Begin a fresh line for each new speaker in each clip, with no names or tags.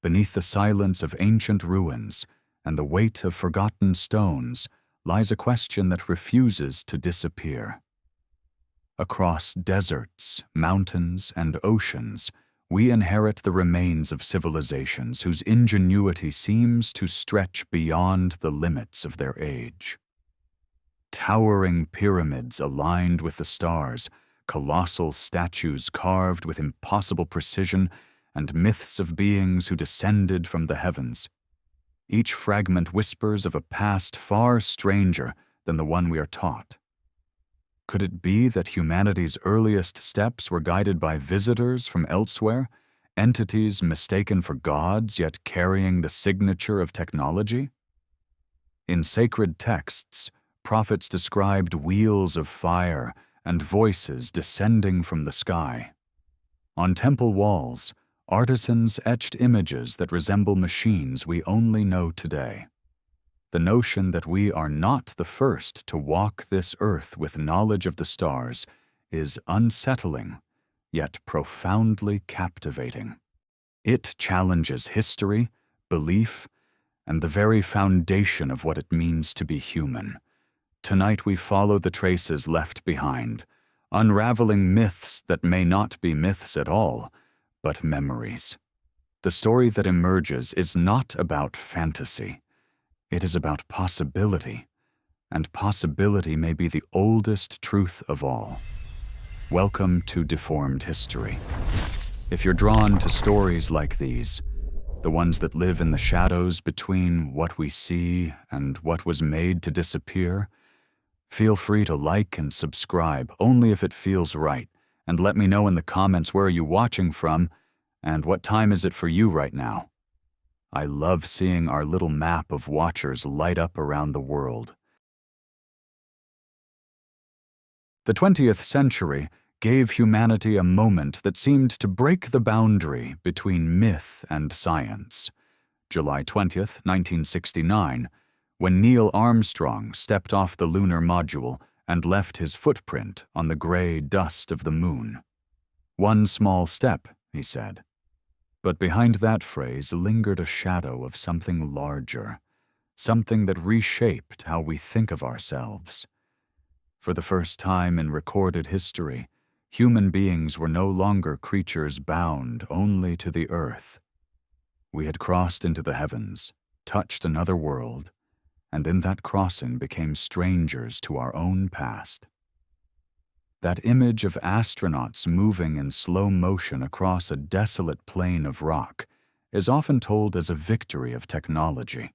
beneath the silence of ancient ruins and the weight of forgotten stones, lies a question that refuses to disappear. Across deserts, mountains, and oceans, we inherit the remains of civilizations whose ingenuity seems to stretch beyond the limits of their age. Towering pyramids aligned with the stars, colossal statues carved with impossible precision, and myths of beings who descended from the heavens. Each fragment whispers of a past far stranger than the one we are taught. Could it be that humanity's earliest steps were guided by visitors from elsewhere, entities mistaken for gods yet carrying the signature of technology? In sacred texts, prophets described wheels of fire and voices descending from the sky. On temple walls, artisans etched images that resemble machines we only know today. The notion that we are not the first to walk this earth with knowledge of the stars is unsettling, yet profoundly captivating. It challenges history, belief, and the very foundation of what it means to be human. Tonight we follow the traces left behind, unraveling myths that may not be myths at all, but memories. The story that emerges is not about fantasy. It is about possibility, and possibility may be the oldest truth of all. Welcome to Deformed History. If you're drawn to stories like these, the ones that live in the shadows between what we see and what was made to disappear, feel free to like and subscribe only if it feels right, and let me know in the comments where are you watching from and what time is it for you right now. I love seeing our little map of watchers light up around the world. The 20th century gave humanity a moment that seemed to break the boundary between myth and science. July 20th, 1969, when Neil Armstrong stepped off the lunar module and left his footprint on the gray dust of the moon. "One small step," he said. But behind that phrase lingered a shadow of something larger, something that reshaped how we think of ourselves. For the first time in recorded history, human beings were no longer creatures bound only to the earth. We had crossed into the heavens, touched another world, and in that crossing became strangers to our own past. That image of astronauts moving in slow motion across a desolate plain of rock is often told as a victory of technology.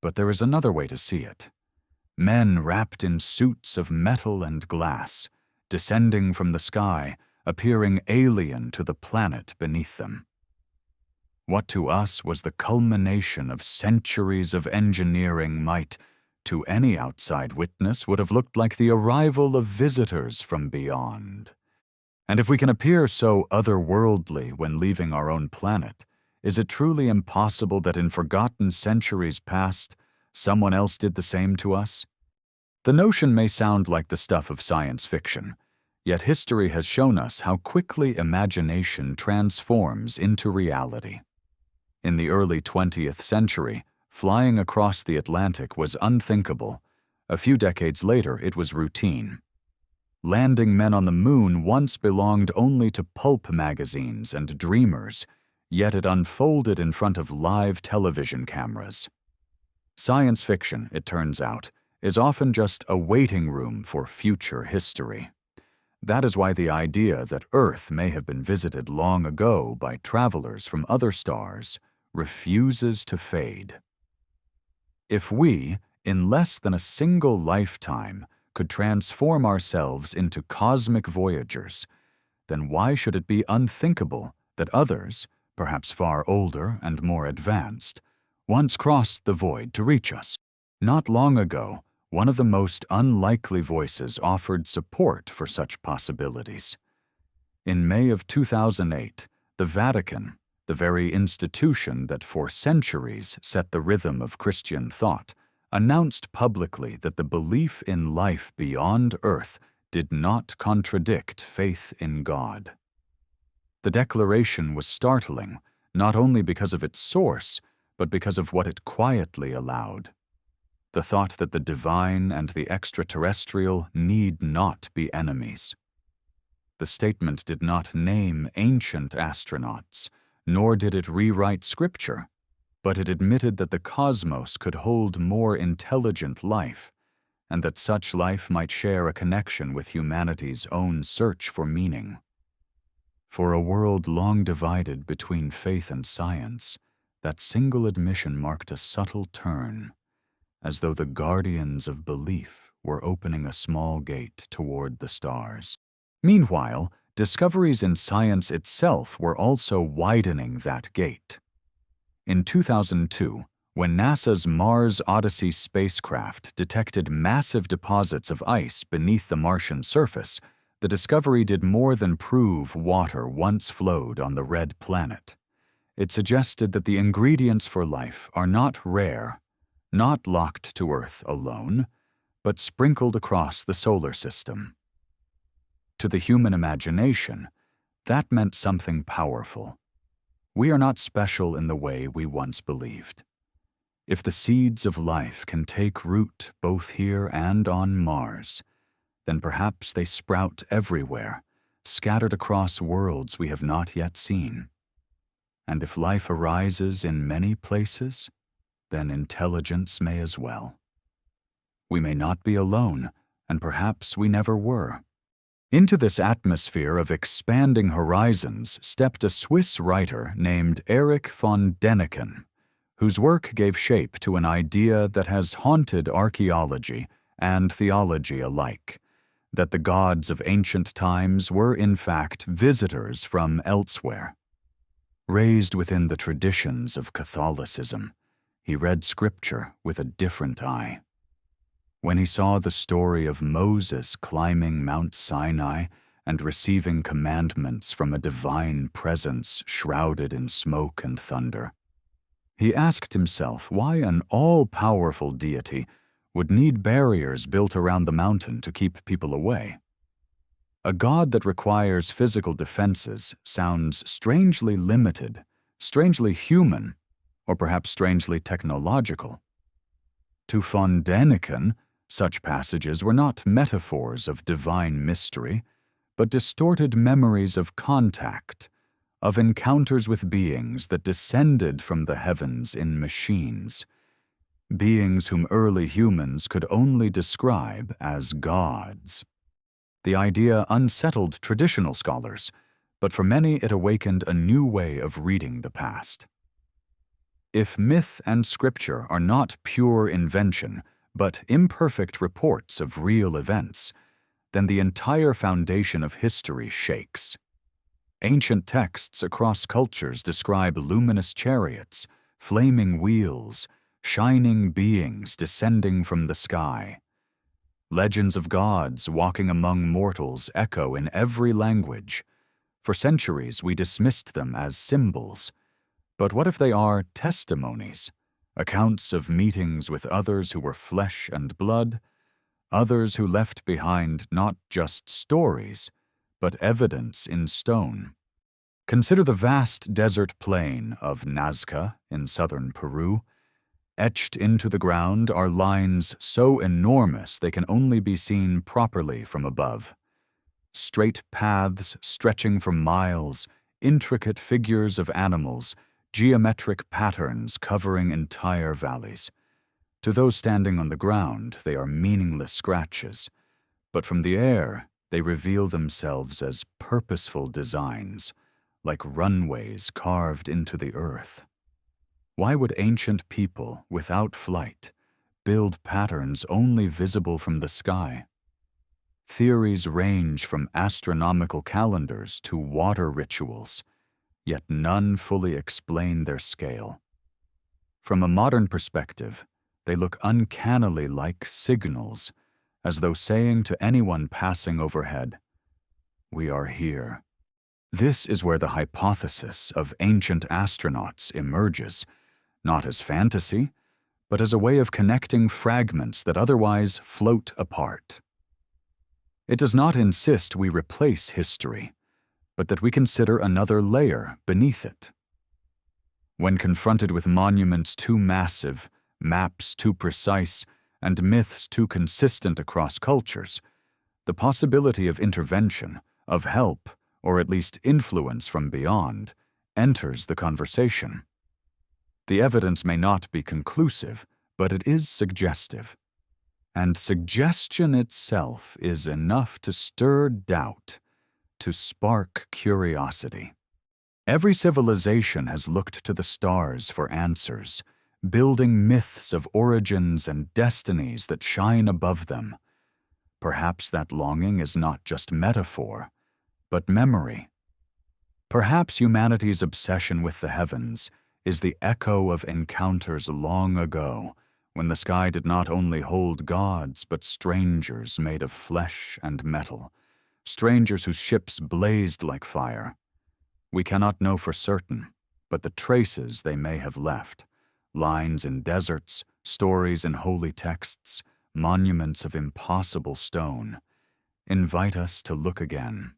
But there is another way to see it. Men wrapped in suits of metal and glass, descending from the sky, appearing alien to the planet beneath them. What to us was the culmination of centuries of engineering might, to any outside witness, would have looked like the arrival of visitors from beyond. And if we can appear so otherworldly when leaving our own planet, is it truly impossible that in forgotten centuries past, someone else did the same to us? The notion may sound like the stuff of science fiction, yet history has shown us how quickly imagination transforms into reality. In the early 20th century, flying across the Atlantic was unthinkable. A few decades later, it was routine. Landing men on the moon once belonged only to pulp magazines and dreamers, yet it unfolded in front of live television cameras. Science fiction, it turns out, is often just a waiting room for future history. That is why the idea that Earth may have been visited long ago by travelers from other stars refuses to fade. If we, in less than a single lifetime, could transform ourselves into cosmic voyagers, then why should it be unthinkable that others, perhaps far older and more advanced, once crossed the void to reach us? Not long ago, one of the most unlikely voices offered support for such possibilities. In May of 2008, the Vatican, the very institution that for centuries set the rhythm of Christian thought, announced publicly that the belief in life beyond Earth did not contradict faith in God. The declaration was startling not only because of its source, but because of what it quietly allowed. The thought that the divine and the extraterrestrial need not be enemies. The statement did not name ancient astronauts, nor did it rewrite scripture, but it admitted that the cosmos could hold more intelligent life, and that such life might share a connection with humanity's own search for meaning. For a world long divided between faith and science, that single admission marked a subtle turn, as though the guardians of belief were opening a small gate toward the stars. Meanwhile, discoveries in science itself were also widening that gate. In 2002, when NASA's Mars Odyssey spacecraft detected massive deposits of ice beneath the Martian surface, the discovery did more than prove water once flowed on the red planet. It suggested that the ingredients for life are not rare, not locked to Earth alone, but sprinkled across the solar system. To the human imagination, that meant something powerful. We are not special in the way we once believed. If the seeds of life can take root both here and on Mars, then perhaps they sprout everywhere, scattered across worlds we have not yet seen. And if life arises in many places, then intelligence may as well. We may not be alone, and perhaps we never were. Into this atmosphere of expanding horizons stepped a Swiss writer named Erich von Däniken, whose work gave shape to an idea that has haunted archaeology and theology alike, that the gods of ancient times were in fact visitors from elsewhere. Raised within the traditions of Catholicism, he read scripture with a different eye. When he saw the story of Moses climbing Mount Sinai and receiving commandments from a divine presence shrouded in smoke and thunder, he asked himself why an all-powerful deity would need barriers built around the mountain to keep people away. A god that requires physical defenses sounds strangely limited, strangely human, or perhaps strangely technological. To von Däniken, such passages were not metaphors of divine mystery, but distorted memories of contact, of encounters with beings that descended from the heavens in machines, beings whom early humans could only describe as gods. The idea unsettled traditional scholars, but for many it awakened a new way of reading the past. If myth and scripture are not pure invention, but imperfect reports of real events, then the entire foundation of history shakes. Ancient texts across cultures describe luminous chariots, flaming wheels, shining beings descending from the sky. Legends of gods walking among mortals echo in every language. For centuries we dismissed them as symbols. But what if they are testimonies? Accounts of meetings with others who were flesh and blood, others who left behind not just stories, but evidence in stone. Consider the vast desert plain of Nazca in southern Peru. Etched into the ground are lines so enormous they can only be seen properly from above. Straight paths stretching for miles, intricate figures of animals, geometric patterns covering entire valleys. To those standing on the ground, they are meaningless scratches, but from the air, they reveal themselves as purposeful designs, like runways carved into the earth. Why would ancient people, without flight, build patterns only visible from the sky? Theories range from astronomical calendars to water rituals, yet none fully explain their scale. From a modern perspective, they look uncannily like signals, as though saying to anyone passing overhead, "We are here." This is where the hypothesis of ancient astronauts emerges, not as fantasy, but as a way of connecting fragments that otherwise float apart. It does not insist we replace history, but that we consider another layer beneath it. When confronted with monuments too massive, maps too precise, and myths too consistent across cultures, the possibility of intervention, of help, or at least influence from beyond, enters the conversation. The evidence may not be conclusive, but it is suggestive. And suggestion itself is enough to stir doubt, to spark curiosity. Every civilization has looked to the stars for answers, building myths of origins and destinies that shine above them. Perhaps that longing is not just metaphor, but memory. Perhaps humanity's obsession with the heavens is the echo of encounters long ago, when the sky did not only hold gods but strangers made of flesh and metal, strangers whose ships blazed like fire. We cannot know for certain, but the traces they may have left, lines in deserts, stories in holy texts, monuments of impossible stone, invite us to look again.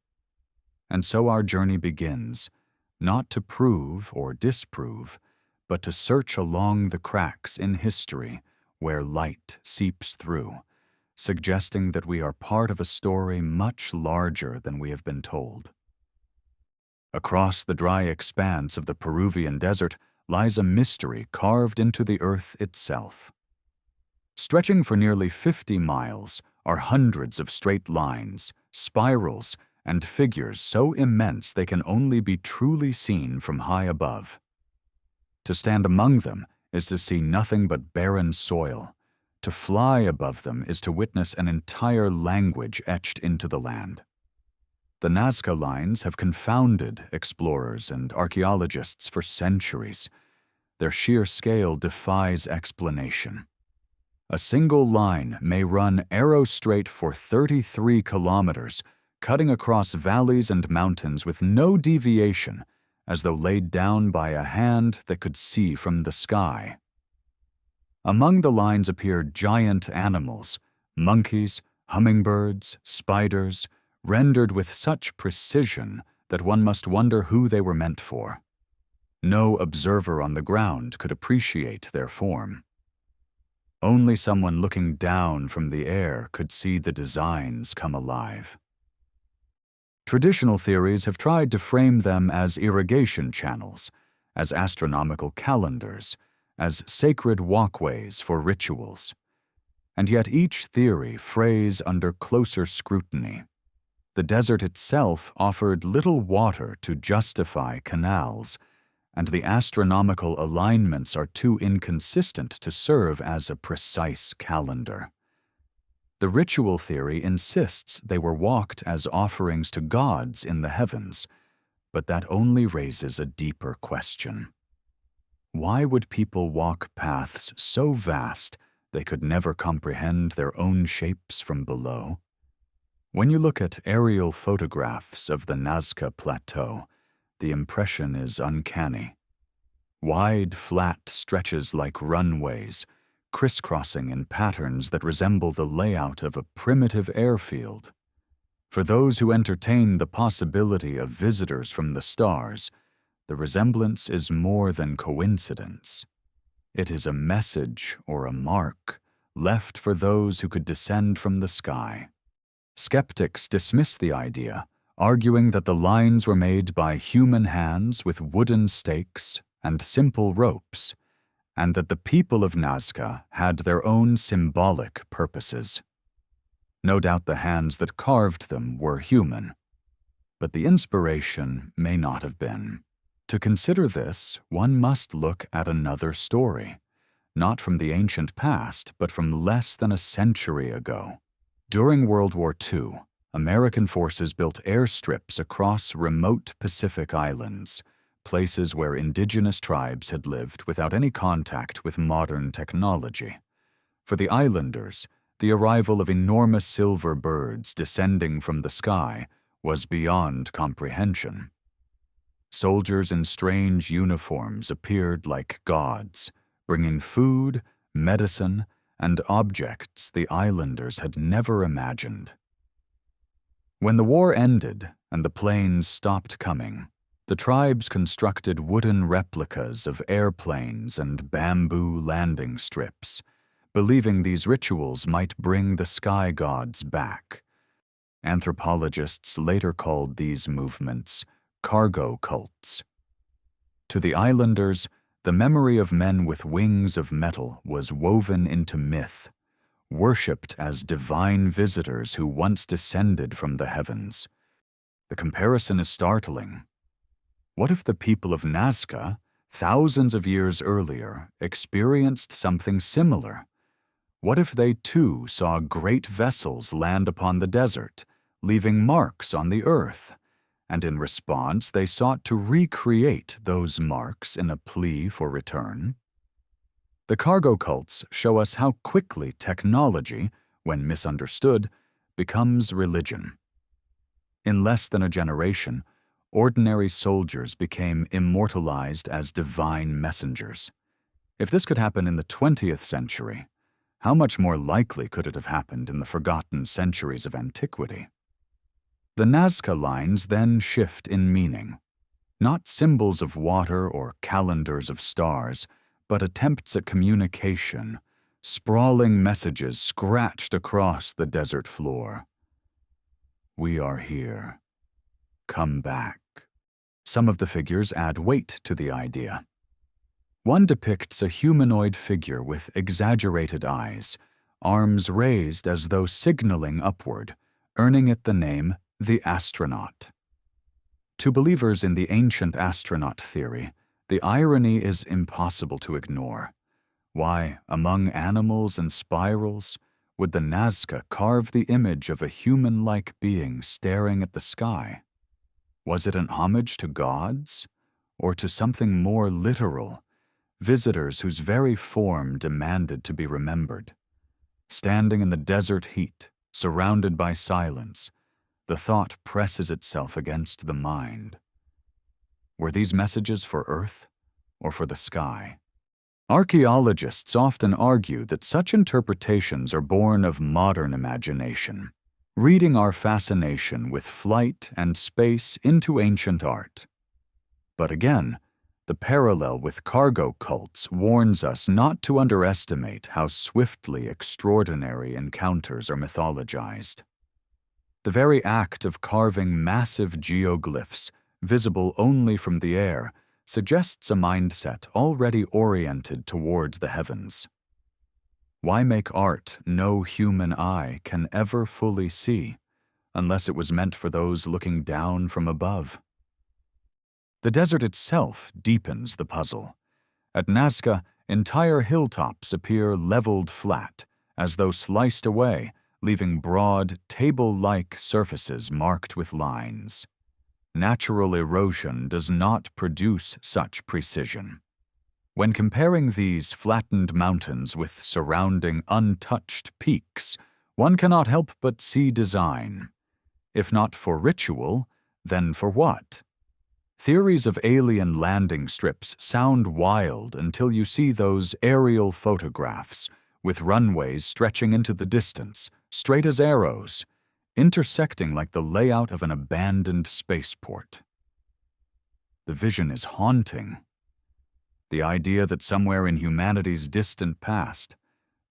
And so our journey begins, not to prove or disprove, but to search along the cracks in history where light seeps through, suggesting that we are part of a story much larger than we have been told. Across the dry expanse of the Peruvian desert lies a mystery carved into the earth itself. Stretching for nearly 50 miles are hundreds of straight lines, spirals, and figures so immense they can only be truly seen from high above. To stand among them is to see nothing but barren soil. To fly above them is to witness an entire language etched into the land. The Nazca Lines have confounded explorers and archaeologists for centuries. Their sheer scale defies explanation. A single line may run arrow-straight for 33 kilometers, cutting across valleys and mountains with no deviation, as though laid down by a hand that could see from the sky. Among the lines appear giant animals, monkeys, hummingbirds, spiders, rendered with such precision that one must wonder who they were meant for. No observer on the ground could appreciate their form. Only someone looking down from the air could see the designs come alive. Traditional theories have tried to frame them as irrigation channels, as astronomical calendars, as sacred walkways for rituals. And yet each theory frays under closer scrutiny. The desert itself offered little water to justify canals, and the astronomical alignments are too inconsistent to serve as a precise calendar. The ritual theory insists they were walked as offerings to gods in the heavens, but that only raises a deeper question. Why would people walk paths so vast they could never comprehend their own shapes from below? When you look at aerial photographs of the Nazca Plateau, the impression is uncanny. Wide, flat stretches like runways, crisscrossing in patterns that resemble the layout of a primitive airfield. For those who entertain the possibility of visitors from the stars, the resemblance is more than coincidence. It is a message or a mark left for those who could descend from the sky. Skeptics dismiss the idea, arguing that the lines were made by human hands with wooden stakes and simple ropes, and that the people of Nazca had their own symbolic purposes. No doubt the hands that carved them were human, but the inspiration may not have been. To consider this, one must look at another story, not from the ancient past, but from less than a century ago. During World War II, American forces built airstrips across remote Pacific islands, places where indigenous tribes had lived without any contact with modern technology. For the islanders, the arrival of enormous silver birds descending from the sky was beyond comprehension. Soldiers in strange uniforms appeared like gods, bringing food, medicine, and objects the islanders had never imagined. When the war ended and the planes stopped coming, The tribes constructed wooden replicas of airplanes and bamboo landing strips, believing these rituals might bring the sky gods back. Anthropologists later called these movements cargo cults. To the islanders, the memory of men with wings of metal was woven into myth, worshipped as divine visitors who once descended from the heavens. The comparison is startling. What if the people of Nazca, thousands of years earlier, experienced something similar? What if they too saw great vessels land upon the desert, leaving marks on the earth, and in response they sought to recreate those marks in a plea for return? The cargo cults show us how quickly technology, when misunderstood, becomes religion. In less than a generation, ordinary soldiers became immortalized as divine messengers. If this could happen in the 20th century, how much more likely could it have happened in the forgotten centuries of antiquity? The Nazca Lines then shift in meaning. Not symbols of water or calendars of stars, but attempts at communication, sprawling messages scratched across the desert floor. We are here. Come back. Some of the figures add weight to the idea. One depicts a humanoid figure with exaggerated eyes, arms raised as though signaling upward, earning it the name the astronaut. To believers in the Ancient Astronaut Theory, the irony is impossible to ignore. Why, among animals and spirals, would the Nazca carve the image of a human-like being staring at the sky? Was it an homage to gods, or to something more literal, visitors whose very form demanded to be remembered? Standing in the desert heat, surrounded by silence, the thought presses itself against the mind. Were these messages for Earth or for the sky? Archaeologists often argue that such interpretations are born of modern imagination, reading our fascination with flight and space into ancient art. But again, the parallel with cargo cults warns us not to underestimate how swiftly extraordinary encounters are mythologized. The very act of carving massive geoglyphs, visible only from the air, suggests a mindset already oriented toward the heavens. Why make art no human eye can ever fully see, unless it was meant for those looking down from above? The desert itself deepens the puzzle. At Nazca, entire hilltops appear leveled flat, as though sliced away, leaving broad, table-like surfaces marked with lines. Natural erosion does not produce such precision. When comparing these flattened mountains with surrounding untouched peaks, one cannot help but see design. If not for ritual, then for what? Theories of alien landing strips sound wild until you see those aerial photographs, with runways stretching into the distance, straight as arrows, intersecting like the layout of an abandoned spaceport. The vision is haunting. The idea that somewhere in humanity's distant past,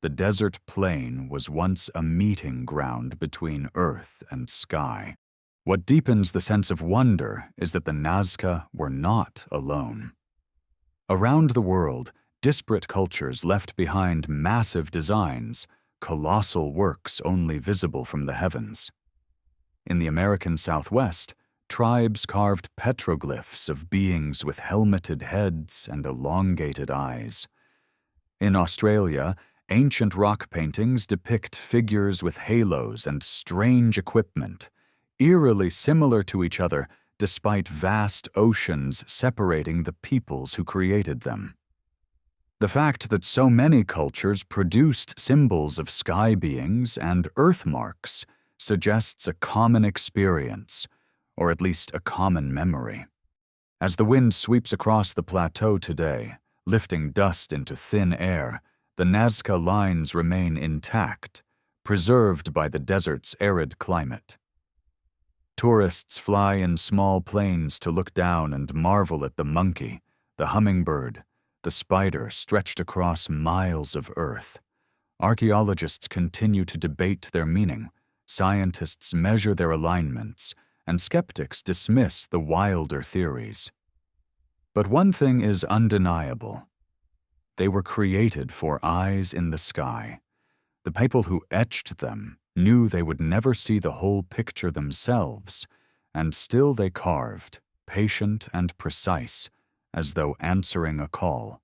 the desert plain was once a meeting ground between earth and sky. What deepens the sense of wonder is that the Nazca were not alone. Around the world, disparate cultures left behind massive designs, colossal works only visible from the heavens. In the American Southwest, tribes carved petroglyphs of beings with helmeted heads and elongated eyes. In Australia, ancient rock paintings depict figures with halos and strange equipment, eerily similar to each other despite vast oceans separating the peoples who created them. The fact that so many cultures produced symbols of sky beings and earth marks suggests a common experience, or at least a common memory. As the wind sweeps across the plateau today, lifting dust into thin air, the Nazca Lines remain intact, preserved by the desert's arid climate. Tourists fly in small planes to look down and marvel at the monkey, the hummingbird, the spider stretched across miles of earth. Archaeologists continue to debate their meaning, scientists measure their alignments, and skeptics dismiss the wilder theories. But one thing is undeniable. They were created for eyes in the sky. The people who etched them knew they would never see the whole picture themselves, and still they carved, patient and precise, as though answering a call.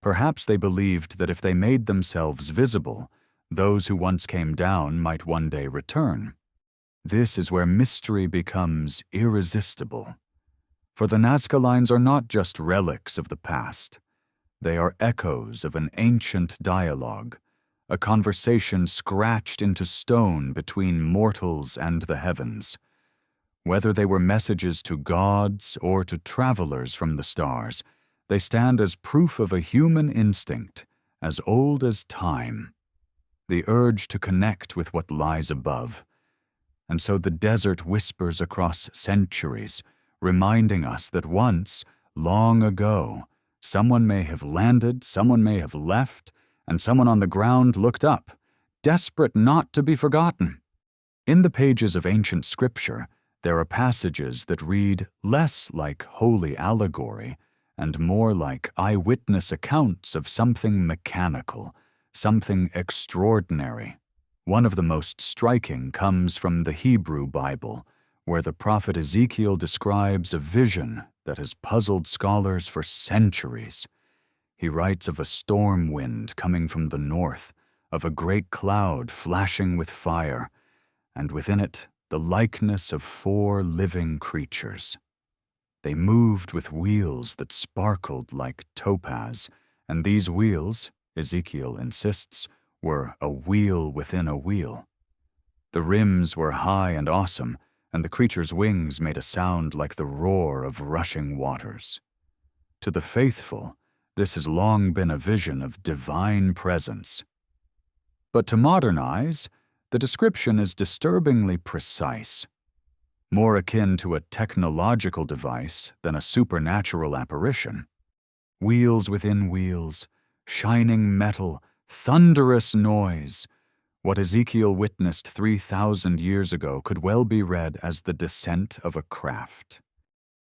Perhaps they believed that if they made themselves visible, those who once came down might one day return. This is where mystery becomes irresistible. For the Nazca Lines are not just relics of the past. They are echoes of an ancient dialogue, a conversation scratched into stone between mortals and the heavens. Whether they were messages to gods or to travelers from the stars, they stand as proof of a human instinct as old as time, the urge to connect with what lies above. And so the desert whispers across centuries, reminding us that once, long ago, someone may have landed, someone may have left, and someone on the ground looked up, desperate not to be forgotten. In the pages of ancient scripture, there are passages that read less like holy allegory and more like eyewitness accounts of something mechanical, something extraordinary. One of the most striking comes from the Hebrew Bible, where the prophet Ezekiel describes a vision that has puzzled scholars for centuries. He writes of a storm wind coming from the north, of a great cloud flashing with fire, and within it the likeness of 4 living creatures. They moved with wheels that sparkled like topaz, and these wheels, Ezekiel insists, were a wheel within a wheel. The rims were high and awesome, and the creatures' wings made a sound like the roar of rushing waters. To the faithful, this has long been a vision of divine presence. But to modern eyes, the description is disturbingly precise, more akin to a technological device than a supernatural apparition. Wheels within wheels, shining metal, thunderous noise. What Ezekiel witnessed 3,000 years ago could well be read as the descent of a craft.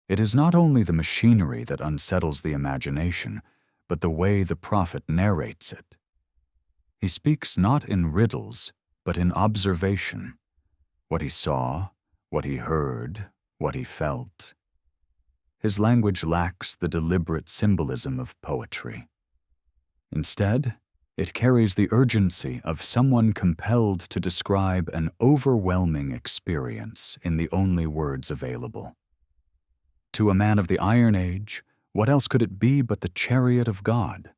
It is not only the machinery that unsettles the imagination, but the way the prophet narrates it. He speaks not in riddles, but in observation. What he saw, what he heard, what he felt. His language lacks the deliberate symbolism of poetry. Instead, it carries the urgency of someone compelled to describe an overwhelming experience in the only words available. To a man of the Iron Age, what else could it be but the chariot of God?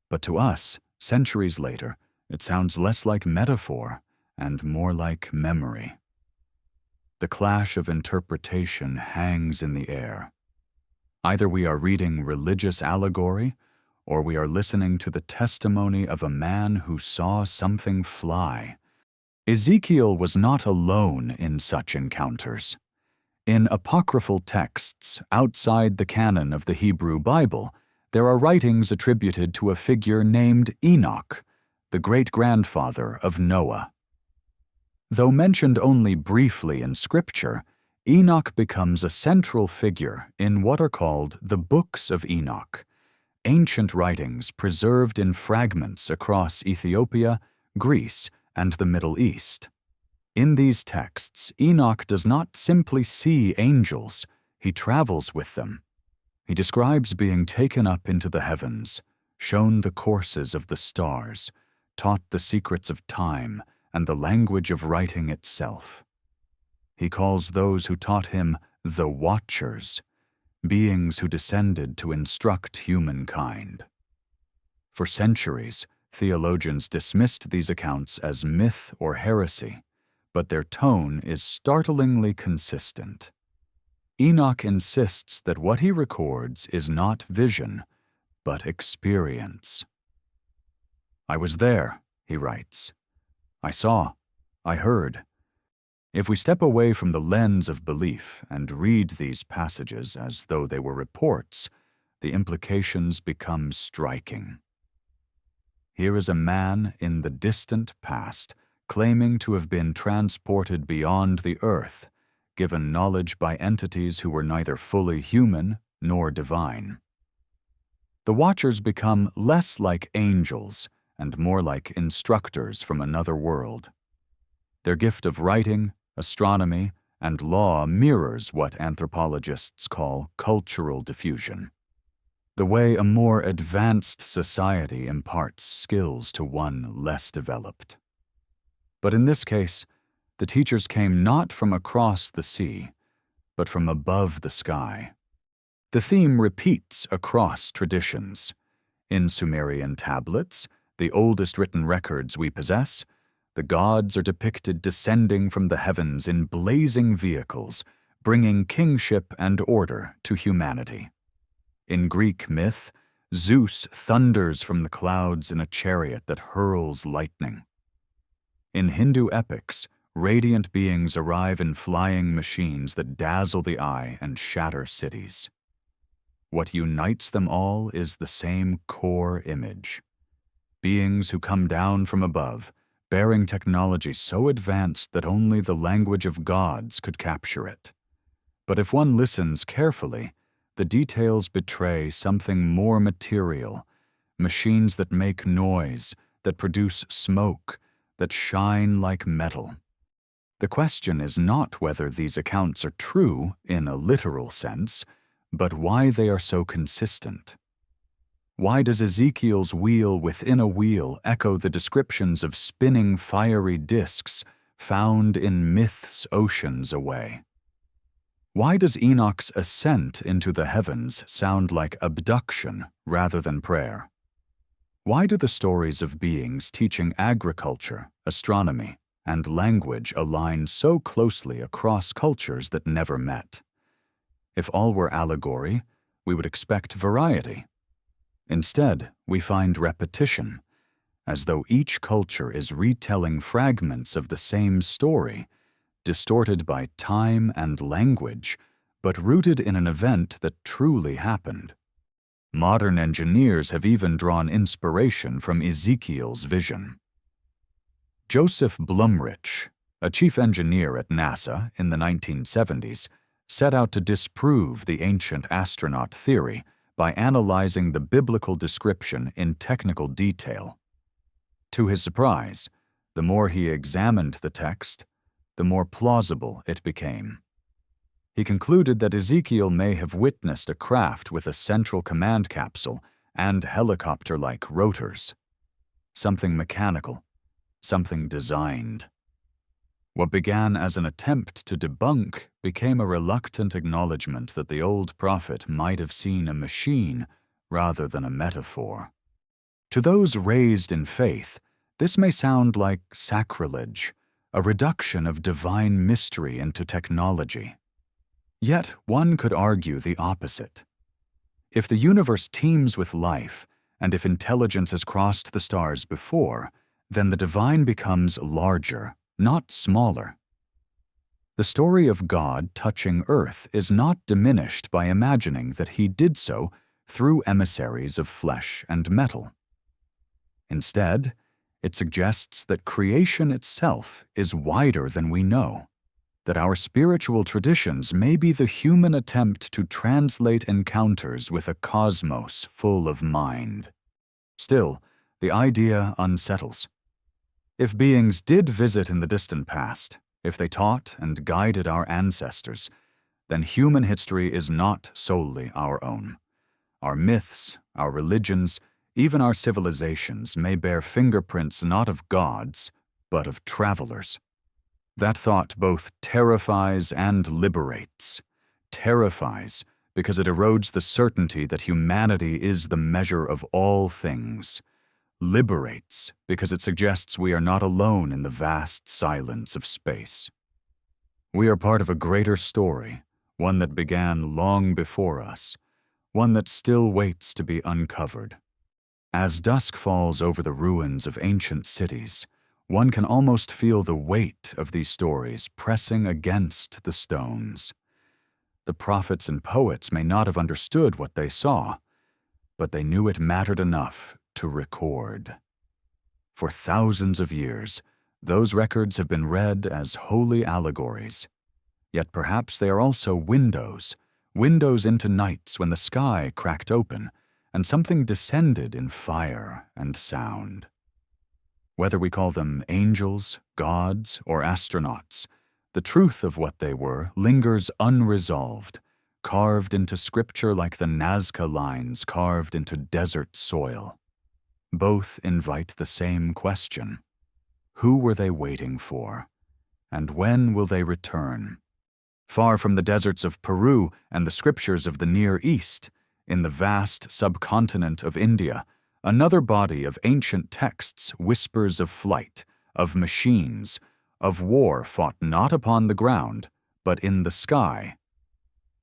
But to us, centuries later, it sounds less like metaphor and more like memory. The clash of interpretation hangs in the air. Either we are reading religious allegory, or we are listening to the testimony of a man who saw something fly. Ezekiel was not alone in such encounters. In apocryphal texts outside the canon of the Hebrew Bible, there are writings attributed to a figure named Enoch, the great-grandfather of Noah. Though mentioned only briefly in Scripture, Enoch becomes a central figure in what are called the Books of Enoch, ancient writings preserved in fragments across Ethiopia, Greece, and the Middle East. In these texts, Enoch does not simply see angels, he travels with them. He describes being taken up into the heavens, shown the courses of the stars, taught the secrets of time and the language of writing itself. He calls those who taught him the Watchers, beings who descended to instruct humankind. For centuries, theologians dismissed these accounts as myth or heresy, but their tone is startlingly consistent. Enoch insists that what he records is not vision, but experience. "I was there," he writes. "I saw, I heard. If we step away from the lens of belief and read these passages as though they were reports, the implications become striking. Here is a man in the distant past claiming to have been transported beyond the earth, given knowledge by entities who were neither fully human nor divine. The watchers become less like angels and more like instructors from another world. Their gift of writing, astronomy, and law mirrors what anthropologists call cultural diffusion, the way a more advanced society imparts skills to one less developed. But in this case, the teachers came not from across the sea, but from above the sky. The theme repeats across traditions. In Sumerian tablets, the oldest written records we possess, the gods are depicted descending from the heavens in blazing vehicles, bringing kingship and order to humanity. In Greek myth, Zeus thunders from the clouds in a chariot that hurls lightning. In Hindu epics, radiant beings arrive in flying machines that dazzle the eye and shatter cities. What unites them all is the same core image. Beings who come down from above, bearing technology so advanced that only the language of gods could capture it. But if one listens carefully, the details betray something more material, machines that make noise, that produce smoke, that shine like metal. The question is not whether these accounts are true in a literal sense, but why they are so consistent. Why does Ezekiel's wheel within a wheel echo the descriptions of spinning fiery discs found in myths oceans away? Why does Enoch's ascent into the heavens sound like abduction rather than prayer? Why do the stories of beings teaching agriculture, astronomy, and language align so closely across cultures that never met? If all were allegory, we would expect variety. Instead, we find repetition, as though each culture is retelling fragments of the same story, distorted by time and language, but rooted in an event that truly happened. Modern engineers have even drawn inspiration from Ezekiel's vision. Joseph Blumrich, a chief engineer at NASA in the 1970s, set out to disprove the Ancient Astronaut Theory by analyzing the biblical description in technical detail. To his surprise, the more he examined the text, the more plausible it became. He concluded that Ezekiel may have witnessed a craft with a central command capsule and helicopter-like rotors. Something mechanical, something designed. What began as an attempt to debunk became a reluctant acknowledgement that the old prophet might have seen a machine rather than a metaphor. To those raised in faith, this may sound like sacrilege, a reduction of divine mystery into technology. Yet one could argue the opposite. If the universe teems with life, and if intelligence has crossed the stars before, then the divine becomes larger, not smaller. The story of God touching Earth is not diminished by imagining that he did so through emissaries of flesh and metal. Instead, it suggests that creation itself is wider than we know, that our spiritual traditions may be the human attempt to translate encounters with a cosmos full of mind. Still, the idea unsettles. If beings did visit in the distant past, if they taught and guided our ancestors, then human history is not solely our own. Our myths, our religions, even our civilizations may bear fingerprints not of gods, but of travelers. That thought both terrifies and liberates. Terrifies because it erodes the certainty that humanity is the measure of all things. Liberates because it suggests we are not alone in the vast silence of space. We are part of a greater story, one that began long before us, one that still waits to be uncovered. As dusk falls over the ruins of ancient cities, One can almost feel the weight of these stories pressing against the stones. The prophets and poets may not have understood what they saw, but they knew it mattered enough to record. For thousands of years, those records have been read as holy allegories. Yet perhaps they are also windows into nights when the sky cracked open and something descended in fire and sound. Whether we call them angels, gods, or astronauts, the truth of what they were lingers unresolved, carved into scripture like the Nazca Lines carved into desert soil. Both invite the same question. Who were they waiting for? And when will they return? Far from the deserts of Peru and the scriptures of the Near East, in the vast subcontinent of India, another body of ancient texts whispers of flight, of machines, of war fought not upon the ground, but in the sky.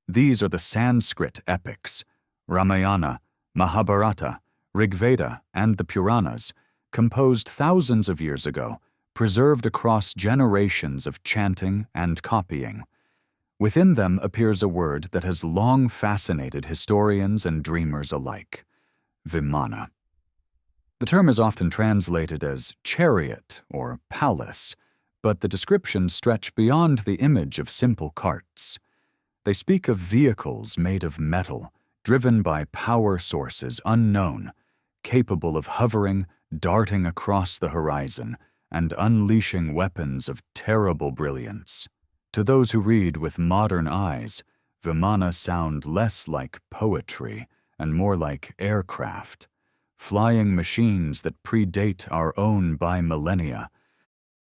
These are the Sanskrit epics, Ramayana, Mahabharata, Rigveda, and the Puranas, composed thousands of years ago, preserved across generations of chanting and copying. Within them appears a word that has long fascinated historians and dreamers alike: Vimana. The term is often translated as chariot or palace, but the descriptions stretch beyond the image of simple carts. They speak of vehicles made of metal, driven by power sources unknown, capable of hovering, darting across the horizon, and unleashing weapons of terrible brilliance. To those who read with modern eyes, Vimana sound less like poetry and more like aircraft, flying machines that predate our own by millennia.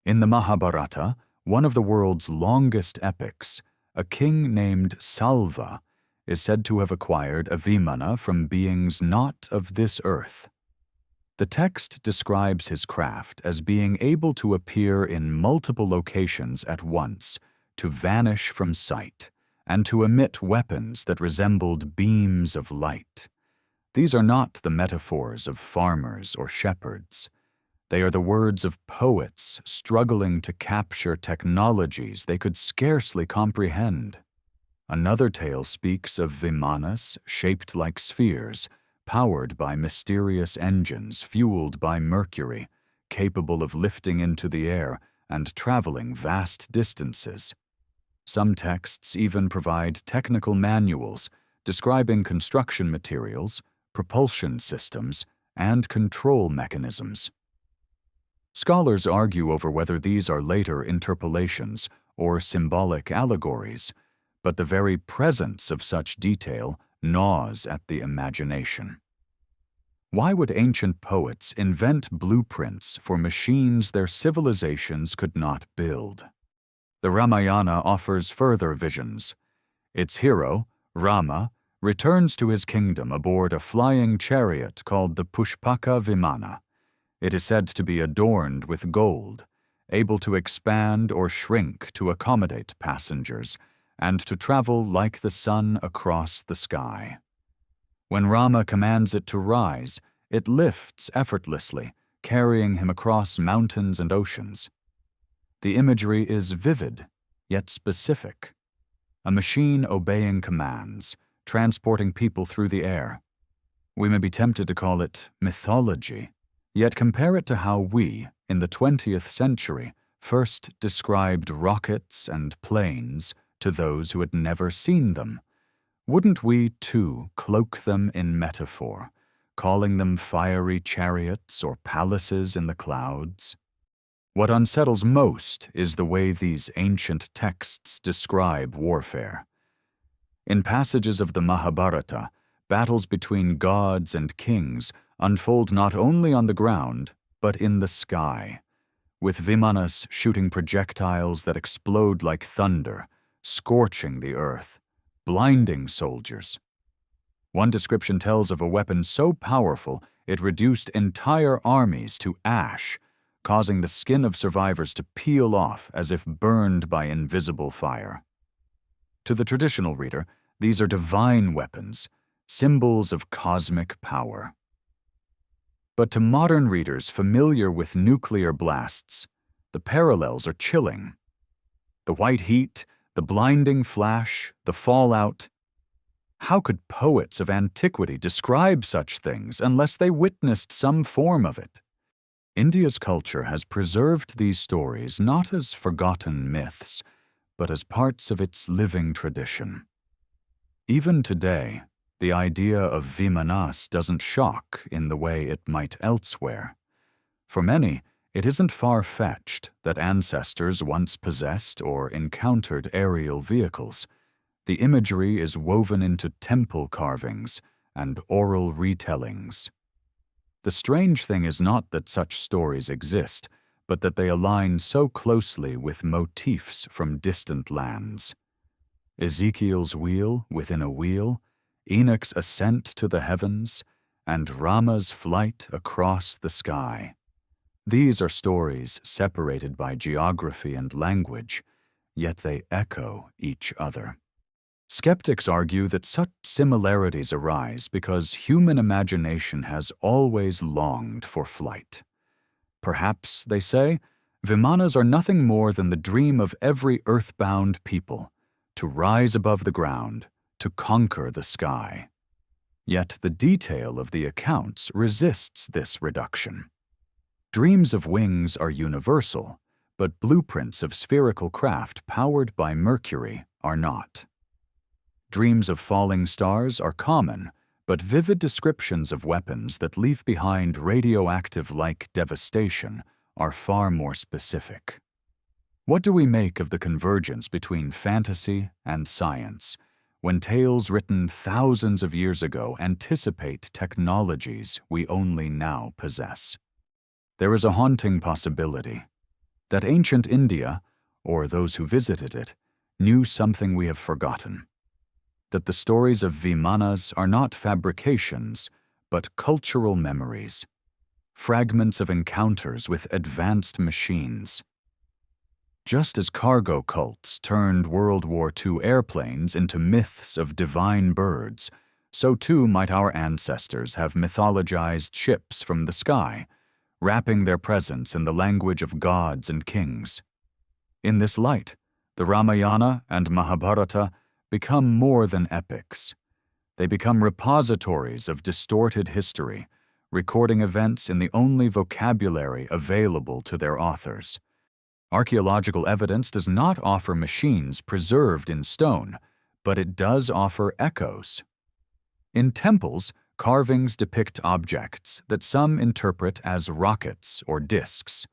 In the Mahabharata, one of the world's longest epics, a king named Salva is said to have acquired a Vimana from beings not of this earth. The text describes his craft as being able to appear in multiple locations at once, to vanish from sight, and to emit weapons that resembled beams of light. These are not the metaphors of farmers or shepherds. They are the words of poets struggling to capture technologies they could scarcely comprehend. Another tale speaks of Vimanas shaped like spheres, powered by mysterious engines fueled by mercury, capable of lifting into the air and traveling vast distances. Some texts even provide technical manuals describing construction materials, propulsion systems, and control mechanisms. Scholars argue over whether these are later interpolations or symbolic allegories, but the very presence of such detail gnaws at the imagination. Why would ancient poets invent blueprints for machines their civilizations could not build? The Ramayana offers further visions. Its hero, Rama, returns to his kingdom aboard a flying chariot called the Pushpaka Vimana. It is said to be adorned with gold, able to expand or shrink to accommodate passengers, and to travel like the sun across the sky. When Rama commands it to rise, it lifts effortlessly, carrying him across mountains and oceans. The imagery is vivid, yet specific. A machine obeying commands, transporting people through the air. We may be tempted to call it mythology, yet compare it to how we, in the 20th century, first described rockets and planes to those who had never seen them. Wouldn't we, too, cloak them in metaphor, calling them fiery chariots or palaces in the clouds? What unsettles most is the way these ancient texts describe warfare. In passages of the Mahabharata, battles between gods and kings unfold not only on the ground, but in the sky, with Vimanas shooting projectiles that explode like thunder, scorching the earth, blinding soldiers. One description tells of a weapon so powerful it reduced entire armies to ash, causing the skin of survivors to peel off as if burned by invisible fire. To the traditional reader, these are divine weapons, symbols of cosmic power. But to modern readers familiar with nuclear blasts, The parallels are chilling. The white heat, the blinding flash, the fallout. How could poets of antiquity describe such things unless they witnessed some form of it? India's culture has preserved these stories not as forgotten myths, but as parts of its living tradition. Even today, the idea of Vimanas doesn't shock in the way it might elsewhere. For many, it isn't far-fetched that ancestors once possessed or encountered aerial vehicles. The imagery is woven into temple carvings and oral retellings. The strange thing is not that such stories exist, but that they align so closely with motifs from distant lands. Ezekiel's wheel within a wheel, Enoch's ascent to the heavens, and Rama's flight across the sky. These are stories separated by geography and language, yet they echo each other. Skeptics argue that such similarities arise because human imagination has always longed for flight. Perhaps, they say, Vimanas are nothing more than the dream of every earthbound people, to rise above the ground, to conquer the sky. Yet the detail of the accounts resists this reduction. Dreams of wings are universal, but blueprints of spherical craft powered by Mercury are not. Dreams of falling stars are common, but vivid descriptions of weapons that leave behind radioactive-like devastation are far more specific. What do we make of the convergence between fantasy and science, when tales written thousands of years ago anticipate technologies we only now possess? There is a haunting possibility that ancient India, or those who visited it, knew something we have forgotten. That the stories of Vimanas are not fabrications, but cultural memories, fragments of encounters with advanced machines. Just as cargo cults turned World War II airplanes into myths of divine birds, so too might our ancestors have mythologized ships from the sky, wrapping their presence in the language of gods and kings. In this light, the Ramayana and Mahabharata become more than epics. They become repositories of distorted history, recording events in the only vocabulary available to their authors. Archaeological evidence does not offer machines preserved in stone, but it does offer echoes. In temples, carvings depict objects that some interpret as rockets or disks.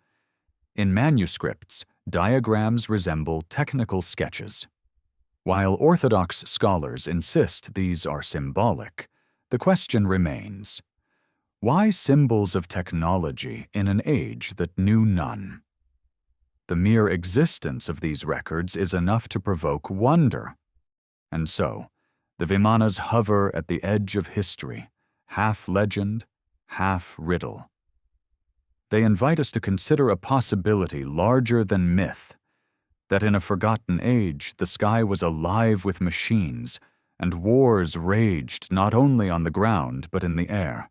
In manuscripts, diagrams resemble technical sketches. While Orthodox scholars insist these are symbolic, the question remains: why symbols of technology in an age that knew none? The mere existence of these records is enough to provoke wonder. And so, the Vimanas hover at the edge of history, half legend, half riddle. They invite us to consider a possibility larger than myth, that in a forgotten age the sky was alive with machines, and wars raged not only on the ground but in the air.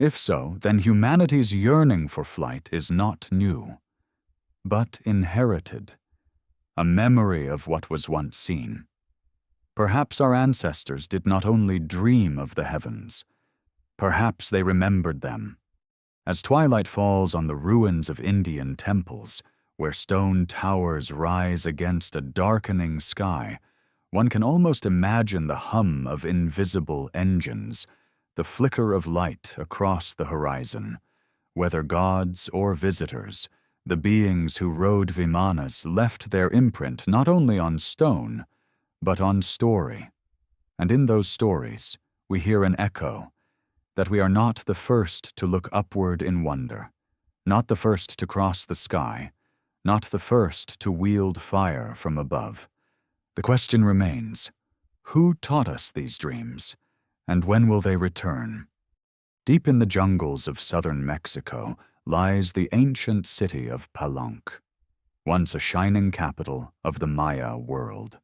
If so, then humanity's yearning for flight is not new, but inherited, a memory of what was once seen. Perhaps our ancestors did not only dream of the heavens, perhaps they remembered them. As twilight falls on the ruins of Indian temples, where stone towers rise against a darkening sky, one can almost imagine the hum of invisible engines, the flicker of light across the horizon. Whether gods or visitors, the beings who rode Vimanas left their imprint not only on stone, but on story. And in those stories, we hear an echo, that we are not the first to look upward in wonder, not the first to cross the sky, not the first to wield fire from above. The question remains: who taught us these dreams, and when will they return? Deep in the jungles of southern Mexico lies the ancient city of Palenque, once a shining capital of the Maya world.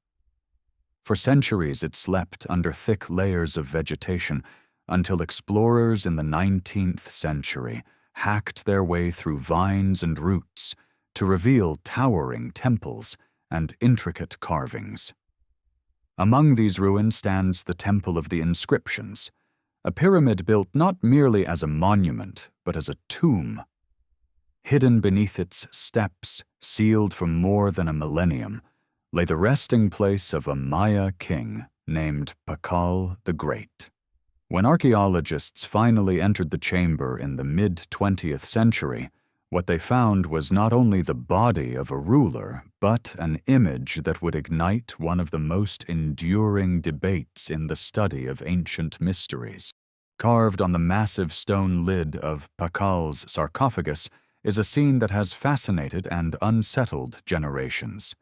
For centuries it slept under thick layers of vegetation until explorers in the 19th century hacked their way through vines and roots, to reveal towering temples and intricate carvings. Among these ruins stands the Temple of the Inscriptions, a pyramid built not merely as a monument, but as a tomb. Hidden beneath its steps, sealed for more than a millennium, lay the resting place of a Maya king named Pakal the Great. When archaeologists finally entered the chamber in the mid-20th century, what they found was not only the body of a ruler, but an image that would ignite one of the most enduring debates in the study of ancient mysteries. Carved on the massive stone lid of Pakal's sarcophagus is a scene that has fascinated and unsettled generations.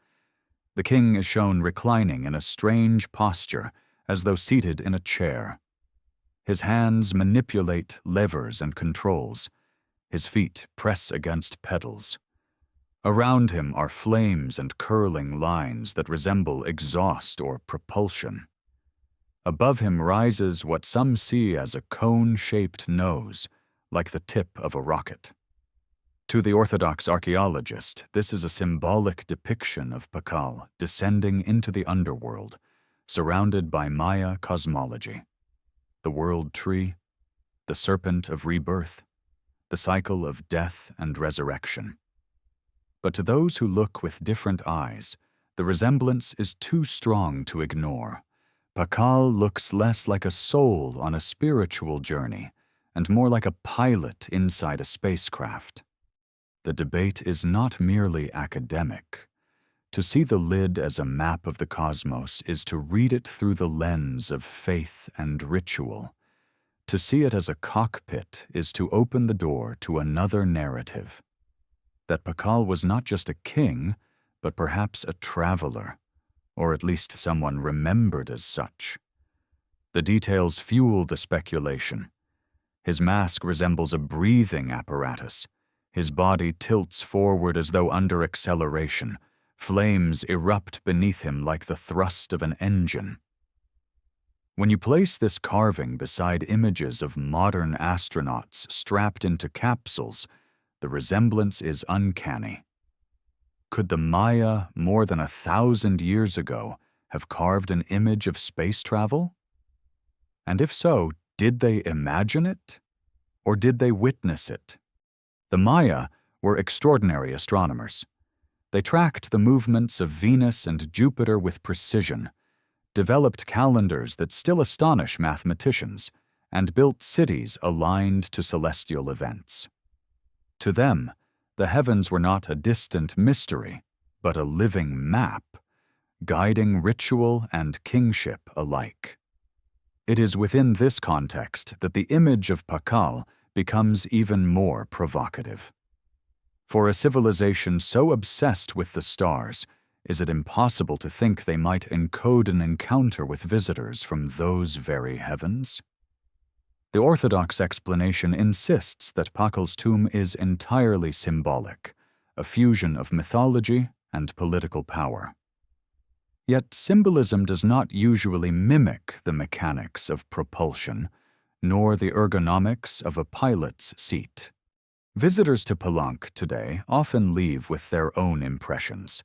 The king is shown reclining in a strange posture, as though seated in a chair. His hands manipulate levers and controls. His feet press against pedals. Around him are flames and curling lines that resemble exhaust or propulsion. Above him rises what some see as a cone-shaped nose, like the tip of a rocket. To the Orthodox archaeologist, this is a symbolic depiction of Pakal descending into the underworld, surrounded by Maya cosmology. The world tree, the serpent of rebirth, the cycle of death and resurrection. But to those who look with different eyes, the resemblance is too strong to ignore. Pakal looks less like a soul on a spiritual journey and more like a pilot inside a spacecraft. The debate is not merely academic. To see the lid as a map of the cosmos is to read it through the lens of faith and ritual. To see it as a cockpit is to open the door to another narrative. That Pakal was not just a king, but perhaps a traveler, or at least someone remembered as such. The details fuel the speculation. His mask resembles a breathing apparatus. His body tilts forward as though under acceleration. Flames erupt beneath him like the thrust of an engine. When you place this carving beside images of modern astronauts strapped into capsules, the resemblance is uncanny. Could the Maya, more than 1,000 years ago, have carved an image of space travel? And if so, did they imagine it? Or did they witness it? The Maya were extraordinary astronomers. They tracked the movements of Venus and Jupiter with precision, developed calendars that still astonish mathematicians, and built cities aligned to celestial events. To them, the heavens were not a distant mystery, but a living map, guiding ritual and kingship alike. It is within this context that the image of Pakal becomes even more provocative. For a civilization so obsessed with the stars, is it impossible to think they might encode an encounter with visitors from those very heavens? The Orthodox explanation insists that Pakal's tomb is entirely symbolic, a fusion of mythology and political power. Yet symbolism does not usually mimic the mechanics of propulsion, nor the ergonomics of a pilot's seat. Visitors to Palenque today often leave with their own impressions.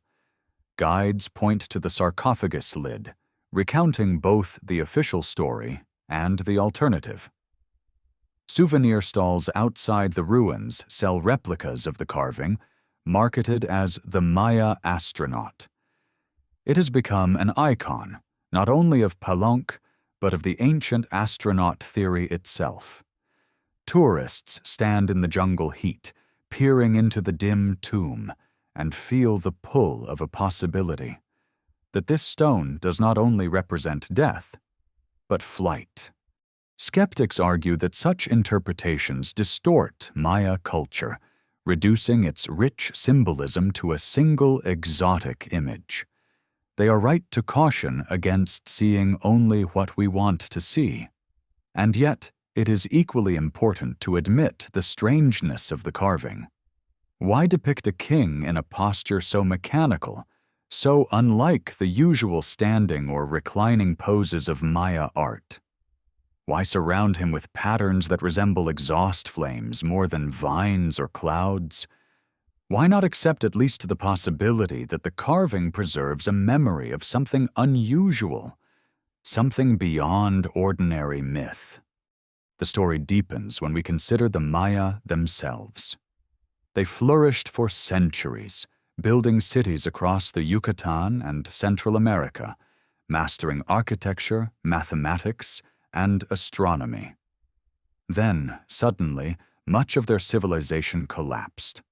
Guides point to the sarcophagus lid, recounting both the official story and the alternative. Souvenir stalls outside the ruins sell replicas of the carving, marketed as the Maya astronaut. It has become an icon, not only of Palenque, but of the ancient astronaut theory itself. Tourists stand in the jungle heat, peering into the dim tomb, and feel the pull of a possibility, that this stone does not only represent death, but flight. Skeptics argue that such interpretations distort Maya culture, reducing its rich symbolism to a single exotic image. They are right to caution against seeing only what we want to see. And yet, it is equally important to admit the strangeness of the carving. Why depict a king in a posture so mechanical, so unlike the usual standing or reclining poses of Maya art? Why surround him with patterns that resemble exhaust flames more than vines or clouds? Why not accept at least the possibility that the carving preserves a memory of something unusual, something beyond ordinary myth? The story deepens when we consider the Maya themselves. They flourished for centuries, building cities across the Yucatan and Central America, mastering architecture, mathematics, and astronomy. Then, suddenly, much of their civilization collapsed.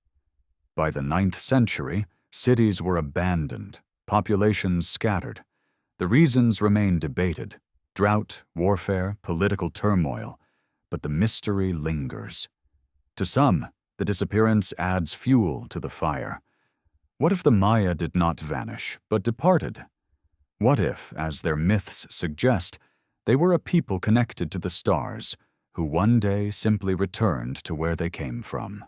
By the 9th century, cities were abandoned, populations scattered. The reasons remain debated: drought, warfare, political turmoil, but the mystery lingers. To some, the disappearance adds fuel to the fire. What if the Maya did not vanish, but departed? What if, as their myths suggest, they were a people connected to the stars, who one day simply returned to where they came from?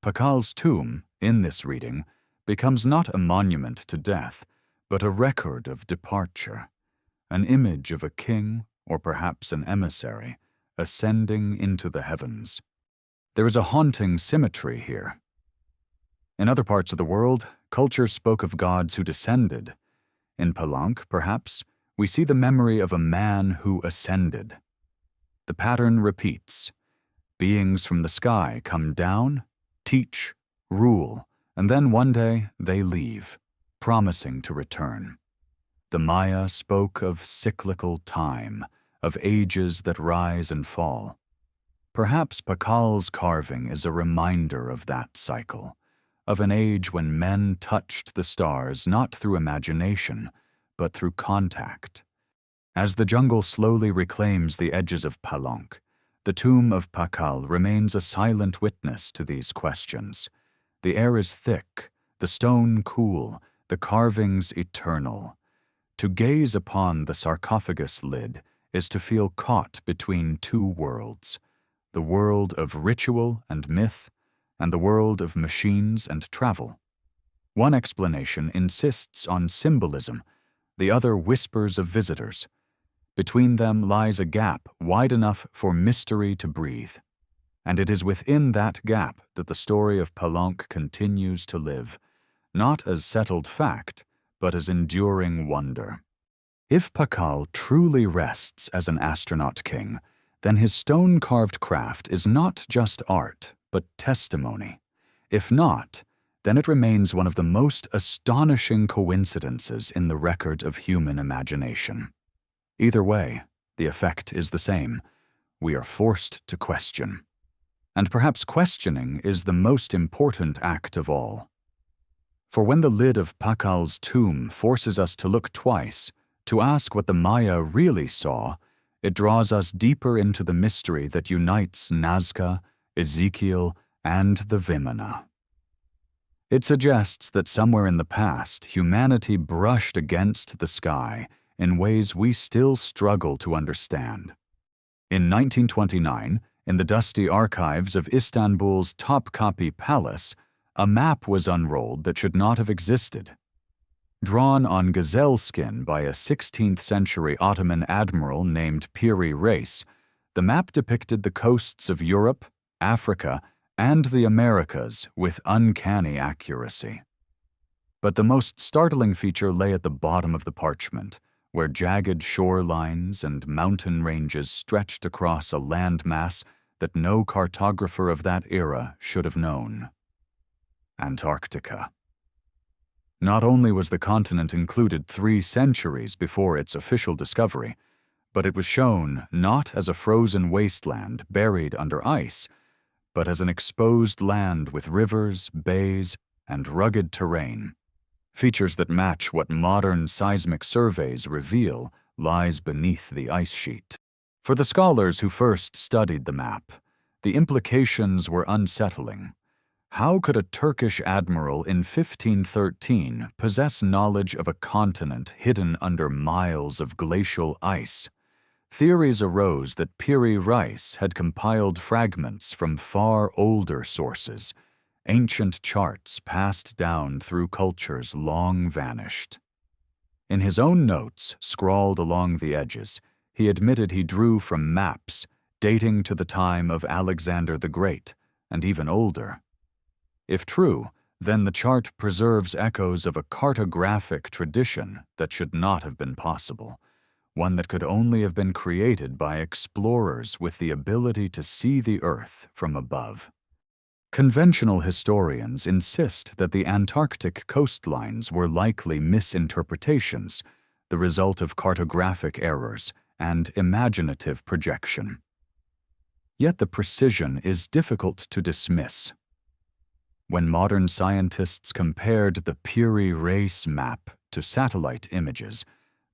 Pakal's tomb, in this reading, becomes not a monument to death, but a record of departure, an image of a king, or perhaps an emissary, ascending into the heavens. There is a haunting symmetry here. In other parts of the world, cultures spoke of gods who descended. In Palenque, perhaps, we see the memory of a man who ascended. The pattern repeats. Beings from the sky come down, teach, rule, and then one day they leave, promising to return. The Maya spoke of cyclical time, of ages that rise and fall. Perhaps Pakal's carving is a reminder of that cycle, of an age when men touched the stars not through imagination, but through contact. As the jungle slowly reclaims the edges of Palenque, the tomb of Pakal remains a silent witness to these questions. The air is thick, the stone cool, the carvings eternal. To gaze upon the sarcophagus lid is to feel caught between two worlds, the world of ritual and myth, and the world of machines and travel. One explanation insists on symbolism, the other whispers of visitors. Between them lies a gap wide enough for mystery to breathe. And it is within that gap that the story of Palenque continues to live, not as settled fact, but as enduring wonder. If Pakal truly rests as an astronaut king, then his stone-carved craft is not just art, but testimony. If not, then it remains one of the most astonishing coincidences in the record of human imagination. Either way, the effect is the same. We are forced to question. And perhaps questioning is the most important act of all. For when the lid of Pakal's tomb forces us to look twice, to ask what the Maya really saw, it draws us deeper into the mystery that unites Nazca, Ezekiel, and the Vimana. It suggests that somewhere in the past, humanity brushed against the sky in ways we still struggle to understand. In 1929, in the dusty archives of Istanbul's Topkapi Palace, a map was unrolled that should not have existed. Drawn on gazelle skin by a 16th-century Ottoman admiral named Piri Reis, the map depicted the coasts of Europe, Africa, and the Americas with uncanny accuracy. But the most startling feature lay at the bottom of the parchment, where jagged shorelines and mountain ranges stretched across a landmass that no cartographer of that era should have known: Antarctica. Not only was the continent included 3 centuries before its official discovery, but it was shown not as a frozen wasteland buried under ice, but as an exposed land with rivers, bays, and rugged terrain. Features that match what modern seismic surveys reveal lies beneath the ice sheet. For the scholars who first studied the map, the implications were unsettling. How could a Turkish admiral in 1513 possess knowledge of a continent hidden under miles of glacial ice? Theories arose that Piri Reis had compiled fragments from far older sources, ancient charts passed down through cultures long vanished. In his own notes, scrawled along the edges, he admitted he drew from maps dating to the time of Alexander the Great, and even older. If true, then the chart preserves echoes of a cartographic tradition that should not have been possible, one that could only have been created by explorers with the ability to see the Earth from above. Conventional historians insist that the Antarctic coastlines were likely misinterpretations, the result of cartographic errors and imaginative projection. Yet the precision is difficult to dismiss. When modern scientists compared the Piri Reis map to satellite images,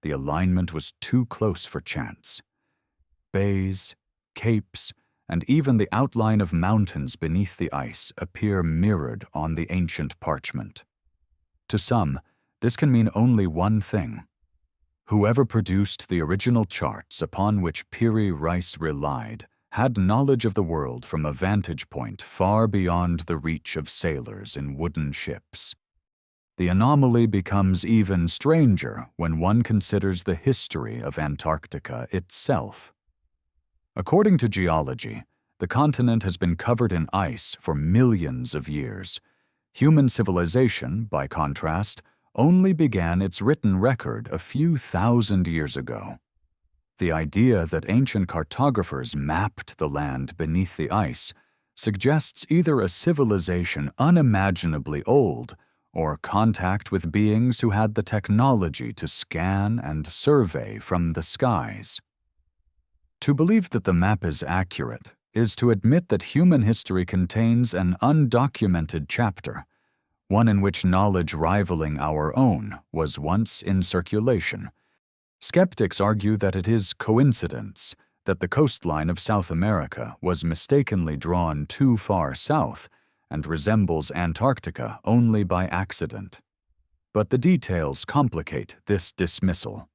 the alignment was too close for chance. Bays, capes, and even the outline of mountains beneath the ice appear mirrored on the ancient parchment. To some, this can mean only one thing. Whoever produced the original charts upon which Piri Reis relied had knowledge of the world from a vantage point far beyond the reach of sailors in wooden ships. The anomaly becomes even stranger when one considers the history of Antarctica itself. According to geology, the continent has been covered in ice for millions of years. Human civilization, by contrast, only began its written record a few thousand years ago. The idea that ancient cartographers mapped the land beneath the ice suggests either a civilization unimaginably old or contact with beings who had the technology to scan and survey from the skies. To believe that the map is accurate is to admit that human history contains an undocumented chapter, one in which knowledge rivaling our own was once in circulation. Skeptics argue that it is coincidence that the coastline of South America was mistakenly drawn too far south and resembles Antarctica only by accident. But the details complicate this dismissal.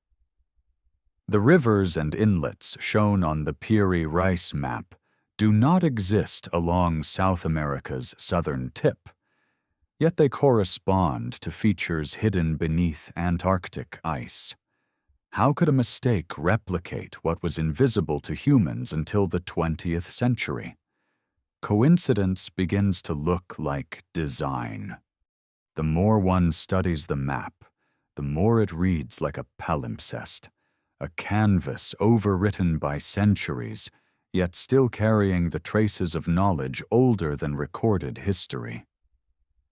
The rivers and inlets shown on the Piri Reis map do not exist along South America's southern tip, yet they correspond to features hidden beneath Antarctic ice. How could a mistake replicate what was invisible to humans until the 20th century? Coincidence begins to look like design. The more one studies the map, the more it reads like a palimpsest, a canvas overwritten by centuries, yet still carrying the traces of knowledge older than recorded history.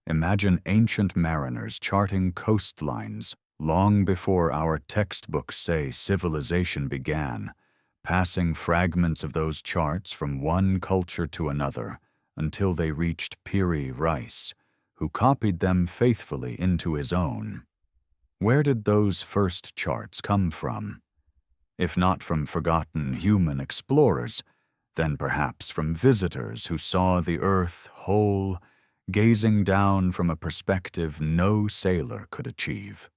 Imagine ancient mariners charting coastlines long before our textbooks say civilization began, passing fragments of those charts from one culture to another until they reached Piri Reis, who copied them faithfully into his own. Where did those first charts come from? If not from forgotten human explorers, then perhaps from visitors who saw the earth whole, gazing down from a perspective no sailor could achieve.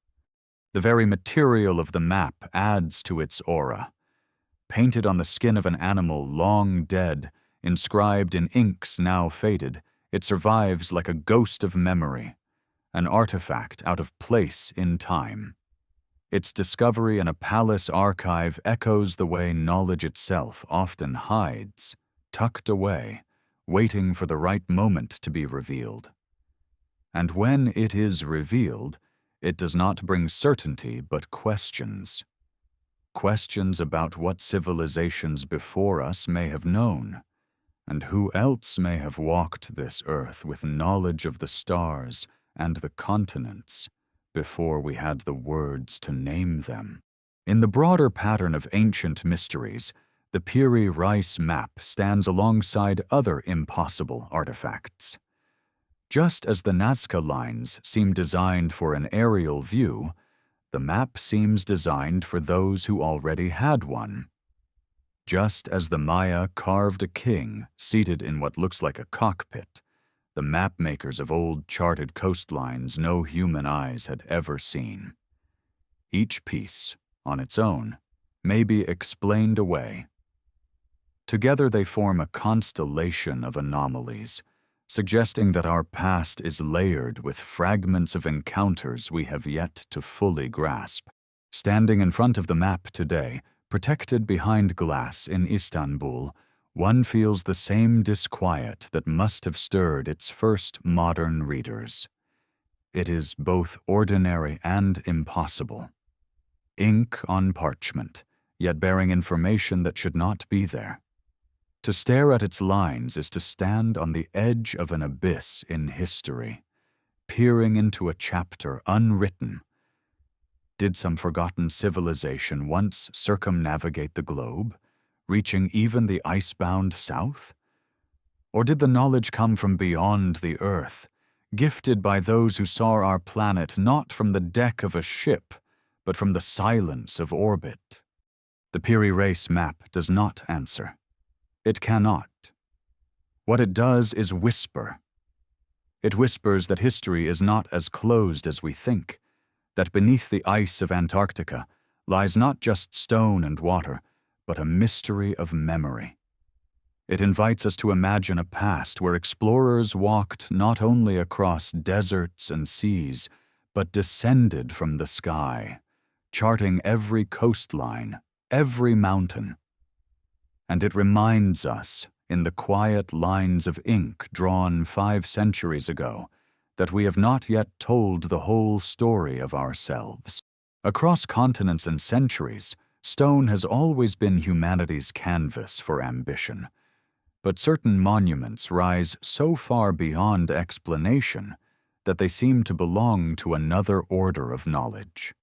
The very material of the map adds to its aura. Painted on the skin of an animal long dead, inscribed in inks now faded, it survives like a ghost of memory, an artifact out of place in time. Its discovery in a palace archive echoes the way knowledge itself often hides, tucked away, waiting for the right moment to be revealed. And when it is revealed, it does not bring certainty but questions. Questions about what civilizations before us may have known, and who else may have walked this earth with knowledge of the stars and the continents before we had the words to name them. In the broader pattern of ancient mysteries, the Piri Reis map stands alongside other impossible artifacts. Just as the Nazca Lines seem designed for an aerial view, the map seems designed for those who already had one. Just as the Maya carved a king seated in what looks like a cockpit, the map-makers of old charted coastlines no human eyes had ever seen. Each piece, on its own, may be explained away. Together they form a constellation of anomalies, suggesting that our past is layered with fragments of encounters we have yet to fully grasp. Standing in front of the map today, protected behind glass in Istanbul, one feels the same disquiet that must have stirred its first modern readers. It is both ordinary and impossible. Ink on parchment, yet bearing information that should not be there. To stare at its lines is to stand on the edge of an abyss in history, peering into a chapter unwritten. Did some forgotten civilization once circumnavigate the globe, reaching even the ice-bound south? Or did the knowledge come from beyond the earth, gifted by those who saw our planet not from the deck of a ship, but from the silence of orbit? The Piri Reis map does not answer. It cannot. What it does is whisper. It whispers that history is not as closed as we think, that beneath the ice of Antarctica lies not just stone and water, but a mystery of memory. It invites us to imagine a past where explorers walked not only across deserts and seas, but descended from the sky, charting every coastline, every mountain. And it reminds us, in the quiet lines of ink drawn 5 centuries ago, that we have not yet told the whole story of ourselves. Across continents and centuries, stone has always been humanity's canvas for ambition. But certain monuments rise so far beyond explanation that they seem to belong to another order of knowledge.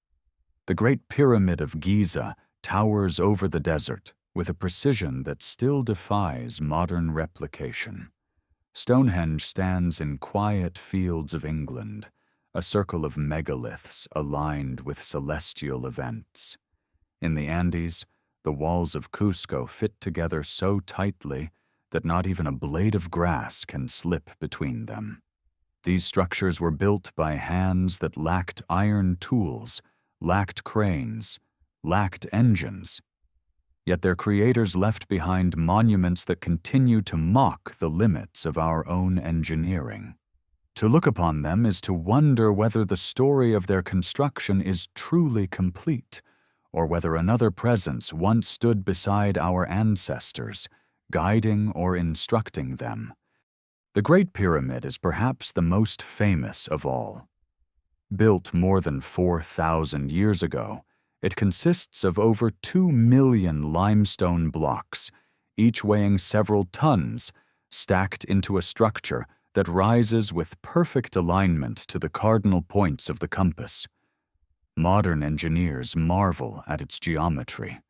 The Great Pyramid of Giza towers over the desert with a precision that still defies modern replication. Stonehenge stands in quiet fields of England, a circle of megaliths aligned with celestial events. In the Andes, the walls of Cusco fit together so tightly that not even a blade of grass can slip between them. These structures were built by hands that lacked iron tools, lacked cranes, lacked engines. Yet their creators left behind monuments that continue to mock the limits of our own engineering. To look upon them is to wonder whether the story of their construction is truly complete, or whether another presence once stood beside our ancestors, guiding or instructing them. The Great Pyramid is perhaps the most famous of all. Built more than 4,000 years ago, it consists of over 2 million limestone blocks, each weighing several tons, stacked into a structure that rises with perfect alignment to the cardinal points of the compass. Modern engineers marvel at its geometry.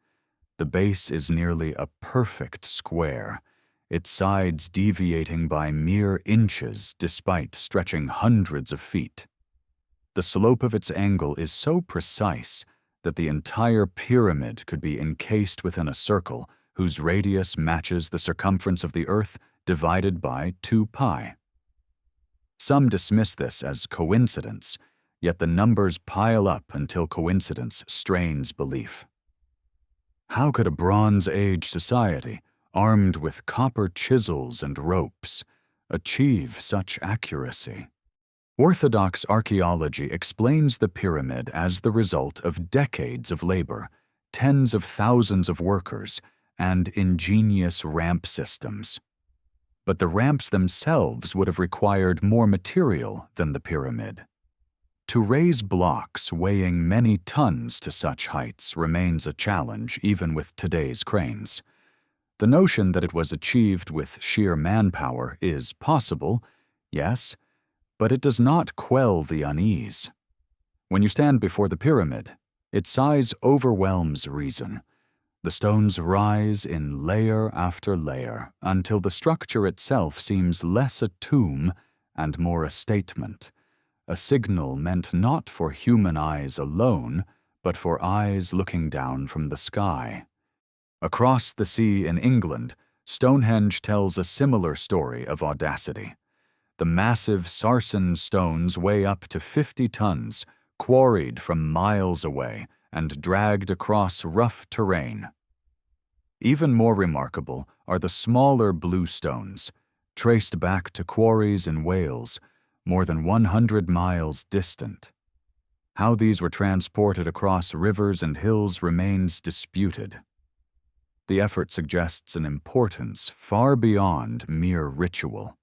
The base is nearly a perfect square, its sides deviating by mere inches despite stretching hundreds of feet. The slope of its angle is so precise that the entire pyramid could be encased within a circle whose radius matches the circumference of the Earth divided by 2 pi. Some dismiss this as coincidence, yet the numbers pile up until coincidence strains belief. How could a Bronze Age society, armed with copper chisels and ropes, achieve such accuracy? Orthodox archaeology explains the pyramid as the result of decades of labor, tens of thousands of workers, and ingenious ramp systems. But the ramps themselves would have required more material than the pyramid. To raise blocks weighing many tons to such heights remains a challenge even with today's cranes. The notion that it was achieved with sheer manpower is possible, yes, but it does not quell the unease. When you stand before the pyramid, its size overwhelms reason. The stones rise in layer after layer until the structure itself seems less a tomb and more a statement, a signal meant not for human eyes alone, but for eyes looking down from the sky. Across the sea in England, Stonehenge tells a similar story of audacity. The massive sarsen stones weigh up to 50 tons, quarried from miles away and dragged across rough terrain. Even more remarkable are the smaller blue stones, traced back to quarries in Wales, more than 100 miles distant. How these were transported across rivers and hills remains disputed. the effort suggests an importance far beyond mere ritual.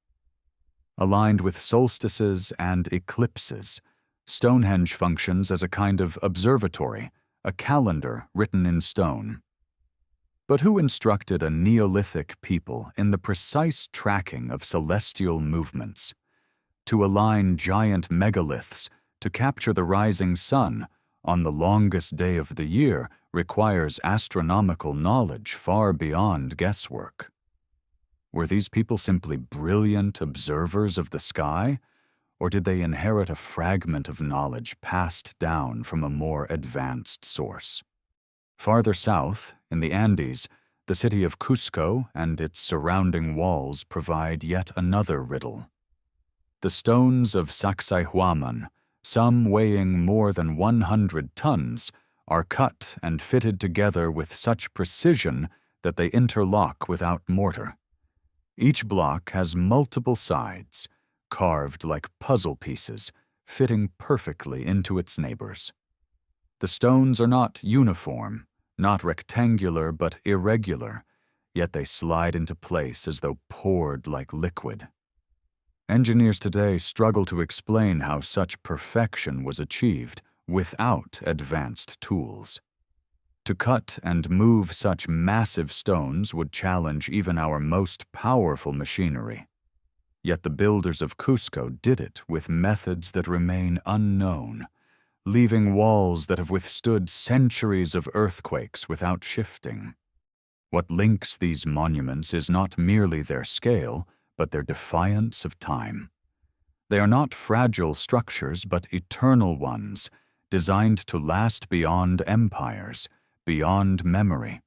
Aligned with solstices and eclipses, Stonehenge functions as a kind of observatory, a calendar written in stone. But who instructed a Neolithic people in the precise tracking of celestial movements? To align giant megaliths to capture the rising sun on the longest day of the year requires astronomical knowledge far beyond guesswork. Were these people simply brilliant observers of the sky, or did they inherit a fragment of knowledge passed down from a more advanced source? Farther south, in the Andes, the city of Cusco and its surrounding walls provide yet another riddle. The stones of Sacsayhuaman, some weighing more than 100 tons, are cut and fitted together with such precision that they interlock without mortar. Each block has multiple sides, carved like puzzle pieces, fitting perfectly into its neighbors. The stones are not uniform, not rectangular but irregular, yet they slide into place as though poured like liquid. Engineers today struggle to explain how such perfection was achieved without advanced tools. To cut and move such massive stones would challenge even our most powerful machinery. Yet the builders of Cusco did it with methods that remain unknown, leaving walls that have withstood centuries of earthquakes without shifting. What links these monuments is not merely their scale, but their defiance of time. They are not fragile structures, but eternal ones, designed to last beyond empires, beyond memory.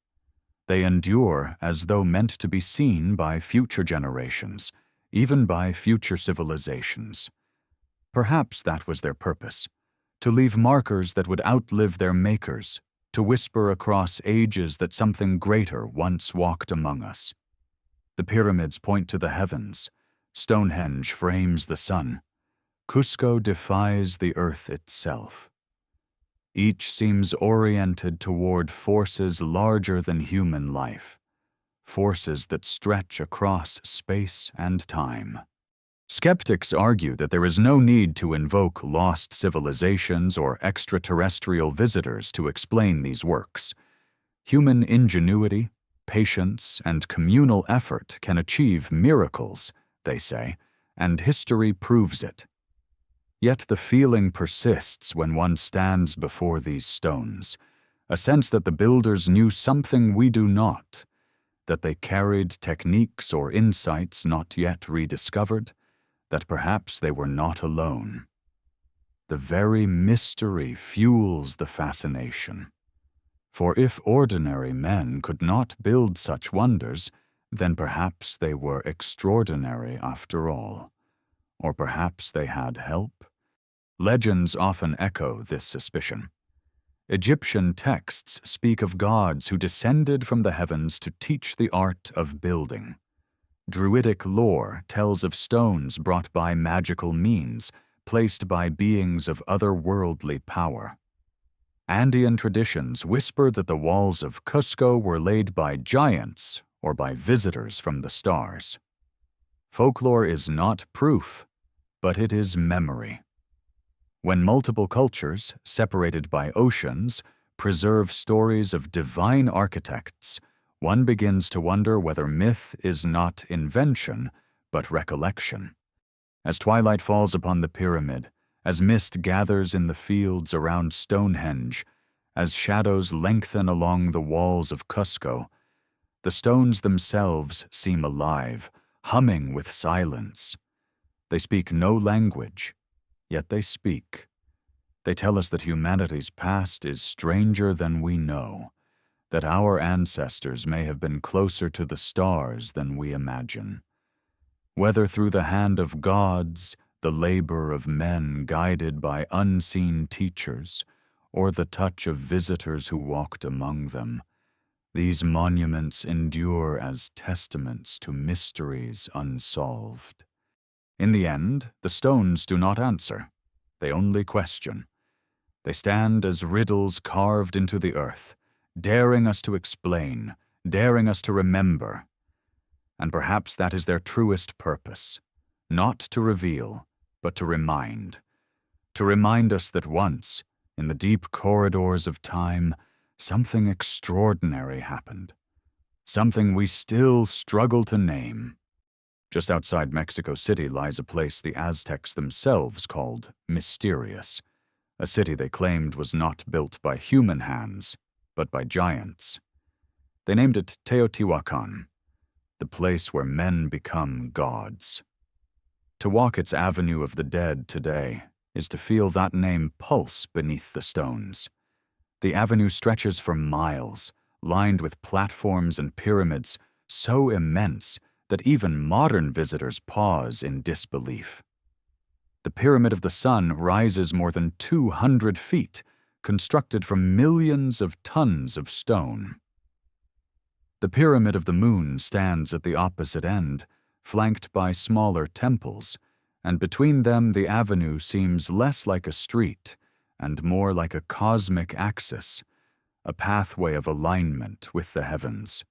They endure as though meant to be seen by future generations, even by future civilizations. Perhaps that was their purpose, to leave markers that would outlive their makers, to whisper across ages that something greater once walked among us. The pyramids point to the heavens. Stonehenge frames the sun. Cusco defies the earth itself. Each seems oriented toward forces larger than human life, forces that stretch across space and time. Skeptics argue that there is no need to invoke lost civilizations or extraterrestrial visitors to explain these works. Human ingenuity, patience, and communal effort can achieve miracles, they say, and history proves it. Yet the feeling persists when one stands before these stones, a sense that the builders knew something we do not, that they carried techniques or insights not yet rediscovered, that perhaps they were not alone. The very mystery fuels the fascination. For if ordinary men could not build such wonders, then perhaps they were extraordinary after all. Or perhaps they had help. Legends often echo this suspicion. Egyptian texts speak of gods who descended from the heavens to teach the art of building. Druidic lore tells of stones brought by magical means, placed by beings of otherworldly power. Andean traditions whisper that the walls of Cusco were laid by giants or by visitors from the stars. Folklore is not proof, but it is memory. When multiple cultures, separated by oceans, preserve stories of divine architects, one begins to wonder whether myth is not invention, but recollection. As twilight falls upon the pyramid, as mist gathers in the fields around Stonehenge, as shadows lengthen along the walls of Cusco, the stones themselves seem alive, humming with silence. They speak no language, yet they speak. They tell us that humanity's past is stranger than we know, that our ancestors may have been closer to the stars than we imagine. Whether through the hand of gods, the labor of men guided by unseen teachers, or the touch of visitors who walked among them, these monuments endure as testaments to mysteries unsolved. In the end, the stones do not answer. They only question. They stand as riddles carved into the earth, daring us to explain, daring us to remember. And perhaps that is their truest purpose, not to reveal, but to remind us that once, in the deep corridors of time, something extraordinary happened, something we still struggle to name. Just outside Mexico City lies a place the Aztecs themselves called mysterious, a city they claimed was not built by human hands, but by giants. They named it Teotihuacan, the place where men become gods. To walk its avenue of the dead today is to feel that name pulse beneath the stones. The avenue stretches for miles, lined with platforms and pyramids so immense that even modern visitors pause in disbelief. The Pyramid of the Sun rises more than 200 feet, constructed from millions of tons of stone. The Pyramid of the Moon stands at the opposite end, flanked by smaller temples, and between them the avenue seems less like a street and more like a cosmic axis, a pathway of alignment with the heavens.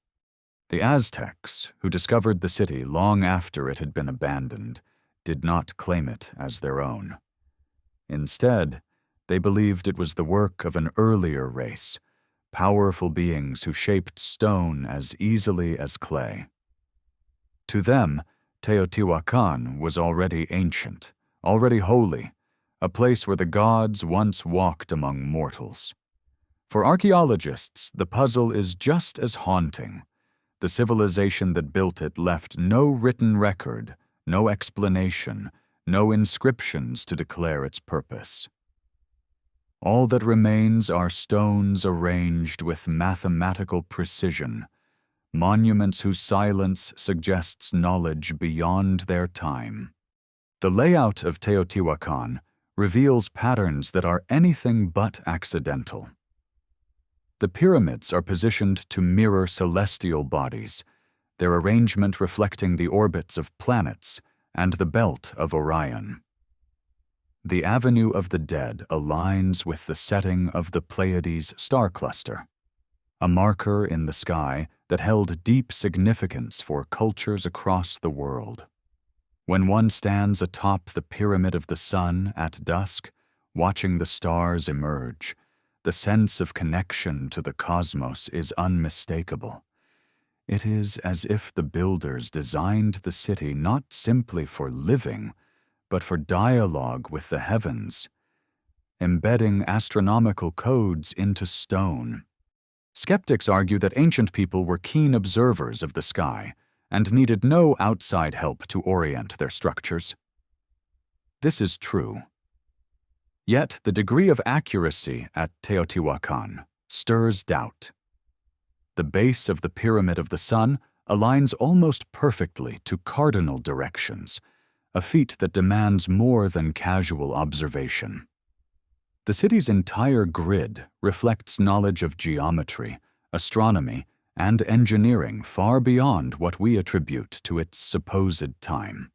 The Aztecs, who discovered the city long after it had been abandoned, did not claim it as their own. Instead, they believed it was the work of an earlier race, powerful beings who shaped stone as easily as clay. To them, Teotihuacan was already ancient, already holy, a place where the gods once walked among mortals. For archaeologists, the puzzle is just as haunting. The civilization that built it left no written record, no explanation, no inscriptions to declare its purpose. All that remains are stones arranged with mathematical precision, monuments whose silence suggests knowledge beyond their time. The layout of Teotihuacan reveals patterns that are anything but accidental. The pyramids are positioned to mirror celestial bodies, their arrangement reflecting the orbits of planets and the belt of Orion. The Avenue of the Dead aligns with the setting of the Pleiades star cluster, a marker in the sky that held deep significance for cultures across the world. When one stands atop the Pyramid of the Sun at dusk, watching the stars emerge, the sense of connection to the cosmos is unmistakable. It is as if the builders designed the city not simply for living, but for dialogue with the heavens, embedding astronomical codes into stone. Skeptics argue that ancient people were keen observers of the sky and needed no outside help to orient their structures. This is true. Yet the degree of accuracy at Teotihuacan stirs doubt. The base of the Pyramid of the Sun aligns almost perfectly to cardinal directions, a feat that demands more than casual observation. The city's entire grid reflects knowledge of geometry, astronomy, and engineering far beyond what we attribute to its supposed time.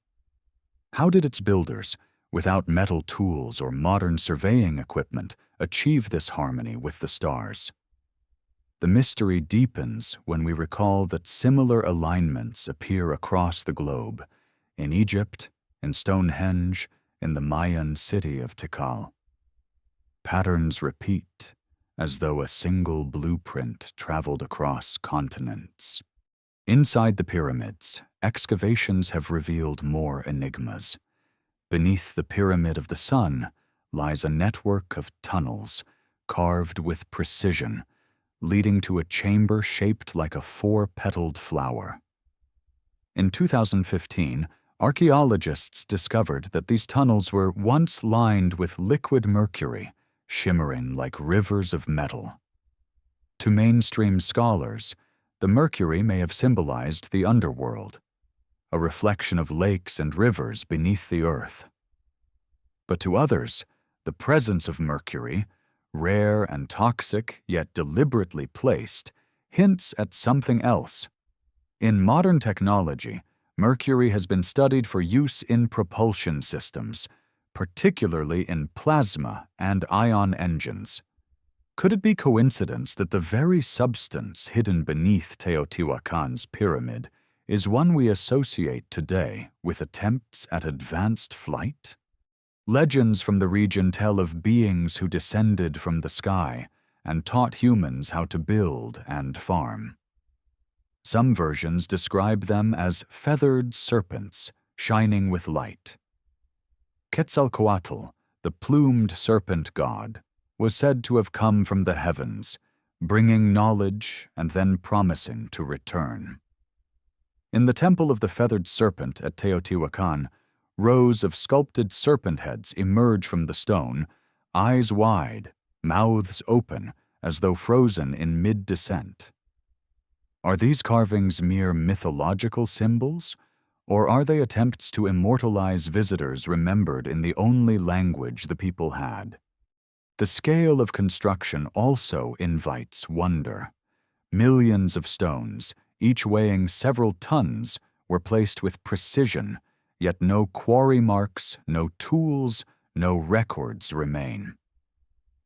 How did its builders, without metal tools or modern surveying equipment, achieve this harmony with the stars? The mystery deepens when we recall that similar alignments appear across the globe, in Egypt, in Stonehenge, in the Mayan city of Tikal. Patterns repeat, as though a single blueprint traveled across continents. Inside the pyramids, excavations have revealed more enigmas. Beneath the Pyramid of the Sun lies a network of tunnels, carved with precision, leading to a chamber shaped like a four-petaled flower. In 2015, archaeologists discovered that these tunnels were once lined with liquid mercury, shimmering like rivers of metal. To mainstream scholars, the mercury may have symbolized the underworld, a reflection of lakes and rivers beneath the earth. But to others, the presence of mercury, rare and toxic yet deliberately placed, hints at something else. In modern technology, mercury has been studied for use in propulsion systems, particularly in plasma and ion engines. Could it be coincidence that the very substance hidden beneath Teotihuacan's pyramid is one we associate today with attempts at advanced flight? Legends from the region tell of beings who descended from the sky and taught humans how to build and farm. Some versions describe them as feathered serpents shining with light. Quetzalcoatl, the plumed serpent god, was said to have come from the heavens, bringing knowledge and then promising to return. In the Temple of the Feathered Serpent at Teotihuacan, rows of sculpted serpent heads emerge from the stone, eyes wide, mouths open, as though frozen in mid-descent. Are these carvings mere mythological symbols, or are they attempts to immortalize visitors remembered in the only language the people had? The scale of construction also invites wonder. Millions of stones, each weighing several tons, were placed with precision, yet no quarry marks, no tools, no records remain.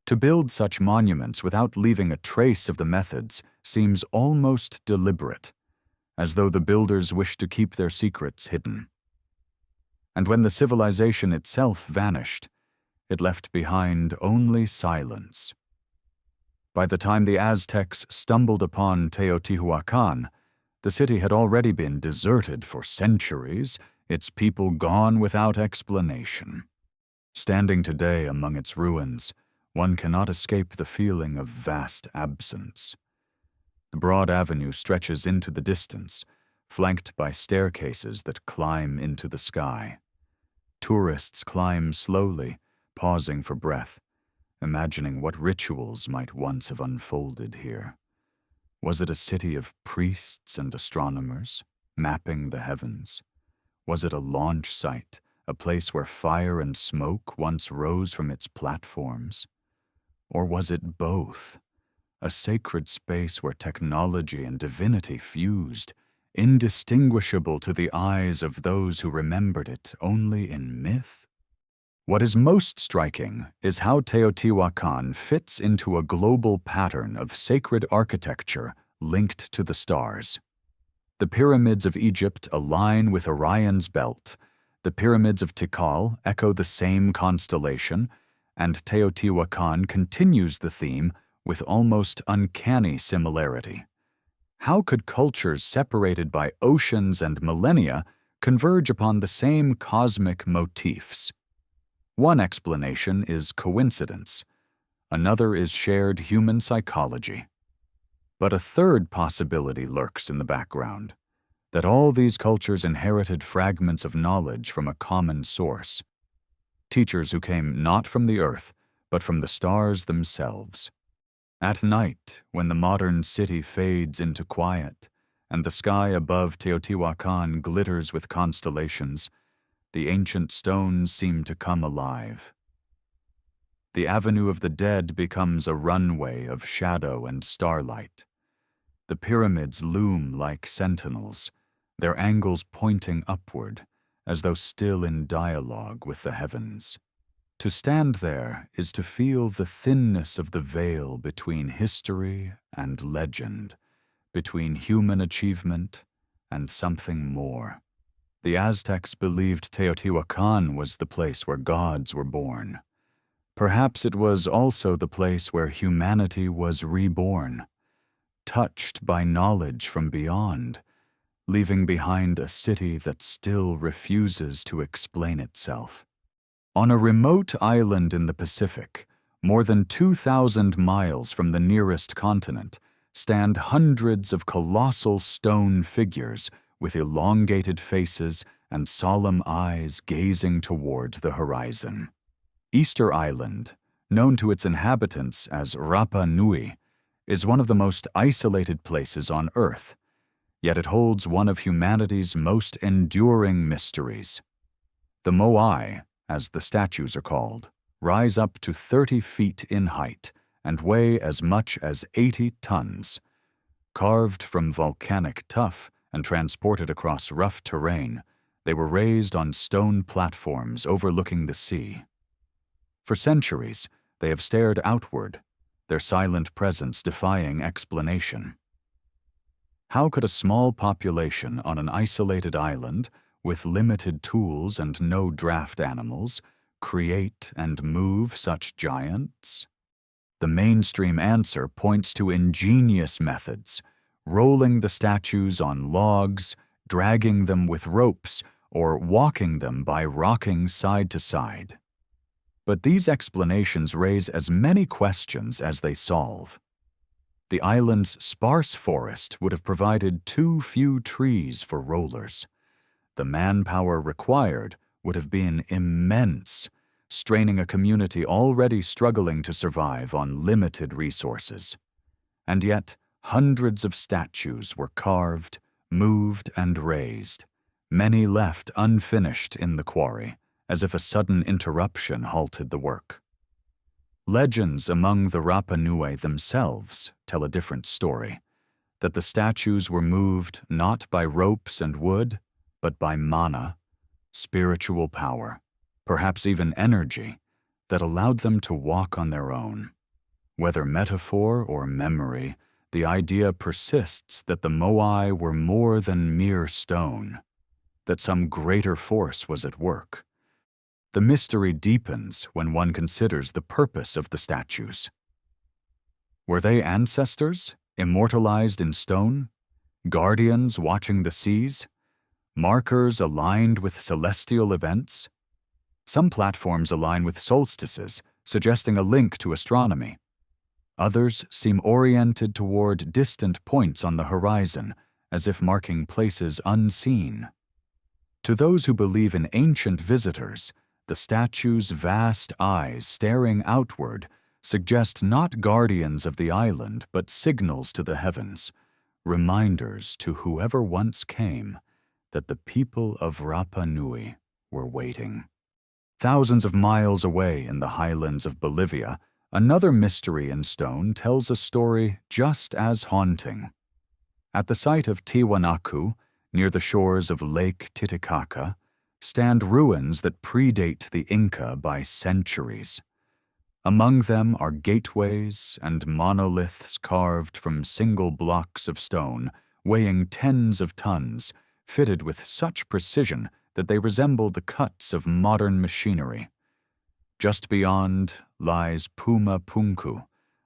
To build such monuments without leaving a trace of the methods seems almost deliberate, as though the builders wished to keep their secrets hidden. And when the civilization itself vanished, it left behind only silence. By the time the Aztecs stumbled upon Teotihuacan, the city had already been deserted for centuries, its people gone without explanation. Standing today among its ruins, one cannot escape the feeling of vast absence. The broad avenue stretches into the distance, flanked by staircases that climb into the sky. Tourists climb slowly, pausing for breath, imagining what rituals might once have unfolded here. Was it a city of priests and astronomers, mapping the heavens? Was it a launch site, a place where fire and smoke once rose from its platforms? Or was it both, a sacred space where technology and divinity fused, indistinguishable to the eyes of those who remembered it only in myth? What is most striking is how Teotihuacan fits into a global pattern of sacred architecture linked to the stars. The pyramids of Egypt align with Orion's belt, the pyramids of Tikal echo the same constellation, and Teotihuacan continues the theme with almost uncanny similarity. How could cultures separated by oceans and millennia converge upon the same cosmic motifs? One explanation is coincidence. Another is shared human psychology. But a third possibility lurks in the background, that all these cultures inherited fragments of knowledge from a common source. Teachers who came not from the earth, but from the stars themselves. At night, when the modern city fades into quiet, and the sky above Teotihuacan glitters with constellations, the ancient stones seem to come alive. The Avenue of the Dead becomes a runway of shadow and starlight. The pyramids loom like sentinels, their angles pointing upward, as though still in dialogue with the heavens. To stand there is to feel the thinness of the veil between history and legend, between human achievement and something more. The Aztecs believed Teotihuacan was the place where gods were born. Perhaps it was also the place where humanity was reborn, touched by knowledge from beyond, leaving behind a city that still refuses to explain itself. On a remote island in the Pacific, more than 2,000 miles from the nearest continent, stand hundreds of colossal stone figures with elongated faces and solemn eyes gazing toward the horizon. Easter Island, known to its inhabitants as Rapa Nui, is one of the most isolated places on Earth, yet it holds one of humanity's most enduring mysteries. The Moai, as the statues are called, rise up to 30 feet in height and weigh as much as 80 tons. Carved from volcanic tuff and transported across rough terrain, they were raised on stone platforms overlooking the sea. For centuries, they have stared outward, their silent presence defying explanation. How could a small population on an isolated island, with limited tools and no draft animals, create and move such giants? The mainstream answer points to ingenious methods, rolling the statues on logs, dragging them with ropes, or walking them by rocking side to side. But these explanations raise as many questions as they solve. The island's sparse forest would have provided too few trees for rollers. The manpower required would have been immense, straining a community already struggling to survive on limited resources. And yet, hundreds of statues were carved, moved, and raised, many left unfinished in the quarry, as if a sudden interruption halted the work. Legends among the Rapa Nui themselves tell a different story, that the statues were moved not by ropes and wood, but by mana, spiritual power, perhaps even energy, that allowed them to walk on their own. Whether metaphor or memory, the idea persists that the Moai were more than mere stone, that some greater force was at work. The mystery deepens when one considers the purpose of the statues. Were they ancestors, immortalized in stone? Guardians watching the seas? Markers aligned with celestial events? Some platforms align with solstices, suggesting a link to astronomy. Others seem oriented toward distant points on the horizon, as if marking places unseen. To those who believe in ancient visitors, the statue's vast eyes staring outward suggest not guardians of the island but signals to the heavens, reminders to whoever once came that the people of Rapa Nui were waiting. Thousands of miles away in the highlands of Bolivia, another mystery in stone tells a story just as haunting. At the site of Tiwanaku, near the shores of Lake Titicaca, stand ruins that predate the Inca by centuries. Among them are gateways and monoliths carved from single blocks of stone, weighing tens of tons, fitted with such precision that they resemble the cuts of modern machinery. Just beyond lies Puma Punku,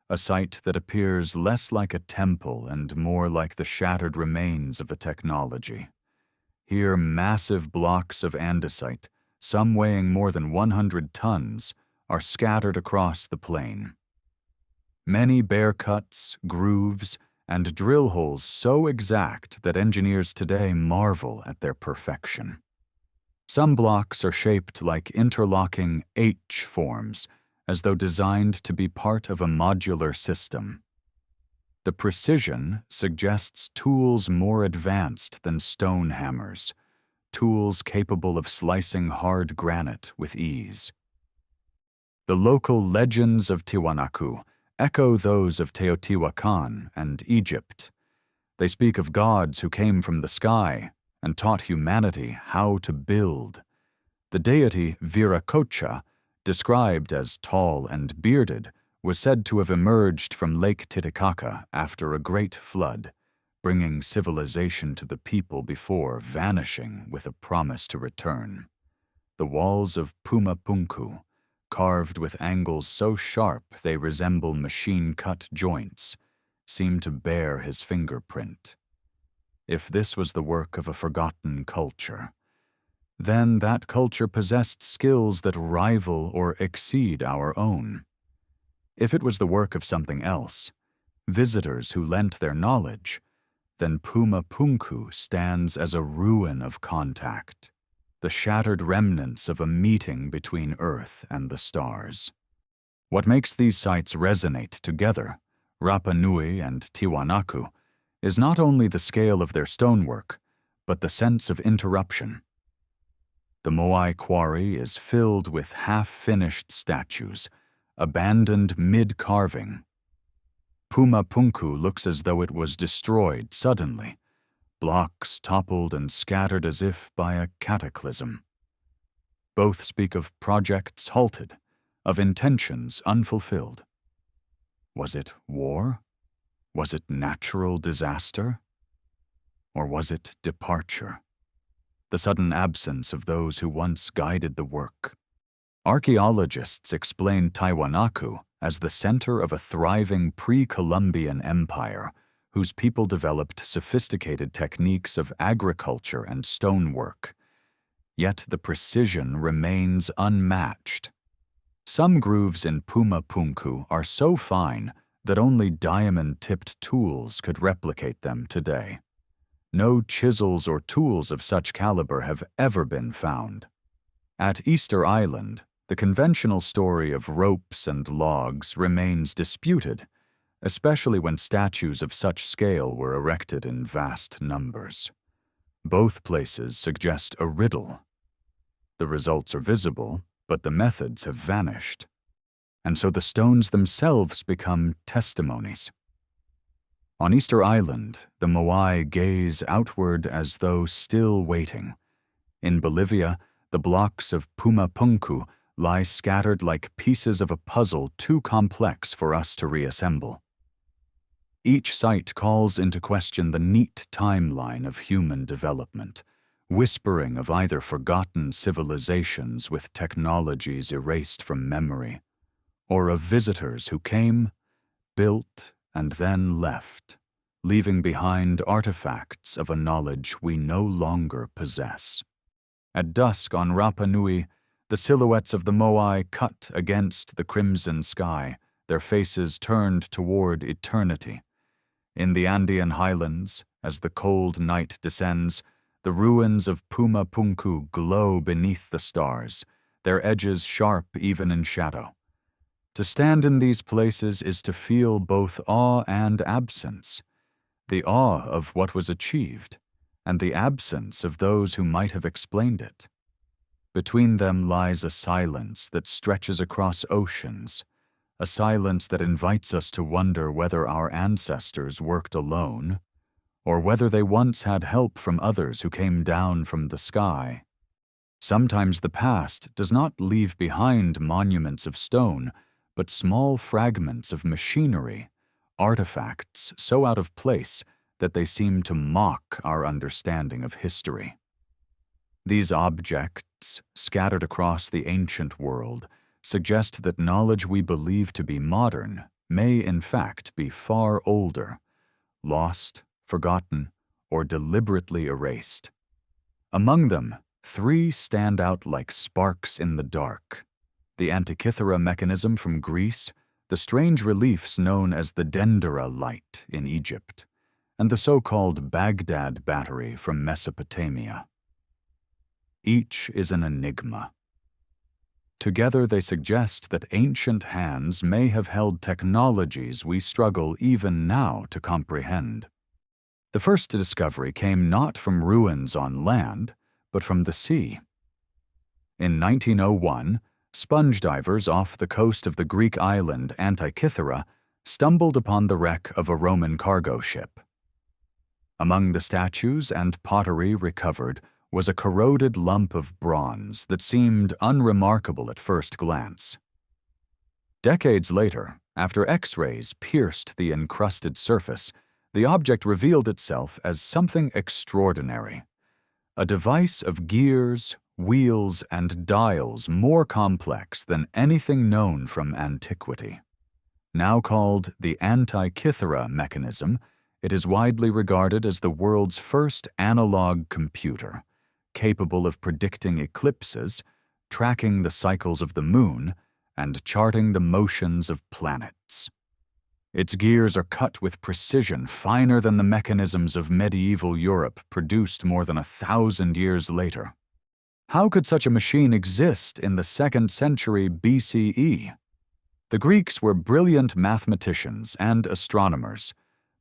a site that appears less like a temple and more like the shattered remains of a technology. Here, massive blocks of andesite, some weighing more than 100 tons, are scattered across the plain. Many bare cuts, grooves, and drill holes so exact that engineers today marvel at their perfection. Some blocks are shaped like interlocking H forms, as though designed to be part of a modular system. The precision suggests tools more advanced than stone hammers, tools capable of slicing hard granite with ease. The local legends of Tiwanaku echo those of Teotihuacan and Egypt. They speak of gods who came from the sky and taught humanity how to build. The deity Viracocha, described as tall and bearded, was said to have emerged from Lake Titicaca after a great flood, bringing civilization to the people before vanishing with a promise to return. The walls of Puma Punku, carved with angles so sharp they resemble machine-cut joints, seem to bear his fingerprint. If this was the work of a forgotten culture, then that culture possessed skills that rival or exceed our own. If it was the work of something else, visitors who lent their knowledge, then Puma Punku stands as a ruin of contact, the shattered remnants of a meeting between Earth and the stars. What makes these sites resonate together, Rapa Nui and Tiwanaku, is not only the scale of their stonework, but the sense of interruption. The Moai quarry is filled with half-finished statues, abandoned mid-carving. Puma Punku looks as though it was destroyed suddenly, blocks toppled and scattered as if by a cataclysm. Both speak of projects halted, of intentions unfulfilled. Was it war? Was it natural disaster? Or was it departure? The sudden absence of those who once guided the work. Archaeologists explain Tiwanaku as the center of a thriving pre-Columbian empire whose people developed sophisticated techniques of agriculture and stonework. Yet the precision remains unmatched. Some grooves in Puma Punku are so fine that only diamond-tipped tools could replicate them today. No chisels or tools of such caliber have ever been found. At Easter Island, the conventional story of ropes and logs remains disputed, especially when statues of such scale were erected in vast numbers. Both places suggest a riddle. The results are visible, but the methods have vanished. And so the stones themselves become testimonies. On Easter Island, the Moai gaze outward as though still waiting. In Bolivia, the blocks of Puma Punku lie scattered like pieces of a puzzle too complex for us to reassemble. Each site calls into question the neat timeline of human development, whispering of either forgotten civilizations with technologies erased from memory, or of visitors who came, built, and then left, leaving behind artifacts of a knowledge we no longer possess. At dusk on Rapa Nui, the silhouettes of the Moai cut against the crimson sky, their faces turned toward eternity. In the Andean highlands, as the cold night descends, the ruins of Puma Punku glow beneath the stars, their edges sharp even in shadow. To stand in these places is to feel both awe and absence, the awe of what was achieved, and the absence of those who might have explained it. Between them lies a silence that stretches across oceans, a silence that invites us to wonder whether our ancestors worked alone, or whether they once had help from others who came down from the sky. Sometimes the past does not leave behind monuments of stone, but small fragments of machinery, artifacts so out of place that they seem to mock our understanding of history. These objects, scattered across the ancient world, suggest that knowledge we believe to be modern may in fact be far older, lost, forgotten, or deliberately erased. Among them, 3 stand out like sparks in the dark: the Antikythera mechanism from Greece, the strange reliefs known as the Dendera light in Egypt, and the so-called Baghdad battery from Mesopotamia. Each is an enigma. Together they suggest that ancient hands may have held technologies we struggle even now to comprehend. The first discovery came not from ruins on land, but from the sea. In 1901, sponge divers off the coast of the Greek island Antikythera stumbled upon the wreck of a Roman cargo ship. Among the statues and pottery recovered was a corroded lump of bronze that seemed unremarkable at first glance. Decades later, after X-rays pierced the encrusted surface, the object revealed itself as something extraordinary, a device of gears, wheels, and dials more complex than anything known from antiquity. Now called the Antikythera mechanism, it is widely regarded as the world's first analog computer, capable of predicting eclipses, tracking the cycles of the moon, and charting the motions of planets. Its gears are cut with precision finer than the mechanisms of medieval Europe produced more than 1,000 years later. How could such a machine exist in the 2nd century BCE? The Greeks were brilliant mathematicians and astronomers,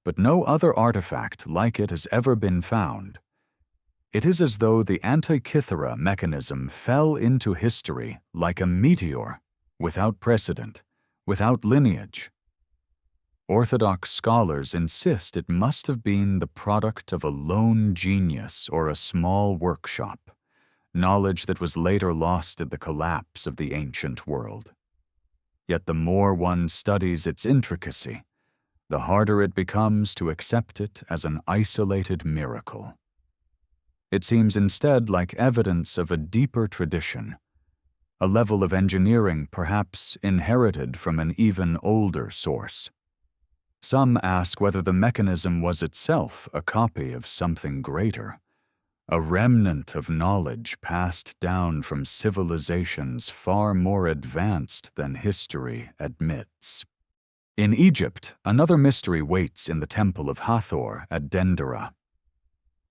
but no other artifact like it has ever been found. It is as though the Antikythera mechanism fell into history like a meteor, without precedent, without lineage. Orthodox scholars insist it must have been the product of a lone genius or a small workshop, knowledge that was later lost in the collapse of the ancient world. Yet the more one studies its intricacy, the harder it becomes to accept it as an isolated miracle. It seems instead like evidence of a deeper tradition, a level of engineering perhaps inherited from an even older source. Some ask whether the mechanism was itself a copy of something greater, a remnant of knowledge passed down from civilizations far more advanced than history admits. In Egypt, another mystery waits in the Temple of Hathor at Dendera.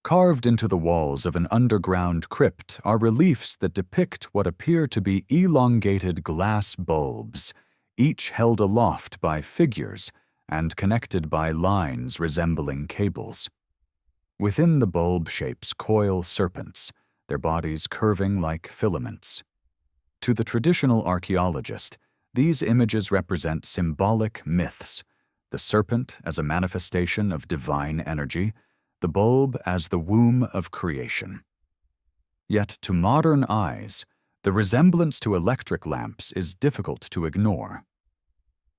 Carved into the walls of an underground crypt are reliefs that depict what appear to be elongated glass bulbs, each held aloft by figures and connected by lines resembling cables. Within the bulb shapes coil serpents, their bodies curving like filaments. To the traditional archaeologist, these images represent symbolic myths, the serpent as a manifestation of divine energy, the bulb as the womb of creation. Yet to modern eyes, the resemblance to electric lamps is difficult to ignore.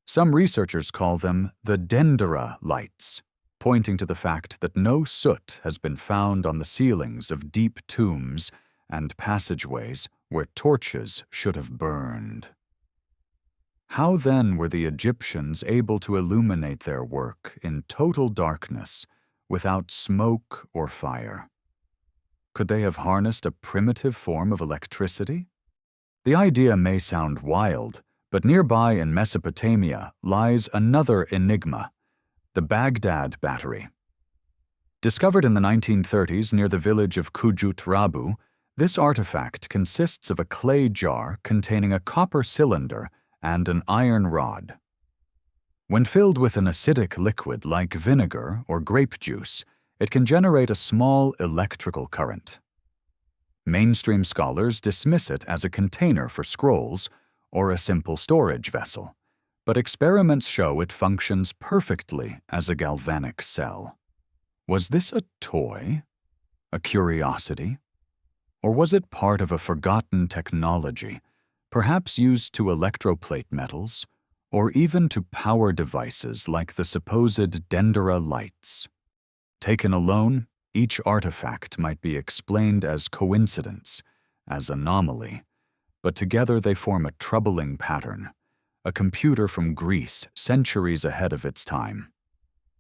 Some researchers call them the Dendera lights, pointing to the fact that no soot has been found on the ceilings of deep tombs and passageways where torches should have burned. How then were the Egyptians able to illuminate their work in total darkness, without smoke or fire? Could they have harnessed a primitive form of electricity? The idea may sound wild, but nearby in Mesopotamia lies another enigma, the Baghdad battery. Discovered in the 1930s near the village of Kujut Rabu, this artifact consists of a clay jar containing a copper cylinder and an iron rod. When filled with an acidic liquid like vinegar or grape juice, it can generate a small electrical current. Mainstream scholars dismiss it as a container for scrolls or a simple storage vessel, but experiments show it functions perfectly as a galvanic cell. Was this a toy? A curiosity? Or was it part of a forgotten technology, perhaps used to electroplate metals, or even to power devices like the supposed Dendera lights? Taken alone, each artifact might be explained as coincidence, as anomaly, but together they form a troubling pattern, a computer from Greece centuries ahead of its time.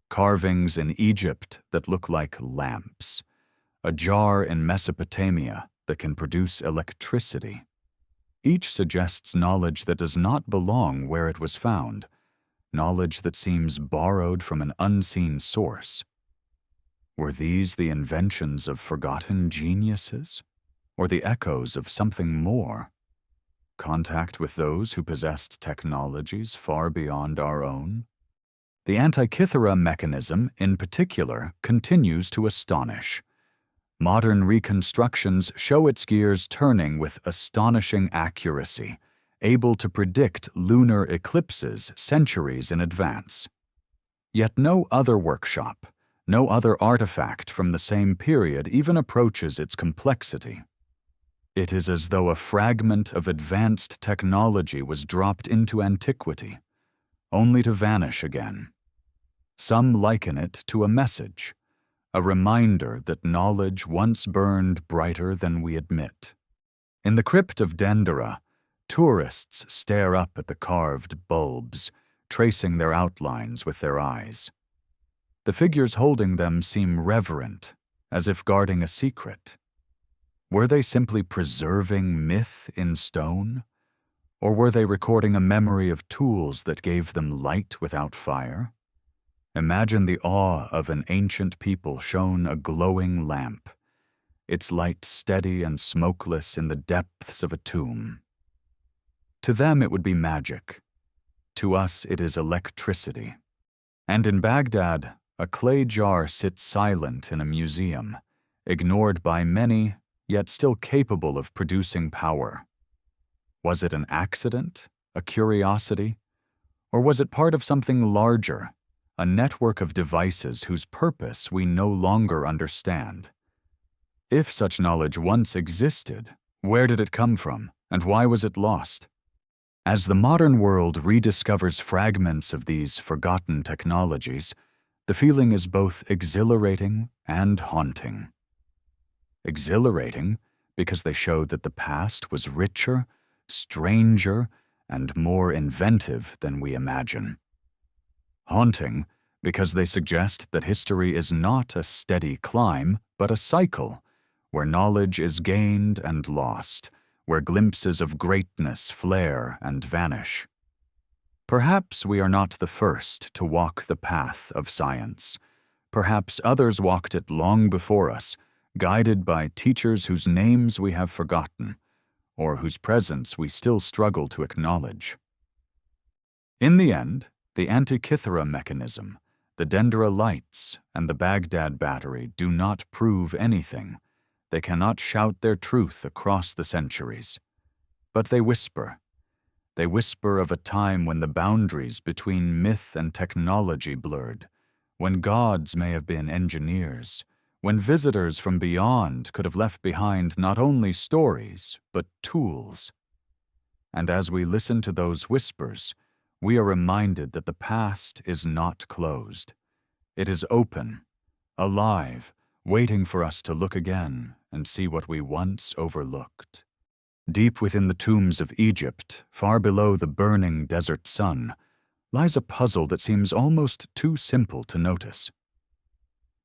Carvings in Egypt that look like lamps, a jar in Mesopotamia that can produce electricity. Each suggests knowledge that does not belong where it was found, knowledge that seems borrowed from an unseen source. Were these the inventions of forgotten geniuses, or the echoes of something more? Contact with those who possessed technologies far beyond our own? The Antikythera mechanism, in particular, continues to astonish. Modern reconstructions show its gears turning with astonishing accuracy, able to predict lunar eclipses centuries in advance. Yet no other workshop, no other artifact from the same period even approaches its complexity. It is as though a fragment of advanced technology was dropped into antiquity, only to vanish again. Some liken it to a message, a reminder that knowledge once burned brighter than we admit. In the crypt of Dendera, tourists stare up at the carved bulbs, tracing their outlines with their eyes. The figures holding them seem reverent, as if guarding a secret. Were they simply preserving myth in stone? Or were they recording a memory of tools that gave them light without fire? Imagine the awe of an ancient people shown a glowing lamp, its light steady and smokeless in the depths of a tomb. To them it would be magic. To us it is electricity. And in Baghdad, a clay jar sits silent in a museum, ignored by many, yet still capable of producing power. Was it an accident, a curiosity, or was it part of something larger, a network of devices whose purpose we no longer understand? If such knowledge once existed, where did it come from, and why was it lost? As the modern world rediscovers fragments of these forgotten technologies, the feeling is both exhilarating and haunting. Exhilarating because they show that the past was richer, stranger, and more inventive than we imagine. Haunting because they suggest that history is not a steady climb, but a cycle, where knowledge is gained and lost, where glimpses of greatness flare and vanish. Perhaps we are not the first to walk the path of science. Perhaps others walked it long before us, guided by teachers whose names we have forgotten, or whose presence we still struggle to acknowledge. In the end, the Antikythera mechanism, the Dendera lights, and the Baghdad battery do not prove anything. They cannot shout their truth across the centuries. But they whisper. They whisper of a time when the boundaries between myth and technology blurred, when gods may have been engineers, when visitors from beyond could have left behind not only stories, but tools. And as we listen to those whispers, we are reminded that the past is not closed. It is open, alive, waiting for us to look again and see what we once overlooked. Deep within the tombs of Egypt, far below the burning desert sun, lies a puzzle that seems almost too simple to notice.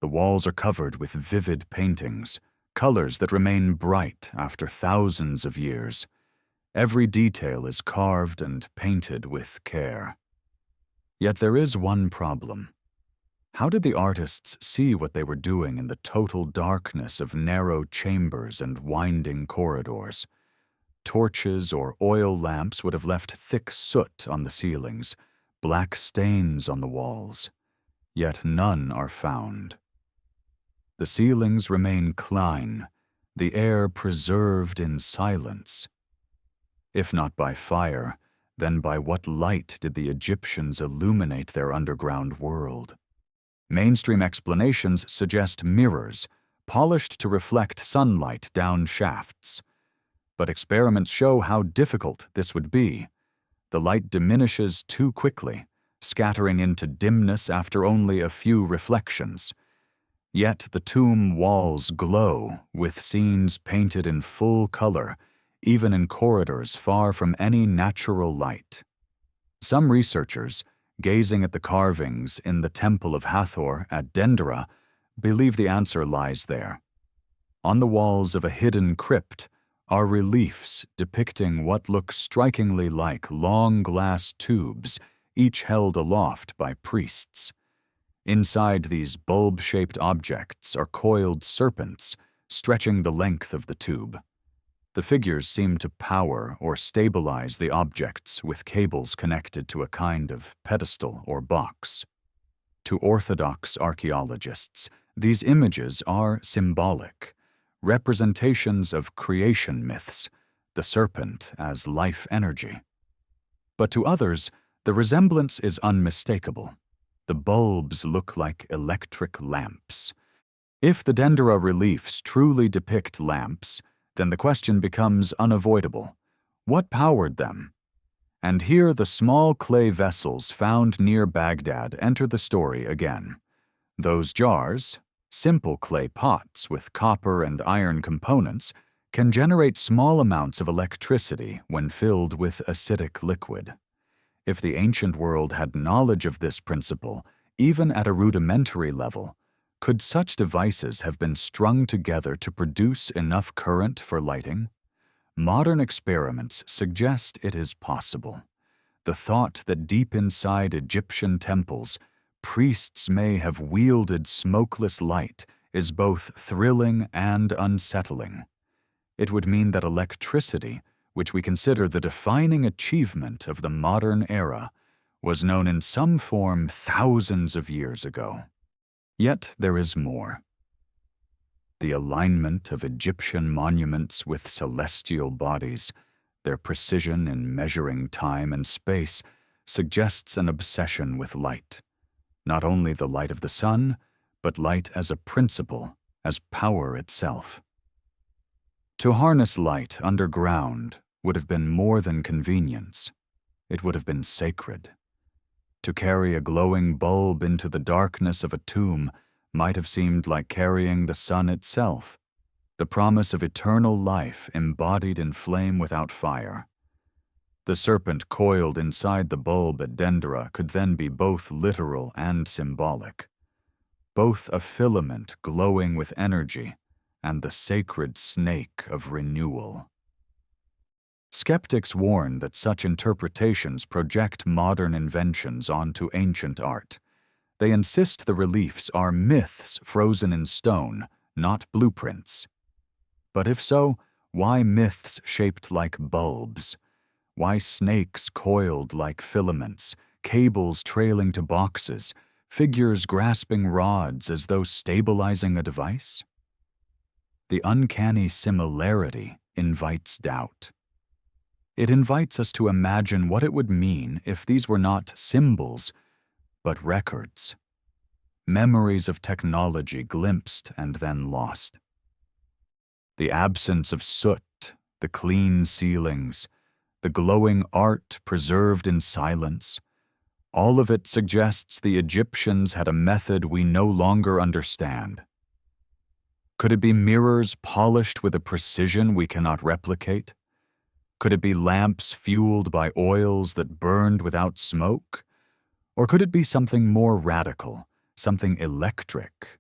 The walls are covered with vivid paintings, colors that remain bright after thousands of years. Every detail is carved and painted with care. Yet there is one problem. How did the artists see what they were doing in the total darkness of narrow chambers and winding corridors? Torches or oil lamps would have left thick soot on the ceilings, black stains on the walls. Yet none are found. The ceilings remain clean, the air preserved in silence. If not by fire, then by what light did the Egyptians illuminate their underground world? Mainstream explanations suggest mirrors, polished to reflect sunlight down shafts. But experiments show how difficult this would be. The light diminishes too quickly, scattering into dimness after only a few reflections. Yet the tomb walls glow with scenes painted in full color, even in corridors far from any natural light. Some researchers, gazing at the carvings in the Temple of Hathor at Dendera, believe the answer lies there. On the walls of a hidden crypt are reliefs depicting what look strikingly like long glass tubes, each held aloft by priests. Inside these bulb-shaped objects are coiled serpents, stretching the length of the tube. The figures seem to power or stabilize the objects with cables connected to a kind of pedestal or box. To Orthodox archaeologists, these images are symbolic, representations of creation myths, the serpent as life energy. But to others, the resemblance is unmistakable. The bulbs look like electric lamps. If the Dendera reliefs truly depict lamps, then the question becomes unavoidable. What powered them? And here the small clay vessels found near Baghdad enter the story again. Those jars, simple clay pots with copper and iron components, can generate small amounts of electricity when filled with acidic liquid. If the ancient world had knowledge of this principle, even at a rudimentary level, could such devices have been strung together to produce enough current for lighting? Modern experiments suggest it is possible. The thought that deep inside Egyptian temples, priests may have wielded smokeless light is both thrilling and unsettling. It would mean that electricity, which we consider the defining achievement of the modern era, was known in some form thousands of years ago. Yet there is more. The alignment of Egyptian monuments with celestial bodies, their precision in measuring time and space, suggests an obsession with light. Not only the light of the sun, but light as a principle, as power itself. To harness light underground would have been more than convenience. it would have been sacred. To carry a glowing bulb into the darkness of a tomb might have seemed like carrying the sun itself, the promise of eternal life embodied in flame without fire. The serpent coiled inside the bulb at Dendera could then be both literal and symbolic, both a filament glowing with energy and the sacred snake of renewal. Skeptics warn that such interpretations project modern inventions onto ancient art. They insist the reliefs are myths frozen in stone, not blueprints. But if so, why myths shaped like bulbs? Why snakes coiled like filaments, cables trailing to boxes, figures grasping rods as though stabilizing a device? The uncanny similarity invites doubt. It invites us to imagine what it would mean if these were not symbols, but records. Memories of technology glimpsed and then lost. The absence of soot, the clean ceilings, the glowing art preserved in silence, all of it suggests the Egyptians had a method we no longer understand. Could it be mirrors polished with a precision we cannot replicate? Could it be lamps fueled by oils that burned without smoke? Or could it be something more radical, something electric?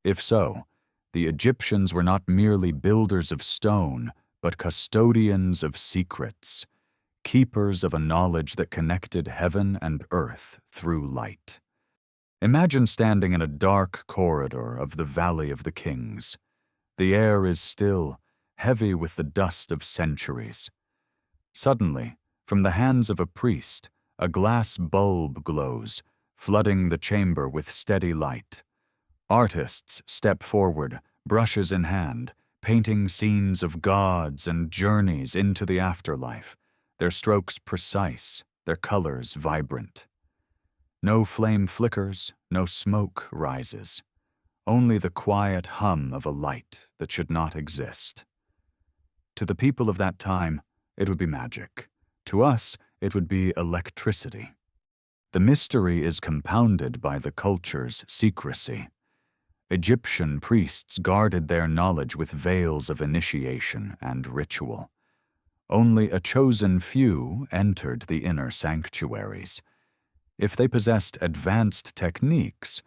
If so, the Egyptians were not merely builders of stone, but custodians of secrets, keepers of a knowledge that connected heaven and earth through light. Imagine standing in a dark corridor of the Valley of the Kings. The air is still, heavy with the dust of centuries. Suddenly, from the hands of a priest, a glass bulb glows, flooding the chamber with steady light. Artists step forward, brushes in hand, painting scenes of gods and journeys into the afterlife, their strokes precise, their colors vibrant. No flame flickers, no smoke rises, only the quiet hum of a light that should not exist. To the people of that time, it would be magic. To us, it would be electricity. The mystery is compounded by the culture's secrecy. Egyptian priests guarded their knowledge with veils of initiation and ritual. Only a chosen few entered the inner sanctuaries. If they possessed advanced techniques,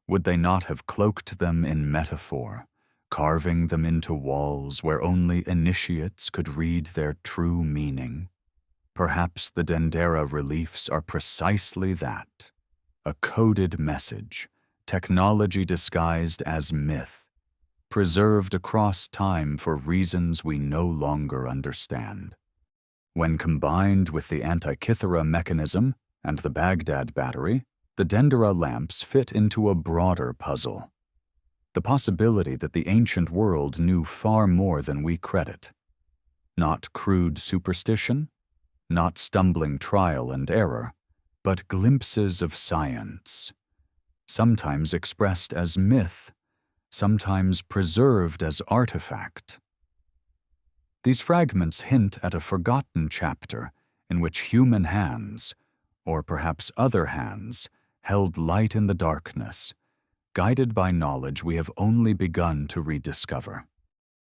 would they not have cloaked them in metaphor, carving them into walls where only initiates could read their true meaning? Perhaps the Dendera reliefs are precisely that, a coded message, technology disguised as myth, preserved across time for reasons we no longer understand. When combined with the Antikythera mechanism and the Baghdad battery, the Dendera lamps fit into a broader puzzle. The possibility that the ancient world knew far more than we credit. Not crude superstition, not stumbling trial and error, but glimpses of science, sometimes expressed as myth, sometimes preserved as artifact. These fragments hint at a forgotten chapter in which human hands, or perhaps other hands, held light in the darkness, guided by knowledge we have only begun to rediscover.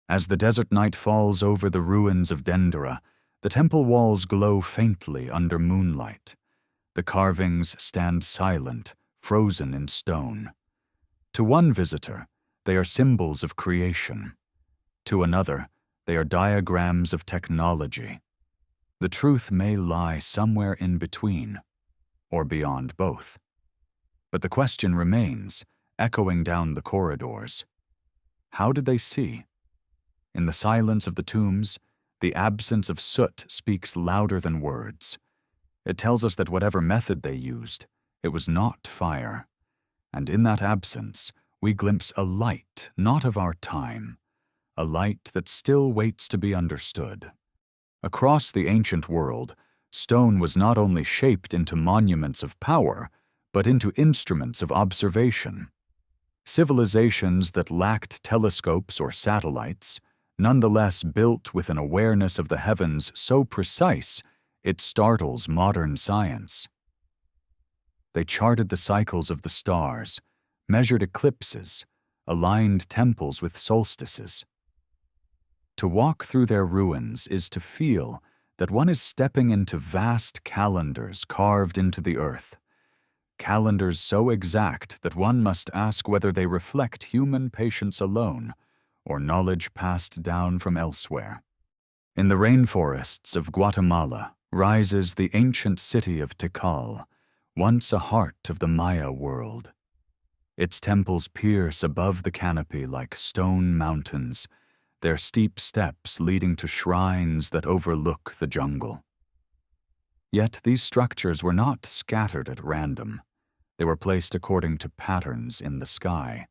As the desert night falls over the ruins of Dendera, the temple walls glow faintly under moonlight. The carvings stand silent, frozen in stone. To one visitor, they are symbols of creation. To another, they are diagrams of technology. The truth may lie somewhere in between, or beyond both. But the question remains, echoing down the corridors. How did they see? In the silence of the tombs, the absence of soot speaks louder than words. It tells us that whatever method they used, it was not fire. And in that absence, we glimpse a light not of our time, a light that still waits to be understood. Across the ancient world, stone was not only shaped into monuments of power, but into instruments of observation. Civilizations that lacked telescopes or satellites, nonetheless built with an awareness of the heavens so precise It startles modern science. They charted the cycles of the stars, measured eclipses, aligned temples with solstices. To walk through their ruins is to feel that one is stepping into vast calendars carved into the earth, calendars so exact that one must ask whether they reflect human patience alone or knowledge passed down from elsewhere. In the rainforests of Guatemala rises the ancient city of Tikal, once a heart of the Maya world. Its temples pierce above the canopy like stone mountains, their steep steps leading to shrines that overlook the jungle. Yet these structures were not scattered at random. They were placed according to patterns in the sky.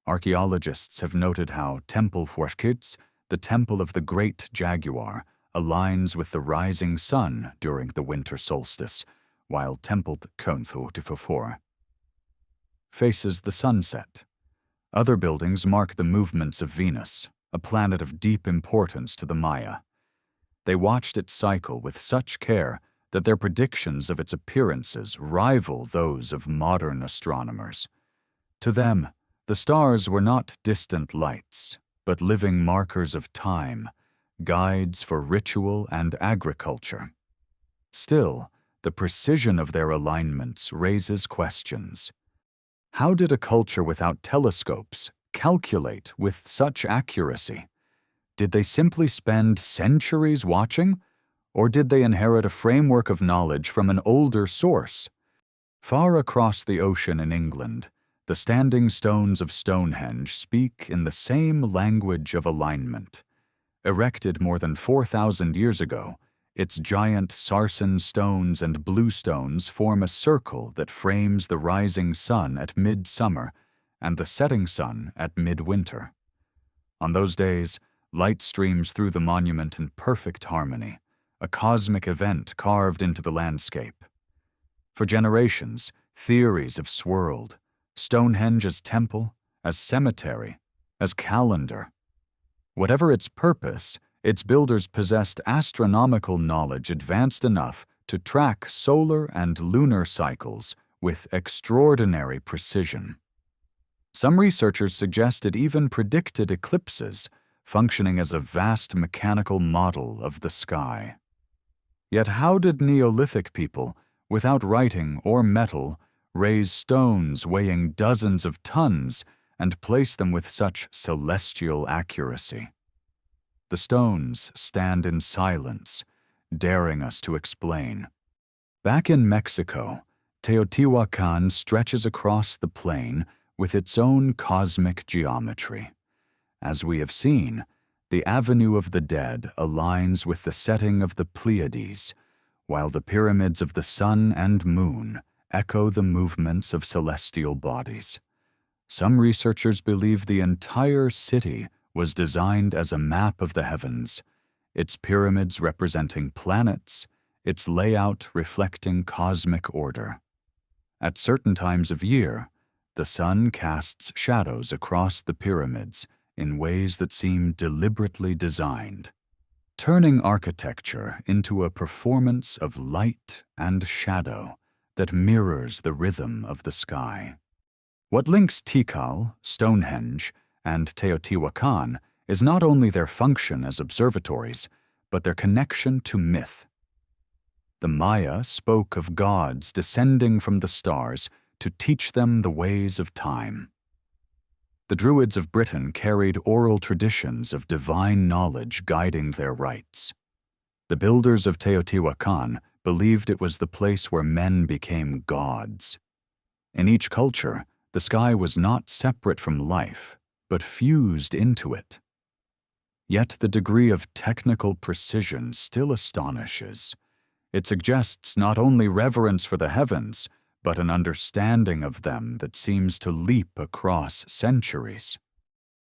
Archaeologists have noted how Temple Huarquitz, the temple of the great jaguar, aligns with the rising sun during the winter solstice, while Temple Teotihuacan faces the sunset. Other buildings mark the movements of Venus, a planet of deep importance to the Maya. They watched it cycle with such care that their predictions of its appearances rival those of modern astronomers. To them, the stars were not distant lights, but living markers of time, guides for ritual and agriculture. Still, the precision of their alignments raises questions. How did a culture without telescopes calculate with such accuracy? Did they simply spend centuries watching, or did they inherit a framework of knowledge from an older source? Far across the ocean in England, the standing stones of Stonehenge speak in the same language of alignment. Erected more than 4,000 years ago, its giant sarsen stones and bluestones form a circle that frames the rising sun at midsummer and the setting sun at midwinter. On those days, light streams through the monument in perfect harmony, a cosmic event carved into the landscape. For generations, theories have swirled: Stonehenge as temple, as cemetery, as calendar. Whatever its purpose, its builders possessed astronomical knowledge advanced enough to track solar and lunar cycles with extraordinary precision. Some researchers suggest it even predicted eclipses, functioning as a vast mechanical model of the sky. Yet how did Neolithic people, without writing or metal, raise stones weighing dozens of tons and place them with such celestial accuracy? The stones stand in silence, daring us to explain. Back in Mexico, Teotihuacan stretches across the plain with its own cosmic geometry. As we have seen, the Avenue of the Dead aligns with the setting of the Pleiades, while the pyramids of the sun and moon echo the movements of celestial bodies. Some researchers believe the entire city was designed as a map of the heavens, its pyramids representing planets, its layout reflecting cosmic order. At certain times of year, the sun casts shadows across the pyramids in ways that seem deliberately designed, turning architecture into a performance of light and shadow that mirrors the rhythm of the sky. What links Tikal, Stonehenge, and Teotihuacan is not only their function as observatories, but their connection to myth. The Maya spoke of gods descending from the stars to teach them the ways of time. The Druids of Britain carried oral traditions of divine knowledge guiding their rites. The builders of Teotihuacan believed it was the place where men became gods. In each culture, the sky was not separate from life, but fused into it. Yet the degree of technical precision still astonishes. It suggests not only reverence for the heavens, but an understanding of them that seems to leap across centuries.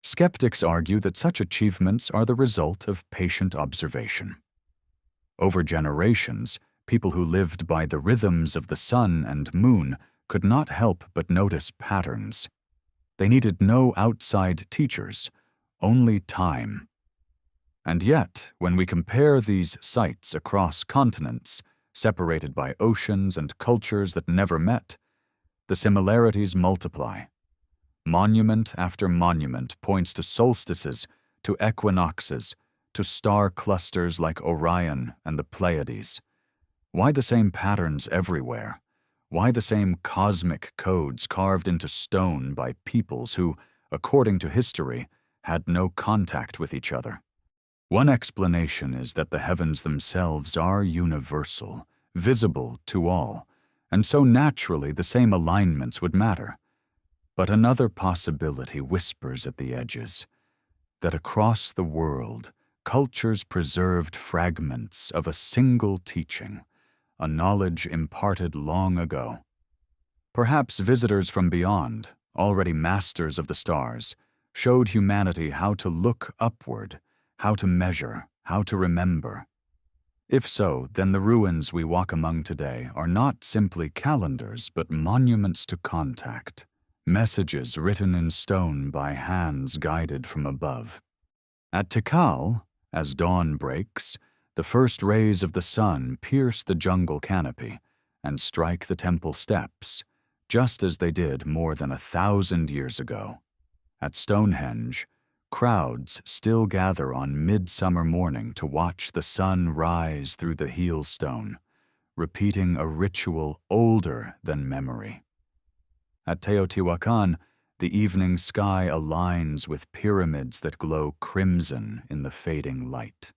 Skeptics argue that such achievements are the result of patient observation. Over generations, people who lived by the rhythms of the sun and moon could not help but notice patterns. They needed no outside teachers, only time. And yet, when we compare these sites across continents, separated by oceans and cultures that never met, the similarities multiply. Monument after monument points to solstices, to equinoxes, to star clusters like Orion and the Pleiades. Why the same patterns everywhere? Why the same cosmic codes carved into stone by peoples who, according to history, had no contact with each other? One explanation is that the heavens themselves are universal, visible to all, and so naturally the same alignments would matter. But another possibility whispers at the edges, that across the world, cultures preserved fragments of a single teaching, a knowledge imparted long ago. Perhaps visitors from beyond, already masters of the stars, showed humanity how to look upward, how to measure, how to remember. If so, then the ruins we walk among today are not simply calendars, but monuments to contact, messages written in stone by hands guided from above. At Tikal, as dawn breaks, the first rays of the sun pierce the jungle canopy and strike the temple steps, just as they did more than 1,000 years ago. At Stonehenge, crowds still gather on midsummer morning to watch the sun rise through the heel stone, repeating a ritual older than memory. At Teotihuacan, the evening sky aligns with pyramids that glow crimson in the fading light.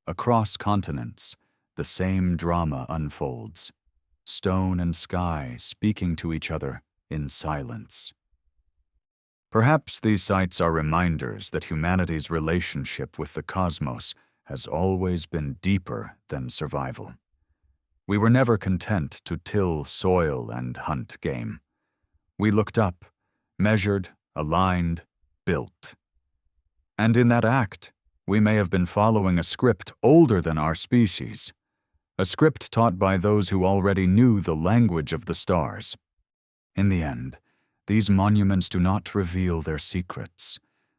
Across continents, the same drama unfolds, stone and sky speaking to each other in silence. Perhaps these sites are reminders that humanity's relationship with the cosmos has always been deeper than survival. We were never content to till soil and hunt game. We looked up, measured, aligned, built. And in that act, we may have been following a script older than our species, a script taught by those who already knew the language of the stars. In the end, these monuments do not reveal their secrets.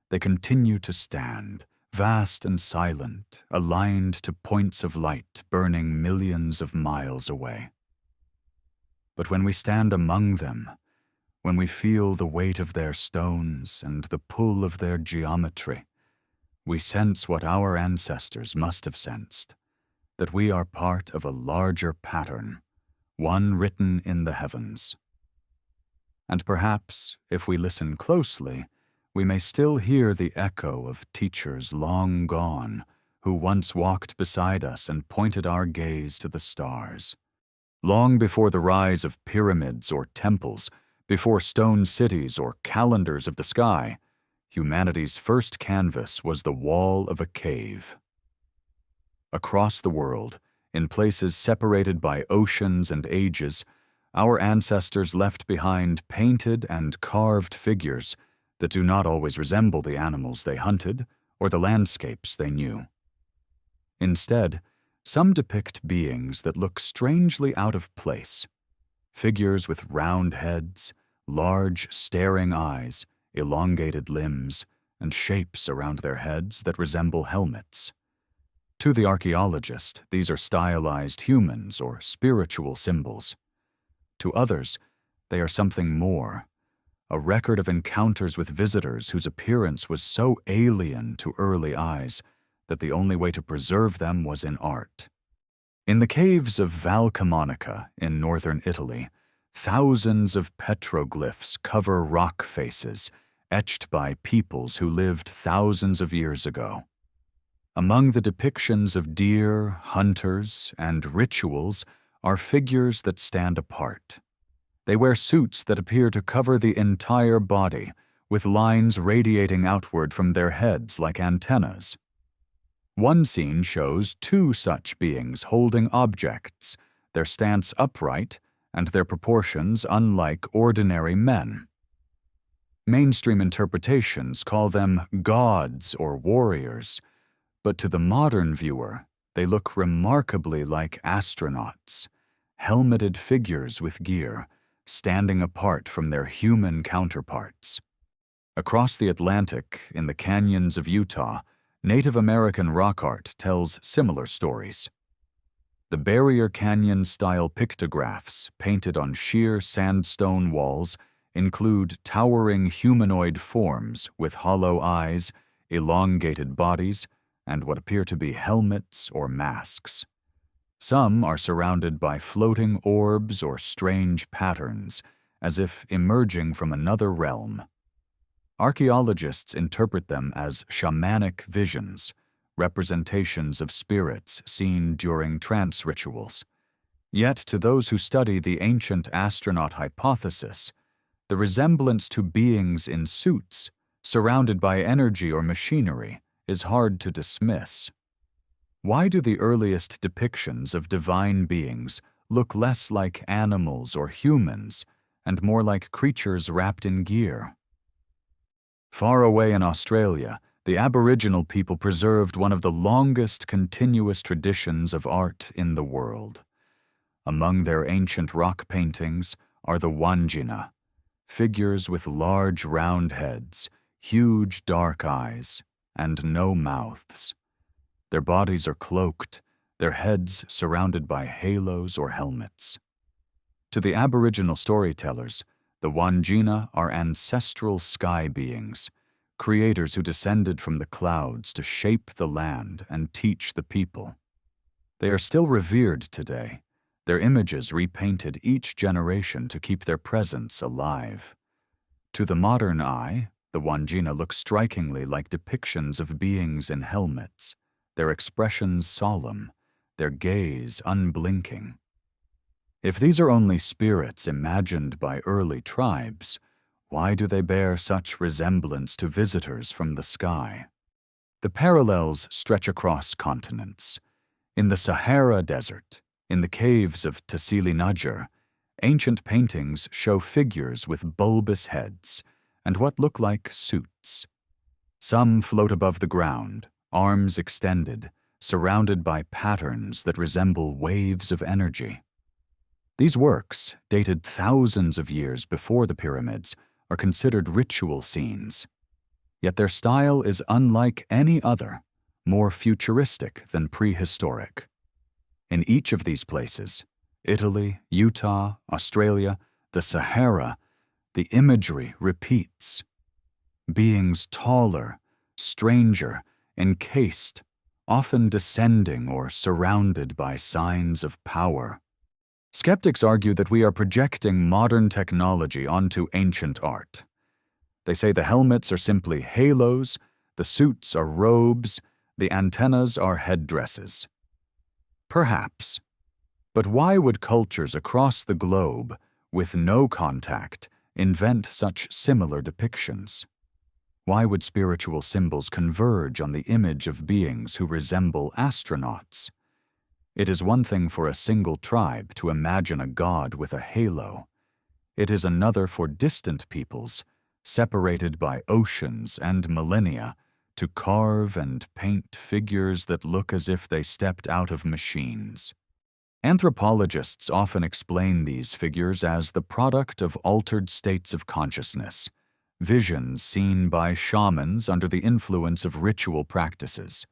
They continue to stand, vast and silent, aligned to points of light burning millions of miles away. But when we stand among them, when we feel the weight of their stones and the pull of their geometry, we sense what our ancestors must have sensed, that we are part of a larger pattern, one written in the heavens. And perhaps, if we listen closely, we may still hear the echo of teachers long gone who once walked beside us and pointed our gaze to the stars. Long before the rise of pyramids or temples, before stone cities or calendars of the sky, humanity's first canvas was the wall of a cave. Across the world, in places separated by oceans and ages, our ancestors left behind painted and carved figures that do not always resemble the animals they hunted or the landscapes they knew. Instead, some depict beings that look strangely out of place, figures with round heads, large staring eyes, elongated limbs, and shapes around their heads that resemble helmets. To the archaeologist, these are stylized humans or spiritual symbols. To others, they are something more, a record of encounters with visitors whose appearance was so alien to early eyes that the only way to preserve them was in art. In the caves of Val Camonica in northern Italy, thousands of petroglyphs cover rock faces, etched by peoples who lived thousands of years ago. Among the depictions of deer, hunters, and rituals are figures that stand apart. They wear suits that appear to cover the entire body, with lines radiating outward from their heads like antennas. One scene shows two such beings holding objects, their stance upright and their proportions unlike ordinary men. Mainstream interpretations call them gods or warriors, but to the modern viewer, they look remarkably like astronauts, helmeted figures with gear, standing apart from their human counterparts. Across the Atlantic, in the canyons of Utah, Native American rock art tells similar stories. The Barrier Canyon-style pictographs painted on sheer sandstone walls include towering humanoid forms with hollow eyes, elongated bodies, and what appear to be helmets or masks. Some are surrounded by floating orbs or strange patterns, as if emerging from another realm. Archaeologists interpret them as shamanic visions, representations of spirits seen during trance rituals. Yet to those who study the ancient astronaut hypothesis, the resemblance to beings in suits, surrounded by energy or machinery, is hard to dismiss. Why do the earliest depictions of divine beings look less like animals or humans and more like creatures wrapped in gear? Far away in Australia, the Aboriginal people preserved one of the longest continuous traditions of art in the world. Among their ancient rock paintings are the Wandjina, figures with large round heads, huge dark eyes, and no mouths. Their bodies are cloaked, their heads surrounded by halos or helmets. To the Aboriginal storytellers, the Wandjina are ancestral sky beings, creators who descended from the clouds to shape the land and teach the people. They are still revered today, their images repainted each generation to keep their presence alive. To the modern eye, the Wandjina look strikingly like depictions of beings in helmets, their expressions solemn, their gaze unblinking. If these are only spirits imagined by early tribes, why do they bear such resemblance to visitors from the sky? The parallels stretch across continents. In the Sahara Desert, in the caves of Tassili Najjar, ancient paintings show figures with bulbous heads and what look like suits. Some float above the ground, arms extended, surrounded by patterns that resemble waves of energy. These works, dated thousands of years before the pyramids, are considered ritual scenes. Yet their style is unlike any other, more futuristic than prehistoric. In each of these places, Italy, Utah, Australia, the Sahara, the imagery repeats. Beings taller, stranger, encased, often descending or surrounded by signs of power. Skeptics argue that we are projecting modern technology onto ancient art. They say the helmets are simply halos, the suits are robes, the antennas are headdresses. Perhaps. But why would cultures across the globe, with no contact, invent such similar depictions? Why would spiritual symbols converge on the image of beings who resemble astronauts? It is one thing for a single tribe to imagine a god with a halo. It is another for distant peoples, separated by oceans and millennia, to carve and paint figures that look as if they stepped out of machines. Anthropologists often explain these figures as the product of altered states of consciousness, visions seen by shamans under the influence of ritual practices.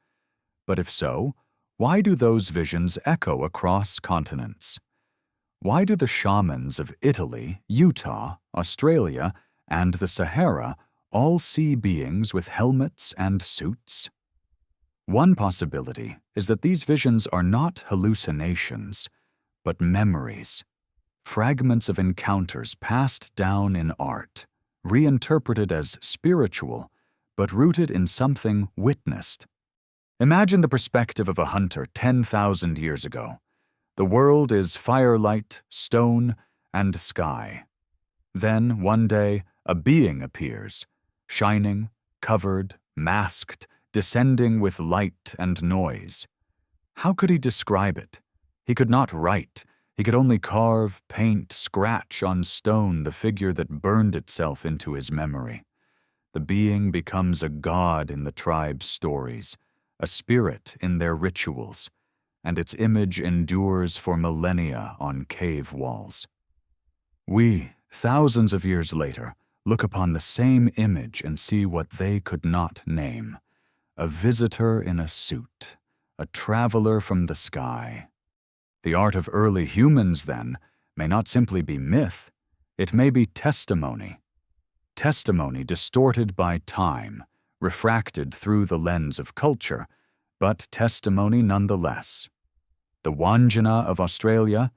But if so, why do those visions echo across continents? Why do the shamans of Italy, Utah, Australia, and the Sahara all see beings with helmets and suits? One possibility is that these visions are not hallucinations, but memories, fragments of encounters passed down in art, reinterpreted as spiritual, but rooted in something witnessed. Imagine the perspective of a hunter 10,000 years ago. The world is firelight, stone, and sky. Then, one day, a being appears, shining, covered, masked, descending with light and noise. How could he describe it? He could not write. He could only carve, paint, scratch on stone the figure that burned itself into his memory. The being becomes a god in the tribe's stories, a spirit in their rituals, and its image endures for millennia on cave walls. We, thousands of years later, look upon the same image and see what they could not name, a visitor in a suit, a traveler from the sky. The art of early humans, then, may not simply be myth, it may be testimony. Testimony distorted by time, refracted through the lens of culture, but testimony nonetheless. The Wandjina of Australia,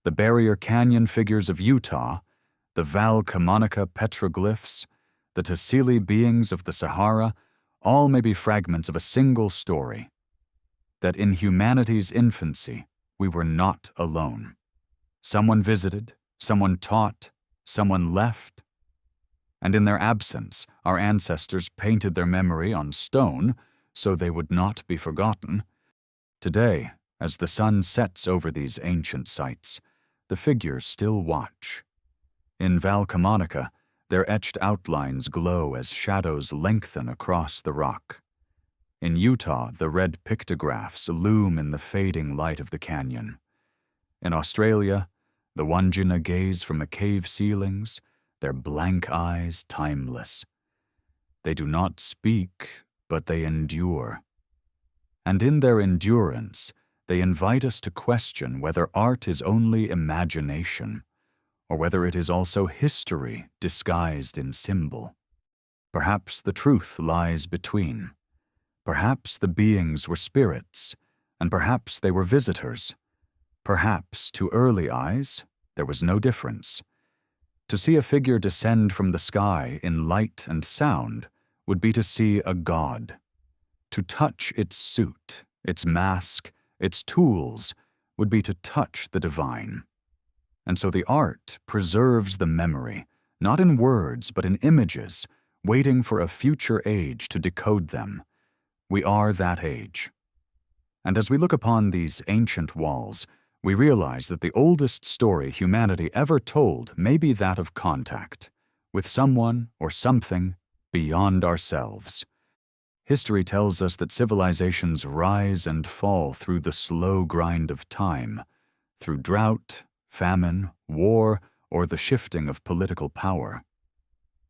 the Barrier Canyon figures of Utah, the Valcamonica petroglyphs, the Tassili beings of the Sahara, all may be fragments of a single story. That in humanity's infancy, we were not alone. Someone visited, someone taught, someone left. And in their absence, our ancestors painted their memory on stone so they would not be forgotten. Today, as the sun sets over these ancient sites, the figures still watch. In Valcamonica, their etched outlines glow as shadows lengthen across the rock. In Utah, the red pictographs loom in the fading light of the canyon. In Australia, the Wandjina gaze from the cave ceilings, their blank eyes timeless. They do not speak, but they endure. And in their endurance, they invite us to question whether art is only imagination, or whether it is also history disguised in symbol. Perhaps the truth lies between. Perhaps the beings were spirits, and perhaps they were visitors. Perhaps, to early eyes, there was no difference. To see a figure descend from the sky in light and sound would be to see a god. To touch its suit, its mask, its tools would be to touch the divine. And so the art preserves the memory, not in words but in images, waiting for a future age to decode them. We are that age. And as we look upon these ancient walls, we realize that the oldest story humanity ever told may be that of contact, with someone or something beyond ourselves. History tells us that civilizations rise and fall through the slow grind of time, through drought, famine, war, or the shifting of political power.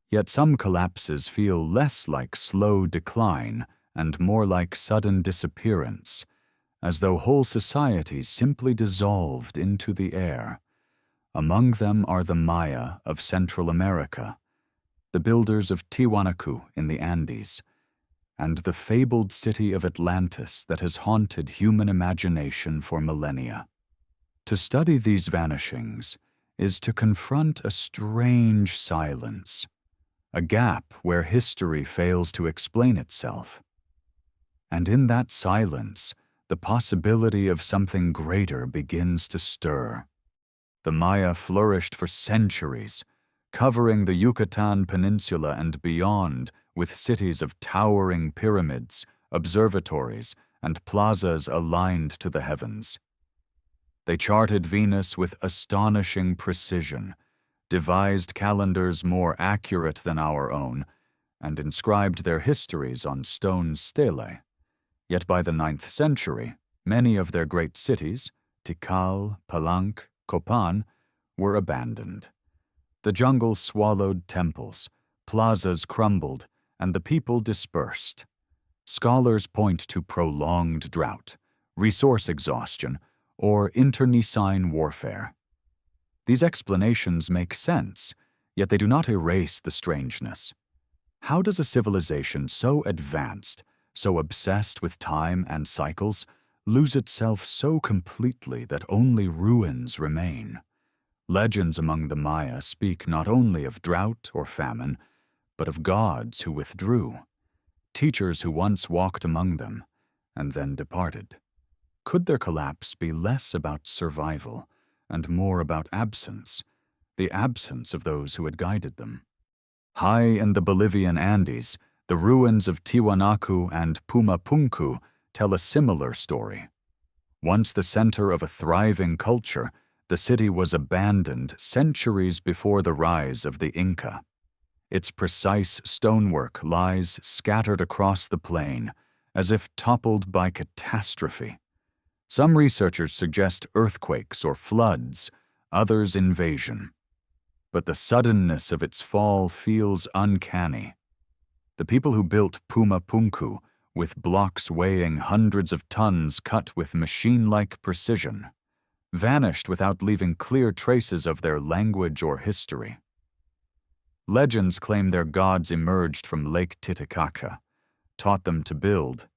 Yet some collapses feel less like slow decline and more like sudden disappearance, as though whole societies simply dissolved into the air. Among them are the Maya of Central America, the builders of Tiwanaku in the Andes, and the fabled city of Atlantis that has haunted human imagination for millennia. To study these vanishings is to confront a strange silence, a gap where history fails to explain itself. And in that silence, the possibility of something greater begins to stir. The Maya flourished for centuries, covering the Yucatan Peninsula and beyond with cities of towering pyramids, observatories, and plazas aligned to the heavens. They charted Venus with astonishing precision, devised calendars more accurate than our own, and inscribed their histories on stone stelae. Yet by the 9th century, many of their great cities, Tikal, Palenque, Copan, were abandoned. The jungle swallowed temples, plazas crumbled, and the people dispersed. Scholars point to prolonged drought, resource exhaustion, or internecine warfare. These explanations make sense, yet they do not erase the strangeness. How does a civilization so advanced, so obsessed with time and cycles, lose itself so completely that only ruins remain? Legends among the Maya speak not only of drought or famine, but of gods who withdrew, teachers who once walked among them and then departed. Could their collapse be less about survival and more about absence, the absence of those who had guided them? High in the Bolivian Andes, the ruins of Tiwanaku and Puma Punku tell a similar story. Once the center of a thriving culture, the city was abandoned centuries before the rise of the Inca. Its precise stonework lies scattered across the plain, as if toppled by catastrophe. Some researchers suggest earthquakes or floods, others invasion. But the suddenness of its fall feels uncanny. The people who built Puma Punku with blocks weighing hundreds of tons cut with machine-like precision, vanished without leaving clear traces of their language or history. Legends claim their gods emerged from Lake Titicaca, taught them to build,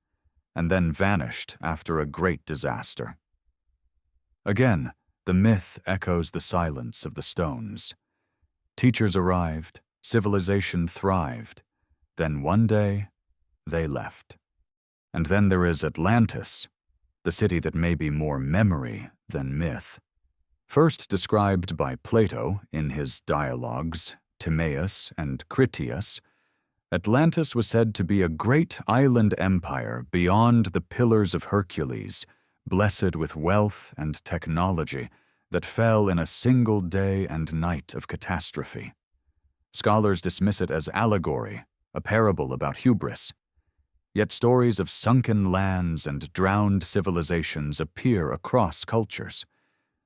and then vanished after a great disaster. Again, the myth echoes the silence of the stones. Teachers arrived, civilization thrived, then one day, they left. And then there is Atlantis, the city that may be more memory than myth. First described by Plato in his dialogues, Timaeus and Critias, Atlantis was said to be a great island empire beyond the Pillars of Hercules, blessed with wealth and technology that fell in a single day and night of catastrophe. Scholars dismiss it as allegory, a parable about hubris. Yet stories of sunken lands and drowned civilizations appear across cultures.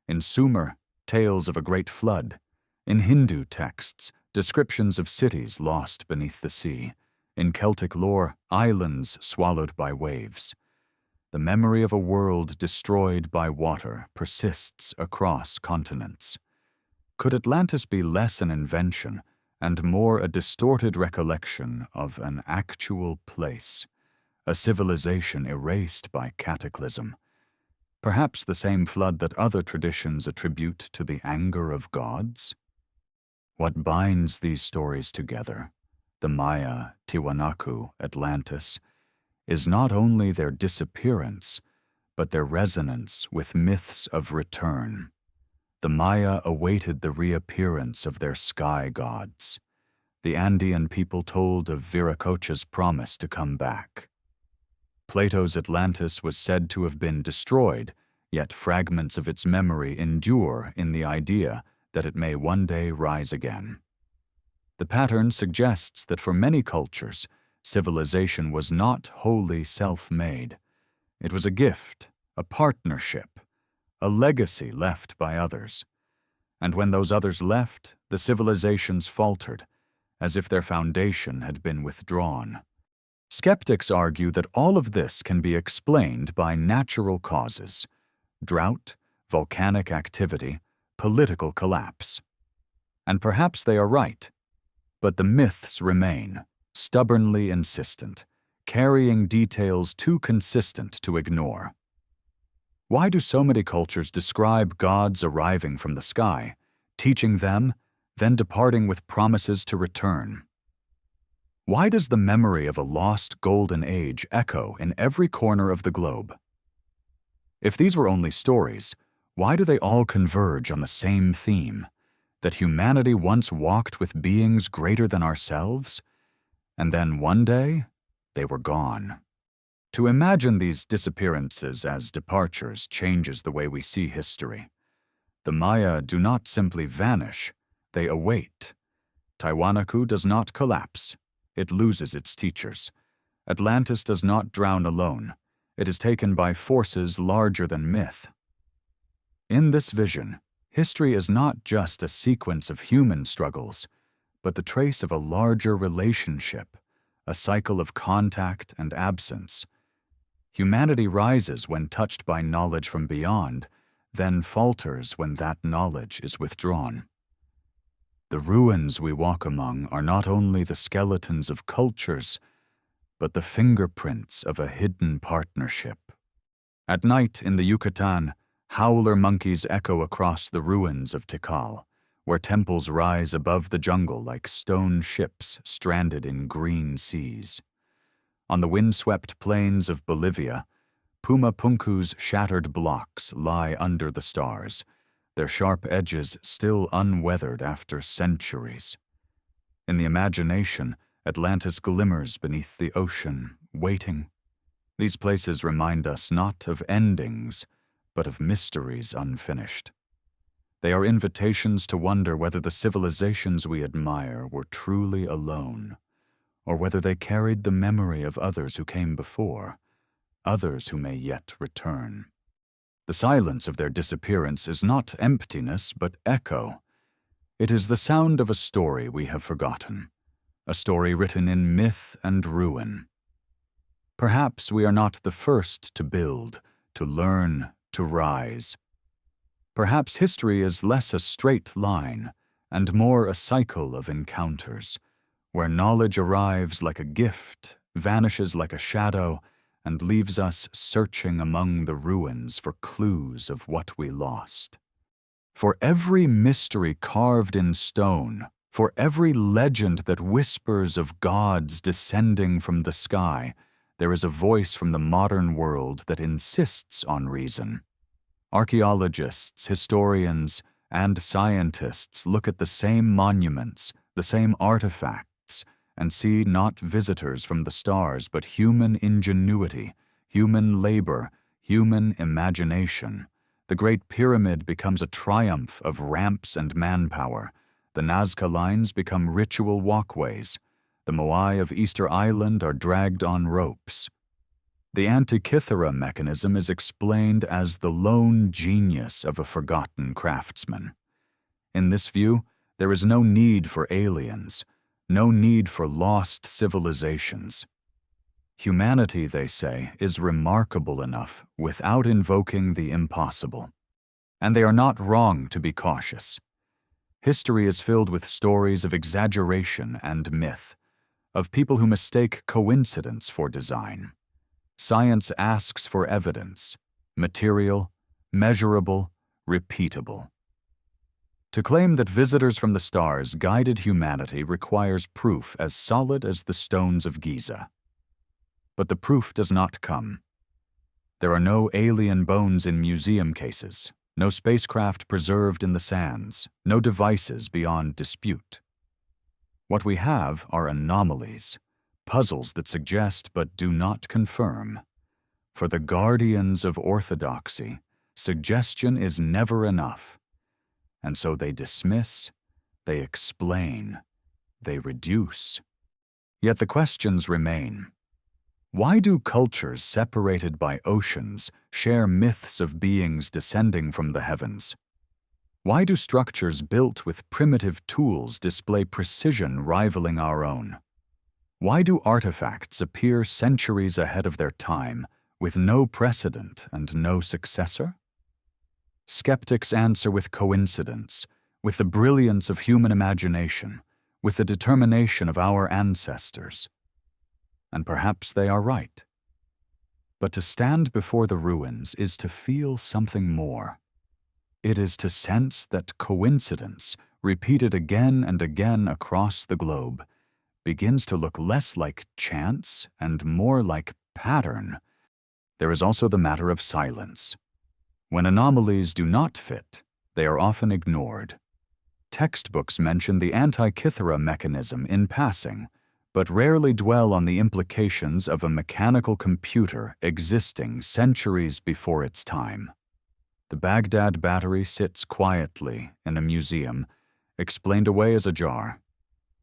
In Sumer, tales of a great flood. In Hindu texts, descriptions of cities lost beneath the sea. In Celtic lore, islands swallowed by waves. The memory of a world destroyed by water persists across continents. Could Atlantis be less an invention and more a distorted recollection of an actual place, a civilization erased by cataclysm? Perhaps the same flood that other traditions attribute to the anger of gods? What binds these stories together, the Maya, Tiwanaku, Atlantis, is not only their disappearance, but their resonance with myths of return. The Maya awaited the reappearance of their sky gods. The Andean people told of Viracocha's promise to come back. Plato's Atlantis was said to have been destroyed, yet fragments of its memory endure in the idea that it may one day rise again. The pattern suggests that for many cultures, civilization was not wholly self-made. It was a gift, a partnership, a legacy left by others. And when those others left, the civilizations faltered, as if their foundation had been withdrawn. Skeptics argue that all of this can be explained by natural causes: drought, volcanic activity, political collapse. And perhaps they are right. But the myths remain, stubbornly insistent, carrying details too consistent to ignore. Why do so many cultures describe gods arriving from the sky, teaching them, then departing with promises to return? Why does the memory of a lost golden age echo in every corner of the globe? If these were only stories, why do they all converge on the same theme, that humanity once walked with beings greater than ourselves, and then one day they were gone? To imagine these disappearances as departures changes the way we see history. The Maya do not simply vanish, they await. Tiwanaku does not collapse, it loses its teachers. Atlantis does not drown alone, it is taken by forces larger than myth. In this vision, history is not just a sequence of human struggles, but the trace of a larger relationship, a cycle of contact and absence. Humanity rises when touched by knowledge from beyond, then falters when that knowledge is withdrawn. The ruins we walk among are not only the skeletons of cultures, but the fingerprints of a hidden partnership. At night in the Yucatan, howler monkeys echo across the ruins of Tikal, where temples rise above the jungle like stone ships stranded in green seas. On the windswept plains of Bolivia, Puma Punku's shattered blocks lie under the stars, their sharp edges still unweathered after centuries. In the imagination, Atlantis glimmers beneath the ocean, waiting. These places remind us not of endings, but of mysteries unfinished. They are invitations to wonder whether the civilizations we admire were truly alone, or whether they carried the memory of others who came before, others who may yet return. The silence of their disappearance is not emptiness, but echo. It is the sound of a story we have forgotten, a story written in myth and ruin. Perhaps we are not the first to build, to learn, to rise. Perhaps history is less a straight line and more a cycle of encounters, where knowledge arrives like a gift, vanishes like a shadow, and leaves us searching among the ruins for clues of what we lost. For every mystery carved in stone, for every legend that whispers of gods descending from the sky, there is a voice from the modern world that insists on reason. Archaeologists, historians, and scientists look at the same monuments, the same artifacts, and see not visitors from the stars but human ingenuity, human labor, human imagination. The Great Pyramid becomes a triumph of ramps and manpower. The Nazca Lines become ritual walkways. The Moai of Easter Island are dragged on ropes. The Antikythera mechanism is explained as the lone genius of a forgotten craftsman. In this view, there is no need for aliens, no need for lost civilizations. Humanity, they say, is remarkable enough without invoking the impossible. And they are not wrong to be cautious. History is filled with stories of exaggeration and myth, of people who mistake coincidence for design. Science asks for evidence, material, measurable, repeatable. To claim that visitors from the stars guided humanity requires proof as solid as the stones of Giza. But the proof does not come. There are no alien bones in museum cases, no spacecraft preserved in the sands, no devices beyond dispute. What we have are anomalies, puzzles that suggest but do not confirm. For the guardians of orthodoxy, suggestion is never enough. And so they dismiss, they explain, they reduce. Yet the questions remain. Why do cultures separated by oceans share myths of beings descending from the heavens? Why do structures built with primitive tools display precision rivaling our own? Why do artifacts appear centuries ahead of their time, with no precedent and no successor? Skeptics answer with coincidence, with the brilliance of human imagination, with the determination of our ancestors. And perhaps they are right. But to stand before the ruins is to feel something more. It is to sense that coincidence, repeated again and again across the globe, begins to look less like chance and more like pattern. There is also the matter of silence. When anomalies do not fit, they are often ignored. Textbooks mention the Antikythera mechanism in passing, but rarely dwell on the implications of a mechanical computer existing centuries before its time. The Baghdad battery sits quietly in a museum, explained away as a jar.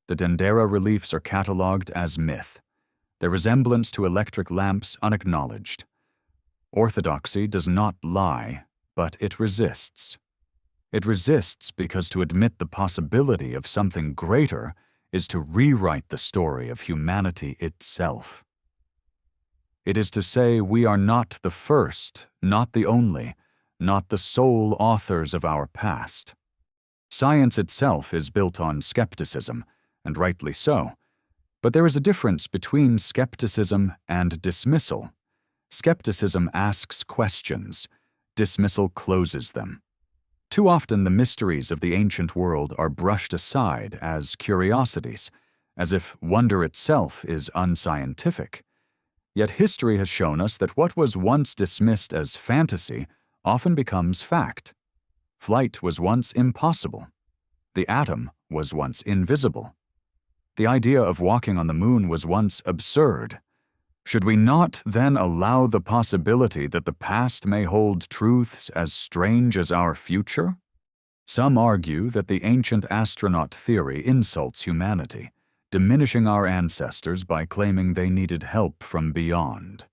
The Dendera reliefs are catalogued as myth, their resemblance to electric lamps unacknowledged. Orthodoxy does not lie, but it resists. It resists because to admit the possibility of something greater is to rewrite the story of humanity itself. It is to say we are not the first, not the only, not the sole authors of our past. Science itself is built on skepticism, and rightly so. But there is a difference between skepticism and dismissal. Skepticism asks questions. Dismissal closes them. Too often the mysteries of the ancient world are brushed aside as curiosities, as if wonder itself is unscientific. Yet history has shown us that what was once dismissed as fantasy often becomes fact. Flight was once impossible. The atom was once invisible. The idea of walking on the moon was once absurd. Should we not then allow the possibility that the past may hold truths as strange as our future? Some argue that the Ancient Astronaut Theory insults humanity, diminishing our ancestors by claiming they needed help from beyond.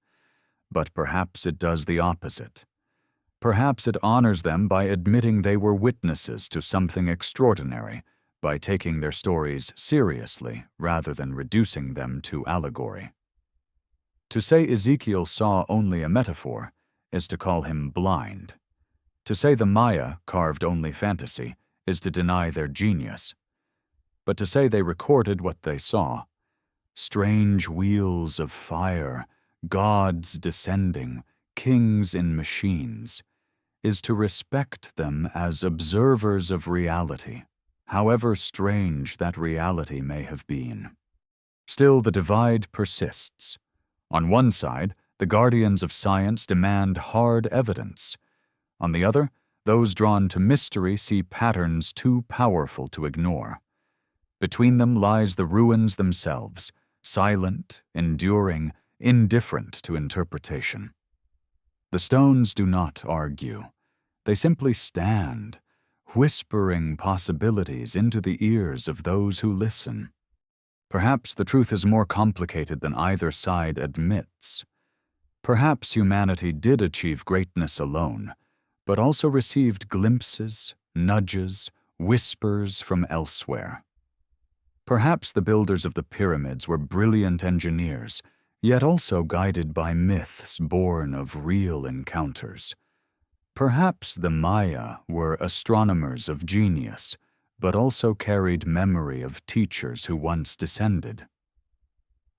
But perhaps it does the opposite. Perhaps it honors them by admitting they were witnesses to something extraordinary, by taking their stories seriously rather than reducing them to allegory. To say Ezekiel saw only a metaphor is to call him blind. To say the Maya carved only fantasy is to deny their genius. But to say they recorded what they saw, strange wheels of fire, gods descending, kings in machines, is to respect them as observers of reality, however strange that reality may have been. Still, the divide persists. On one side, the guardians of science demand hard evidence. On the other, those drawn to mystery see patterns too powerful to ignore. Between them lies the ruins themselves, silent, enduring, indifferent to interpretation. The stones do not argue. They simply stand, whispering possibilities into the ears of those who listen. Perhaps the truth is more complicated than either side admits. Perhaps humanity did achieve greatness alone, but also received glimpses, nudges, whispers from elsewhere. Perhaps the builders of the pyramids were brilliant engineers, yet also guided by myths born of real encounters. Perhaps the Maya were astronomers of genius, but also carried memory of teachers who once descended.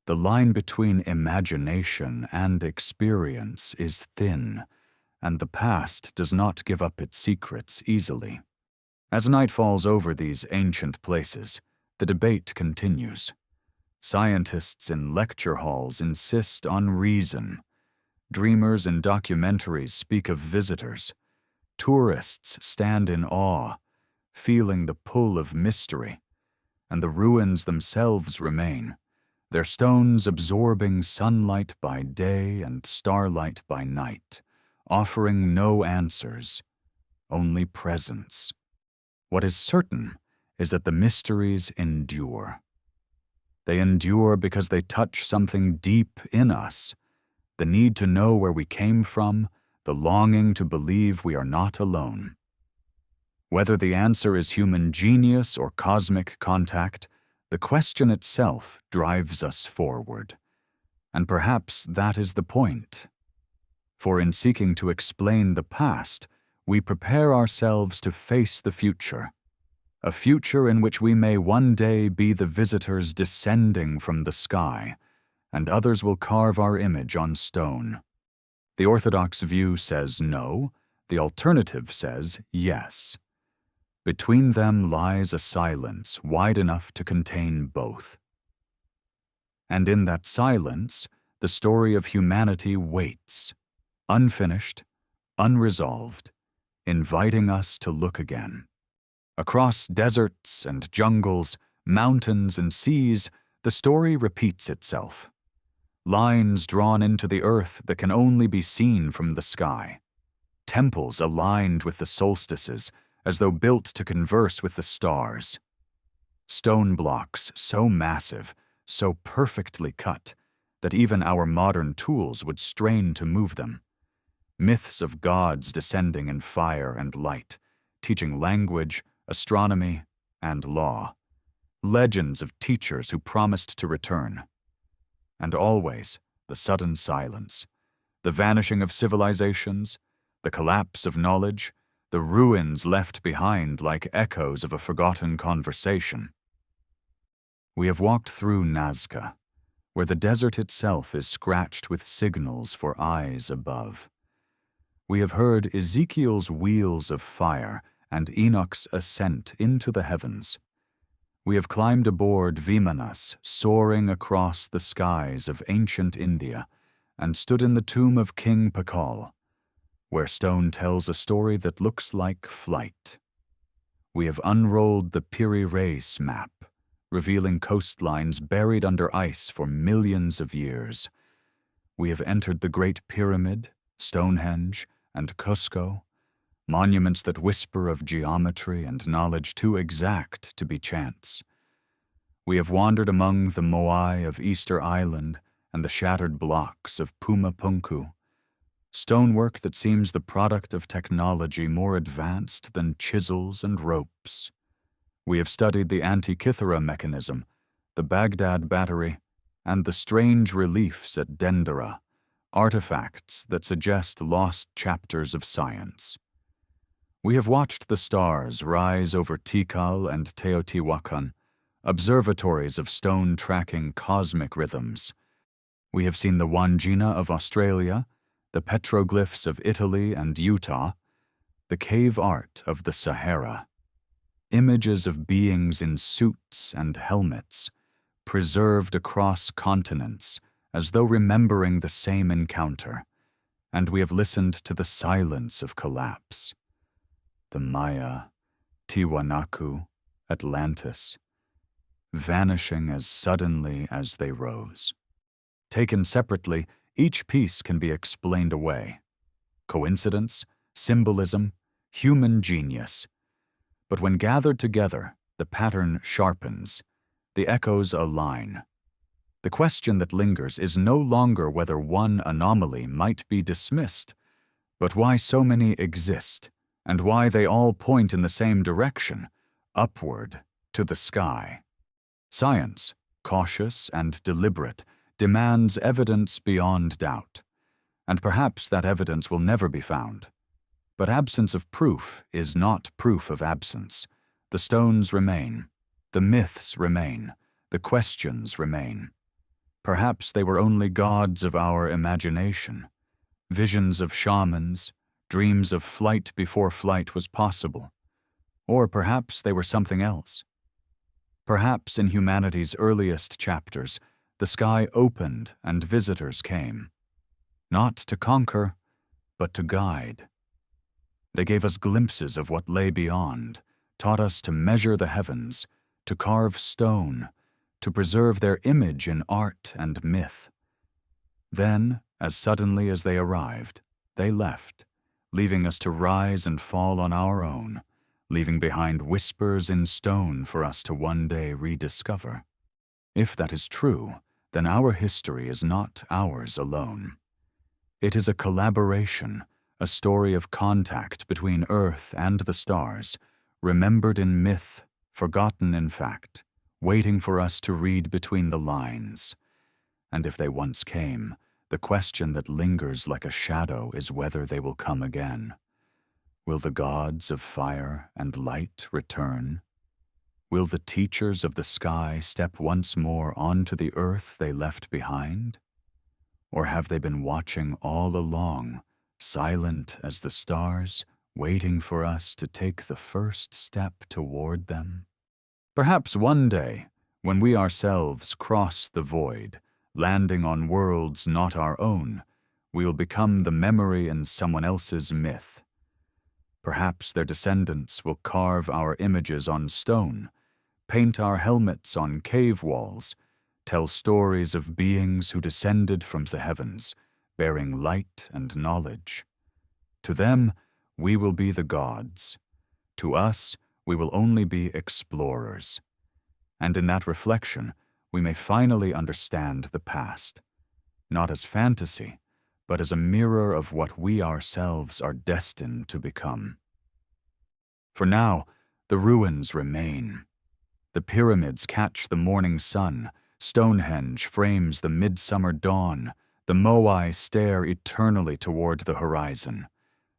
The line between imagination and experience is thin, and the past does not give up its secrets easily. As night falls over these ancient places, the debate continues. Scientists in lecture halls insist on reason. Dreamers in documentaries speak of visitors. Tourists stand in awe, feeling the pull of mystery, and the ruins themselves remain, their stones absorbing sunlight by day and starlight by night, offering no answers, only presence. What is certain is that the mysteries endure. They endure because they touch something deep in us, the need to know where we came from, the longing to believe we are not alone. Whether the answer is human genius or cosmic contact, the question itself drives us forward. And perhaps that is the point. For in seeking to explain the past, we prepare ourselves to face the future, a future in which we may one day be the visitors descending from the sky, and others will carve our image on stone. The Orthodox view says no, the alternative says yes. Between them lies a silence wide enough to contain both. And in that silence, the story of humanity waits, unfinished, unresolved, inviting us to look again. Across deserts and jungles, mountains and seas, the story repeats itself. Lines drawn into the earth that can only be seen from the sky. Temples aligned with the solstices, as though built to converse with the stars. Stone blocks so massive, so perfectly cut, that even our modern tools would strain to move them. Myths of gods descending in fire and light, teaching language, astronomy, and law. Legends of teachers who promised to return. And always the sudden silence, the vanishing of civilizations, the collapse of knowledge, the ruins left behind like echoes of a forgotten conversation. We have walked through Nazca, where the desert itself is scratched with signals for eyes above. We have heard Ezekiel's wheels of fire and Enoch's ascent into the heavens. We have climbed aboard Vimanas, soaring across the skies of ancient India, and stood in the tomb of King Pakal, where stone tells a story that looks like flight. We have unrolled the Piri Reis map, revealing coastlines buried under ice for millions of years. We have entered the Great Pyramid, Stonehenge, and Cusco, monuments that whisper of geometry and knowledge too exact to be chance. We have wandered among the moai of Easter Island and the shattered blocks of Puma Punku, stonework that seems the product of technology more advanced than chisels and ropes. We have studied the Antikythera mechanism, the Baghdad battery, and the strange reliefs at Dendera, artifacts that suggest lost chapters of science. We have watched the stars rise over Tikal and Teotihuacan, observatories of stone tracking cosmic rhythms. We have seen the Wandjina of Australia, the Petroglyphs of Italy and Utah, the cave art of the Sahara, images of beings in suits and helmets, preserved across continents as though remembering the same encounter, and we have listened to the silence of collapse. The Maya, Tiwanaku, Atlantis, vanishing as suddenly as they rose. Taken separately, each piece can be explained away. Coincidence, symbolism, human genius. But when gathered together, the pattern sharpens, the echoes align. The question that lingers is no longer whether one anomaly might be dismissed, but why so many exist, and why they all point in the same direction, upward, to the sky. Science, cautious and deliberate, demands evidence beyond doubt, and perhaps that evidence will never be found. But absence of proof is not proof of absence. The stones remain, the myths remain, the questions remain. Perhaps they were only gods of our imagination, visions of shamans, dreams of flight before flight was possible. Or perhaps they were something else. Perhaps in humanity's earliest chapters, the sky opened and visitors came, not to conquer, but to guide. They gave us glimpses of what lay beyond, taught us to measure the heavens, to carve stone, to preserve their image in art and myth. Then, as suddenly as they arrived, they left, leaving us to rise and fall on our own, leaving behind whispers in stone for us to one day rediscover. If that is true, then our history is not ours alone. It is a collaboration, a story of contact between Earth and the stars, remembered in myth, forgotten in fact, waiting for us to read between the lines. And if they once came, the question that lingers like a shadow is whether they will come again. Will the gods of fire and light return? Will the teachers of the sky step once more onto the earth they left behind? Or have they been watching all along, silent as the stars, waiting for us to take the first step toward them? Perhaps one day, when we ourselves cross the void, landing on worlds not our own, we'll become the memory in someone else's myth. Perhaps their descendants will carve our images on stone, paint our helmets on cave walls, tell stories of beings who descended from the heavens, bearing light and knowledge. To them, we will be the gods. To us, we will only be explorers. And in that reflection, we may finally understand the past, not as fantasy, but as a mirror of what we ourselves are destined to become. For now, the ruins remain. The pyramids catch the morning sun, Stonehenge frames the midsummer dawn, the Moai stare eternally toward the horizon.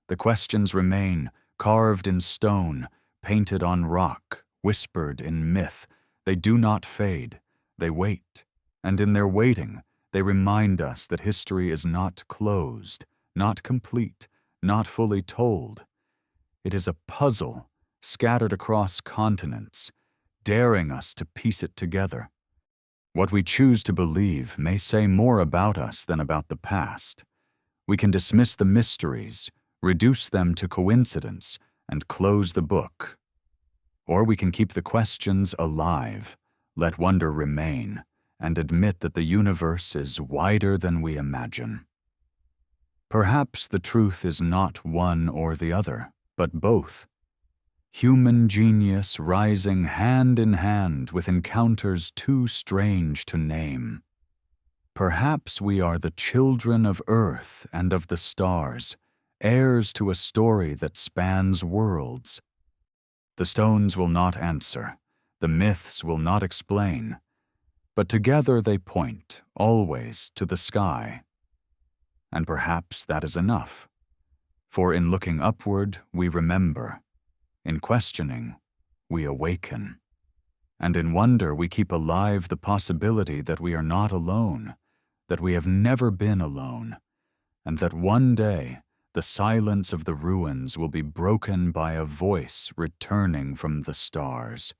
The questions remain, carved in stone, painted on rock, whispered in myth. They do not fade, they wait, and in their waiting, they remind us that history is not closed, not complete, not fully told. It is a puzzle scattered across continents, daring us to piece it together. What we choose to believe may say more about us than about the past. We can dismiss the mysteries, reduce them to coincidence, and close the book. Or we can keep the questions alive, let wonder remain, and admit that the universe is wider than we imagine. Perhaps the truth is not one or the other, but both. Human genius rising hand in hand with encounters too strange to name. Perhaps we are the children of Earth and of the stars, heirs to a story that spans worlds. The stones will not answer, the myths will not explain, but together they point, always, to the sky. And perhaps that is enough. For in looking upward, we remember. In questioning, we awaken. And in wonder, we keep alive the possibility that we are not alone, that we have never been alone, and that one day the silence of the ruins will be broken by a voice returning from the stars,